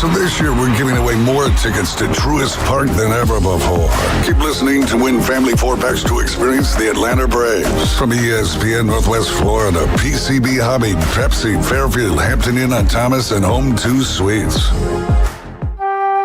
So this year, we're giving away more tickets to Truist Park than ever before. Keep listening to win family 4-packs to experience the Atlanta Braves. From ESPN Northwest Florida, PCB Hobby, Pepsi, Fairfield, Hampton Inn on Thomas, and Home 2 Suites.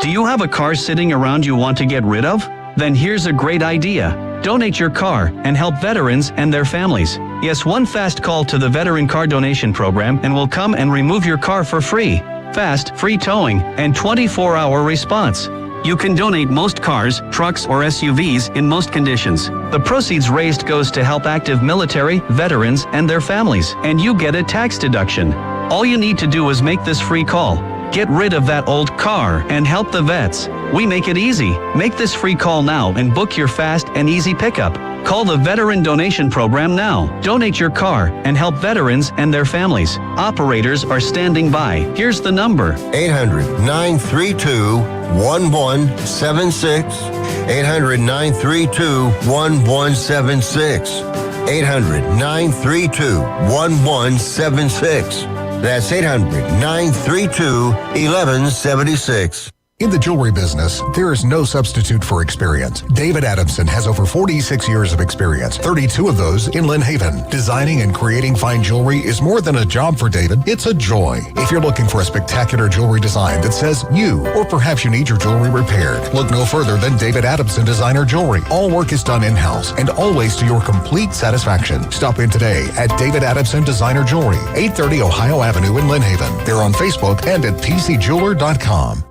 Do you have a car sitting around you want to get rid of? Then here's a great idea. Donate your car and help veterans and their families. Yes, one fast call to the Veteran Car Donation Program and we'll come and remove your car for free. Fast, free towing, and 24-hour response. You can donate most cars, trucks, or SUVs in most conditions. The proceeds raised goes to help active military, veterans, and their families, and you get a tax deduction. All you need to do is make this free call. Get rid of that old car and help the vets. We make it easy. Make this free call now and book your fast and easy pickup. Call the Veteran Donation Program now. Donate your car and help veterans and their families. Operators are standing by. Here's the number. 800-932-1176. 800-932-1176. 800-932-1176. That's 800-932-1176. In the jewelry business, there is no substitute for experience. David Adamson has over 46 years of experience, 32 of those in Lynn Haven. Designing and creating fine jewelry is more than a job for David, it's a joy. If you're looking for a spectacular jewelry design that says you, or perhaps you need your jewelry repaired, look no further than David Adamson Designer Jewelry. All work is done in-house and always to your complete satisfaction. Stop in today at David Adamson Designer Jewelry, 830 Ohio Avenue in Lynn Haven. They're on Facebook and at pcjeweler.com.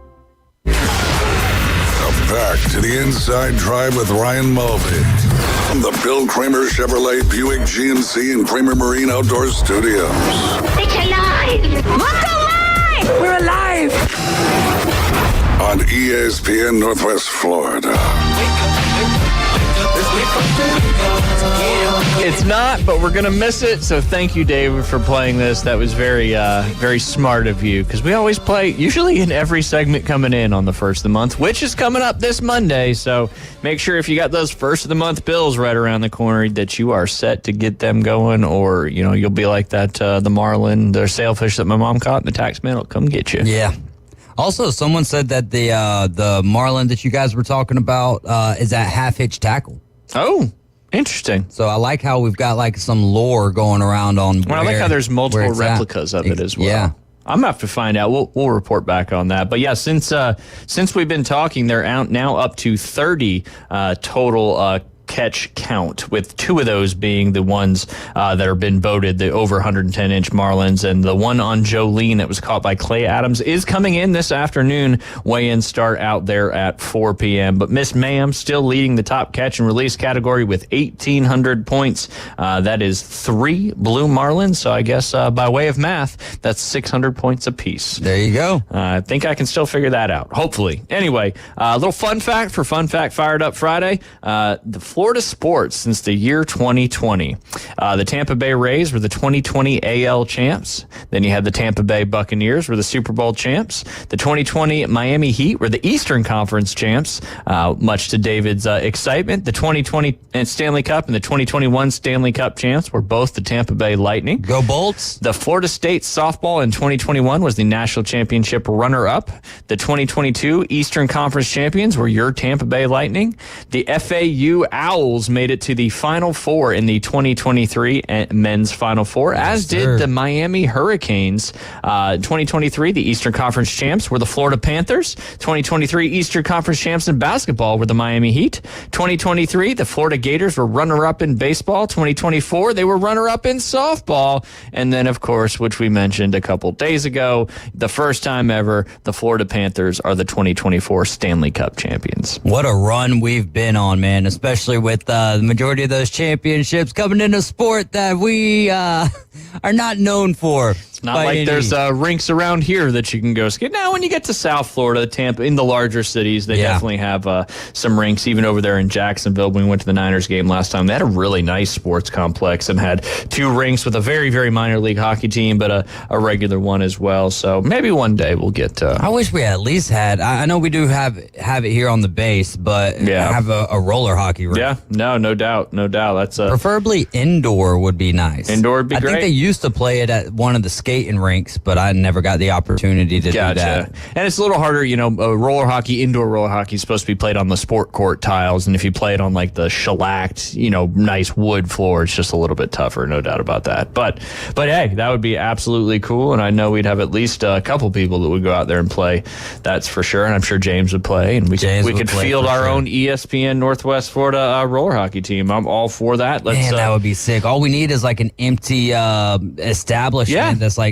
Back to the Inside Drive with Ryan Mulvey from the Bill Kramer Chevrolet Buick GMC and Kramer Marine Outdoor Studios. It's alive! Look alive! We're alive! On ESPN Northwest Florida. It's not, but we're going to miss it. So thank you, David, for playing this. That was very, very smart of you, because we always play, usually in every segment coming in on the first of the month, which is coming up this Monday. So make sure if you got those first of the month bills right around the corner that you are set to get them going, or, you know, you'll be like that, the marlin, the sailfish that my mom caught, and the tax man will come get you. Yeah. Also, someone said that the marlin that you guys were talking about is at half-hitch tackle. Oh, interesting. So I like how we've got like some lore going around on. Well, I like how there's multiple replicas of it as well. Yeah. I'm gonna have to find out. We'll report back on that. But yeah, since we've been talking, they're out now up to 30 total catch count, with 2 of those being the ones that have been voted the over 110-inch marlins, and the one on Jolene that was caught by Clay Adams is coming in this afternoon. Weigh-ins start out there at 4 p.m. But Miss Ma'am still leading the top catch and release category with 1,800 points. That is 3 blue marlins. So I guess by way of math, that's 600 points apiece. There you go. I think I can still figure that out, hopefully. Anyway, a little fun fact for Fun Fact Fired Up Friday. The Florida sports since the year 2020. The Tampa Bay Rays were the 2020 AL champs. Then you had the Tampa Bay Buccaneers were the Super Bowl champs. The 2020 Miami Heat were the Eastern Conference champs, much to David's excitement. The 2020 Stanley Cup and the 2021 Stanley Cup champs were both the Tampa Bay Lightning. Go Bolts. The Florida State softball in 2021 was the national championship runner-up. The 2022 Eastern Conference champions were your Tampa Bay Lightning. The FAU Owls made it to the Final Four in the 2023 men's Final Four, as did the Miami Hurricanes. 2023, the Eastern Conference champs were the Florida Panthers. 2023 Eastern Conference champs in basketball were the Miami Heat. 2023, the Florida Gators were runner-up in baseball. 2024, they were runner-up in softball. And then, of course, which we mentioned a couple days ago, the first time ever, the Florida Panthers are the 2024 Stanley Cup champions. What a run we've been on, man, especially with the majority of those championships coming in a sport that we are not known for. It's not like there's rinks around here that you can go skate. Now, when you get to South Florida, Tampa, in the larger cities, they definitely have some rinks, even over there in Jacksonville. When we went to the Niners game last time, they had a really nice sports complex and had 2 rinks with a very, very minor league hockey team, but a regular one as well. So maybe one day we'll get I wish we at least had, I know we do have it here on the base, but have a roller hockey rink. Yeah, no doubt. That's preferably indoor would be nice. Indoor would be great. I think they used to play it at one of the skating rinks, but I never got the opportunity to do that. And it's a little harder, roller hockey, indoor roller hockey is supposed to be played on the sport court tiles, and if you play it on like the shellacked, nice wood floor, it's just a little bit tougher, no doubt about that. But hey, that would be absolutely cool, and I know we'd have at least a couple people that would go out there and play. That's for sure, and I'm sure James would play, and we could field our own ESPN Northwest Florida roller hockey team. I'm all for that. Man, that would be sick. All we need is like an empty establishment that's like,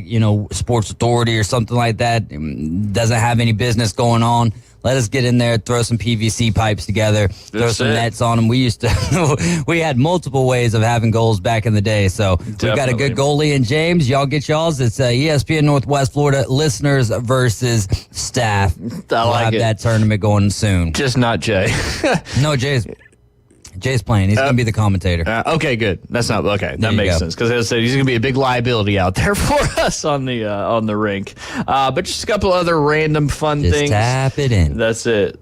Sports Authority or something like that. Doesn't have any business going on. Let us get in there, throw some PVC pipes together, throw some nets on them. We used to, we had multiple ways of having goals back in the day. So we've got a good goalie in James. Y'all get y'all's. It's ESPN Northwest Florida listeners versus staff. We'll have that tournament going soon. Just not Jay. No, Jay's Jay's playing. He's going to be the commentator. Okay, good. That's not okay. There That you makes go. sense because as I said, he's going to be a big liability out there for us on the rink. But just a couple other random fun Just things. tap it in. That's it.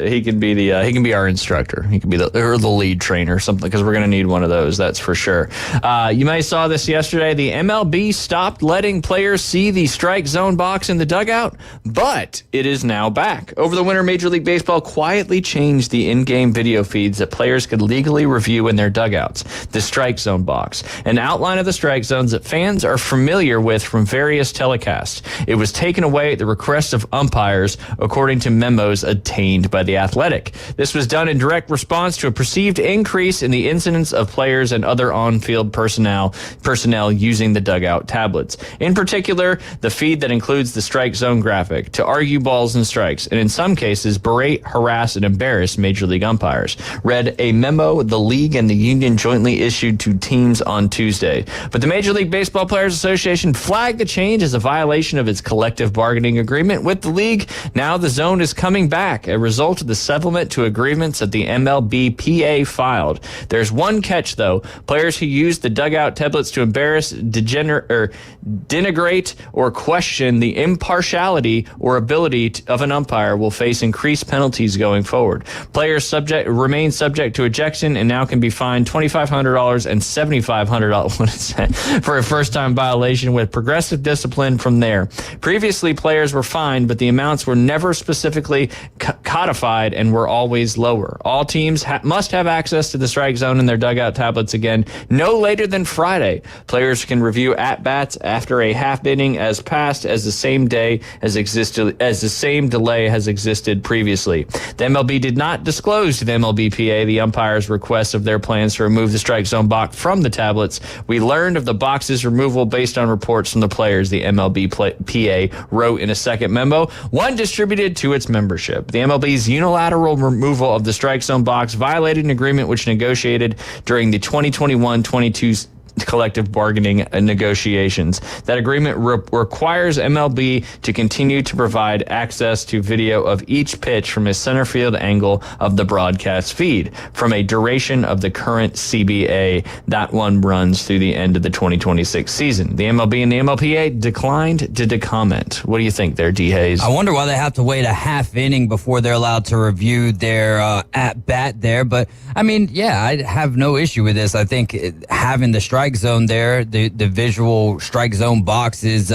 He can be our instructor. He can be the lead trainer or something because we're going to need one of those. That's for sure. You may have saw this yesterday. The MLB stopped letting players see the strike zone box in the dugout, but it is now back. Over the winter, Major League Baseball quietly changed the in-game video feeds that players could legally review in their dugouts. The strike zone box, an outline of the strike zones that fans are familiar with from various telecasts. It was taken away at the request of umpires, according to memos obtained by The Athletic. This was done in direct response to a perceived increase in the incidence of players and other on-field personnel using the dugout tablets. In particular, the feed that includes the strike zone graphic to argue balls and strikes, and in some cases berate, harass, and embarrass Major League umpires, read a memo the league and the union jointly issued to teams on Tuesday. But the Major League Baseball Players Association flagged the change as a violation of its collective bargaining agreement with the league. Now the zone is coming back, a result of the settlement to agreements that the MLBPA filed. There's one catch, though. Players who use the dugout tablets to embarrass, denigrate, or question the impartiality or ability of an umpire will face increased penalties going forward. Players remain subject to ejection and now can be fined $2,500 and $7,500 what is that, for a first-time violation with progressive discipline from there. Previously, players were fined, but the amounts were never specifically codified and were always lower. All teams must have access to the strike zone in their dugout tablets again no later than Friday. Players can review at-bats after a half inning as passed as the same delay has existed previously. The MLB did not disclose to the MLBPA the umpires' request of their plans to remove the strike zone box from the tablets. We learned of the box's removal based on reports from the players, the MLBPA wrote in a second memo, one distributed to its membership. The MLB's unilateral removal of the strike zone box violated an agreement which negotiated during the 2021-22 collective bargaining negotiations. That agreement requires MLB to continue to provide access to video of each pitch from a center field angle of the broadcast feed from a duration of the current CBA. That one runs through the end of the 2026 season. The MLB and the MLPA declined to comment. What do you think there, D. Hayes? I wonder why they have to wait a half inning before they're allowed to review their at-bat there. But, I mean, yeah, I have no issue with this. I think having the strike zone there, the visual strike zone box is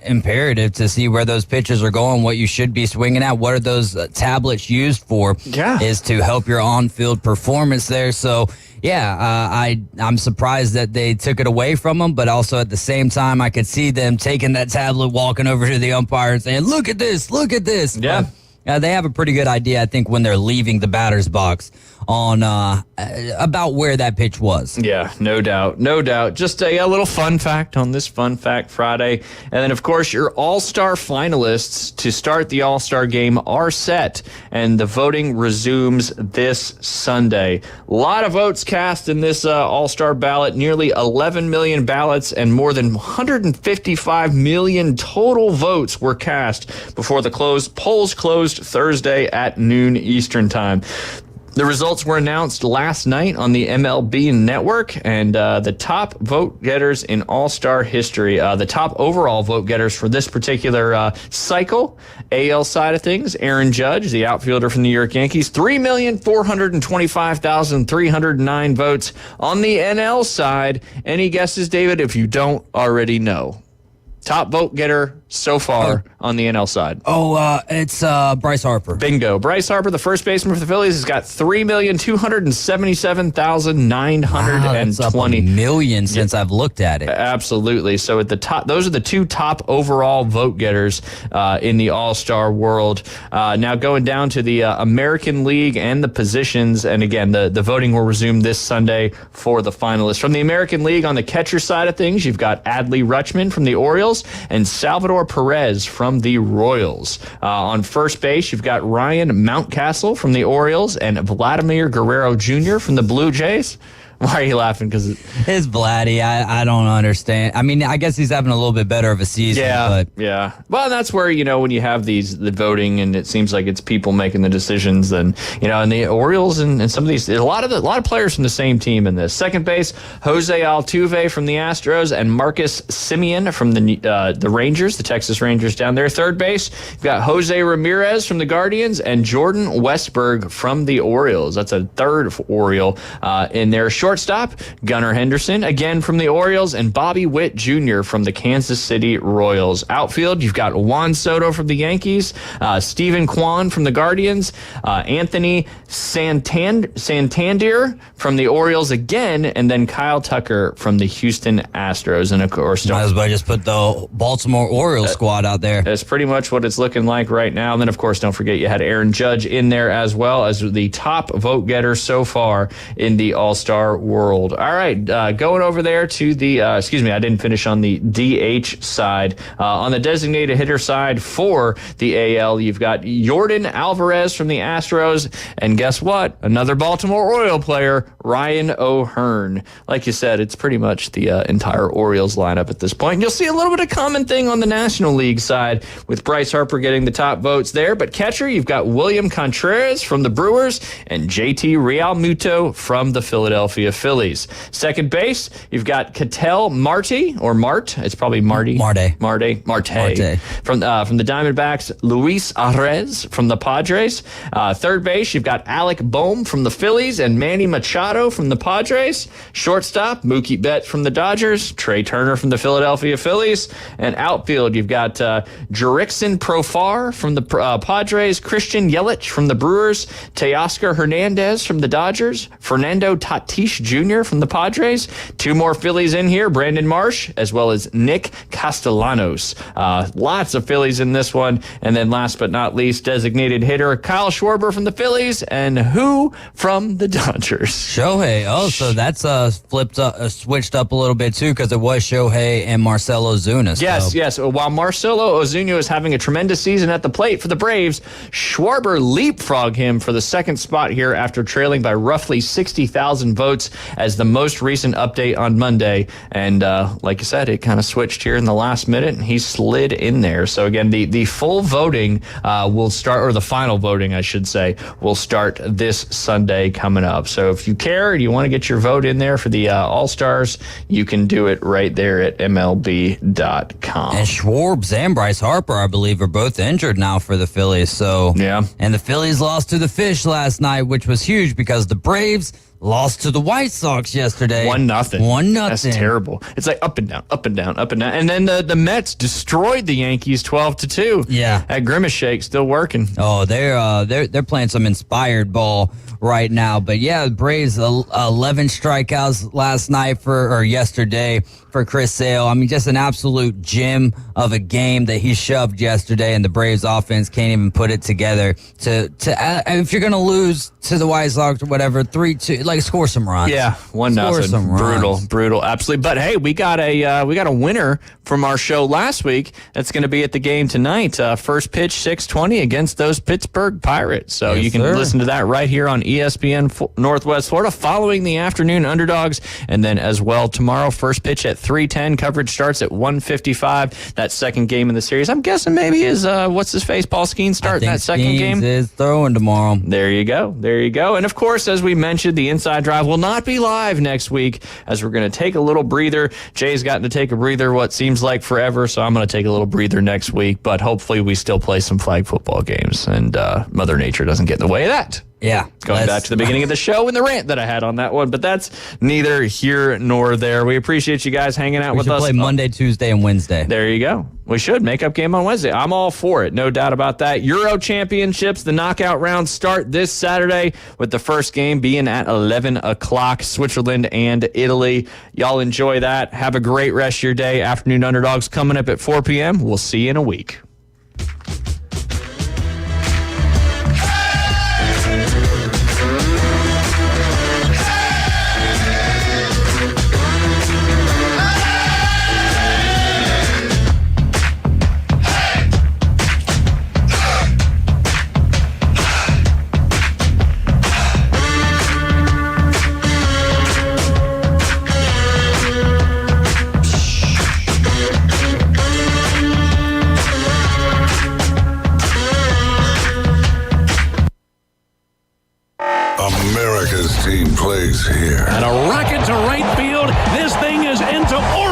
imperative to see where those pitches are going, what you should be swinging at. What are those tablets used for? Yeah. Is to help your on-field performance there. So, yeah, I'm surprised that they took it away from them, but also at the same time, I could see them taking that tablet, walking over to the umpire and saying, look at this, look at this. Yeah. They have a pretty good idea, I think, when they're leaving the batter's box on about where that pitch was. Yeah, no doubt. No doubt. Just a little fun fact on this Fun Fact Friday. And then, of course, your All-Star finalists to start the All-Star game are set, and the voting resumes this Sunday. A lot of votes cast in this All-Star ballot, nearly 11 million ballots, and more than 155 million total votes were cast before the polls closed Thursday at noon Eastern Time. The results were announced last night on the MLB network, and the top vote getters in All-Star history, the top overall vote getters for this particular cycle, AL side of things, Aaron Judge, the outfielder from the New York Yankees, 3,425,309 votes. On the NL side, any guesses, David, if you don't already know? Top vote getter so far on the NL side. It's Bryce Harper. Bingo. Bryce Harper, the first baseman for the Phillies, has got 3,277,920. That's up a million since I've looked at it. Absolutely. So at the top, those are the two top overall vote getters in the All-Star world. Now going down to the American League and the positions, and again, the voting will resume this Sunday for the finalists. From the American League, on the catcher side of things, you've got Adley Rutschman from the Orioles and Salvador Perez from the Royals. On first base, you've got Ryan Mountcastle from the Orioles and Vladimir Guerrero Jr. from the Blue Jays. Why are you laughing? Because it's Vladdy. I don't understand. I mean, I guess he's having a little bit better of a season. Yeah, but yeah. Well, that's where, when you have the voting and it seems like it's people making the decisions, then, and the Orioles and some of these, a lot of players from the same team in this. Second base, Jose Altuve from the Astros and Marcus Semien from the Rangers, the Texas Rangers down there. Third base, you've got Jose Ramirez from the Guardians and Jordan Westberg from the Orioles. That's a third Oriole in there. Shortstop, Gunnar Henderson, again from the Orioles, and Bobby Witt Jr. from the Kansas City Royals. Outfield, you've got Juan Soto from the Yankees, Stephen Kwan from the Guardians, Anthony Santander from the Orioles again, and then Kyle Tucker from the Houston Astros. And of course, might as well just put the Baltimore Orioles squad out there. That's pretty much what it's looking like right now. And then, of course, don't forget you had Aaron Judge in there as well as the top vote getter so far in the All-Star world. All right, going over there to the, I didn't finish on the DH side. On the designated hitter side for the AL, you've got Jordan Alvarez from the Astros, and guess what? Another Baltimore Oriole player, Ryan O'Hearn. Like you said, it's pretty much the entire Orioles lineup at this point. And you'll see a little bit of common thing on the National League side with Bryce Harper getting the top votes there. But catcher, you've got William Contreras from the Brewers and JT Realmuto from the Philadelphia Phillies. Second base, you've got Ketel Marte, or Marte. It's probably Marte. From the Diamondbacks, Luis Arraez from the Padres. Third base, you've got Alec Bohm from the Phillies and Manny Machado from the Padres. Shortstop, Mookie Betts from the Dodgers, Trey Turner from the Philadelphia Phillies. And outfield, you've got Jurickson Profar from the Padres, Christian Yelich from the Brewers, Teoscar Hernandez from the Dodgers, Fernando Tatis Jr. from the Padres. Two more Phillies in here, Brandon Marsh, as well as Nick Castellanos. Lots of Phillies in this one. And then last but not least, designated hitter Kyle Schwarber from the Phillies, and who from the Dodgers? Shohei. Oh, so that's switched up a little bit too, because it was Shohei and Marcell Ozuna. Yes. While Marcelo Ozuna is having a tremendous season at the plate for the Braves, Schwarber leapfrogged him for the second spot here after trailing by roughly 60,000 votes as the most recent update on Monday. And like I said, it kind of switched here in the last minute, and he slid in there. So again, the full voting will start, or the final voting, I should say, will start this Sunday coming up. So if you care and you want to get your vote in there for the All-Stars, you can do it right there at MLB.com. And Schwartz and Bryce Harper, I believe, are both injured now for the Phillies. So yeah. And the Phillies lost to the Fish last night, which was huge because the Braves lost to the White Sox yesterday. 1-0. That's terrible. It's like up and down, up and down, up and down. And then the Mets destroyed the Yankees 12-2. Yeah. That Grimace Shake still working. Oh, they're playing some inspired ball right now. But yeah, the Braves 11 strikeouts yesterday for Chris Sale. I mean, just an absolute gem of a game that he shoved yesterday, and the Braves offense can't even put it together to if you're gonna lose to the White Sox or whatever, 3-2, like score some runs. Yeah, 1-0. Brutal, absolutely. But hey, we got a winner from our show last week. That's going to be at the game tonight. First pitch 6:20 against those Pittsburgh Pirates. So you can listen to that right here on ESPN Northwest Florida following the afternoon underdogs, and then as well tomorrow first pitch at 3:10. Coverage starts at 1:55. That second game in the series, I'm guessing maybe is what's his face, Paul Skeens starting that second game. Is throwing tomorrow. There you go. And of course, as we mentioned, the Inside Drive will not be live next week as we're going to take a little breather. Jay's gotten to take a breather what seems like forever, so I'm going to take a little breather next week, but hopefully we still play some flag football games, and Mother Nature doesn't get in the way of that. Yeah. Going back to the beginning of the show and the rant that I had on that one, but that's neither here nor there. We appreciate you guys hanging out with us. We should play Monday, Tuesday, and Wednesday. There you go. We should. Make-up game on Wednesday. I'm all for it. No doubt about that. Euro Championships, the knockout rounds start this Saturday with the first game being at 11 o'clock, Switzerland and Italy. Y'all enjoy that. Have a great rest of your day. Afternoon Underdogs coming up at 4 p.m. We'll see you in a week. America's team plays here. And a rocket to right field. This thing is into orbit.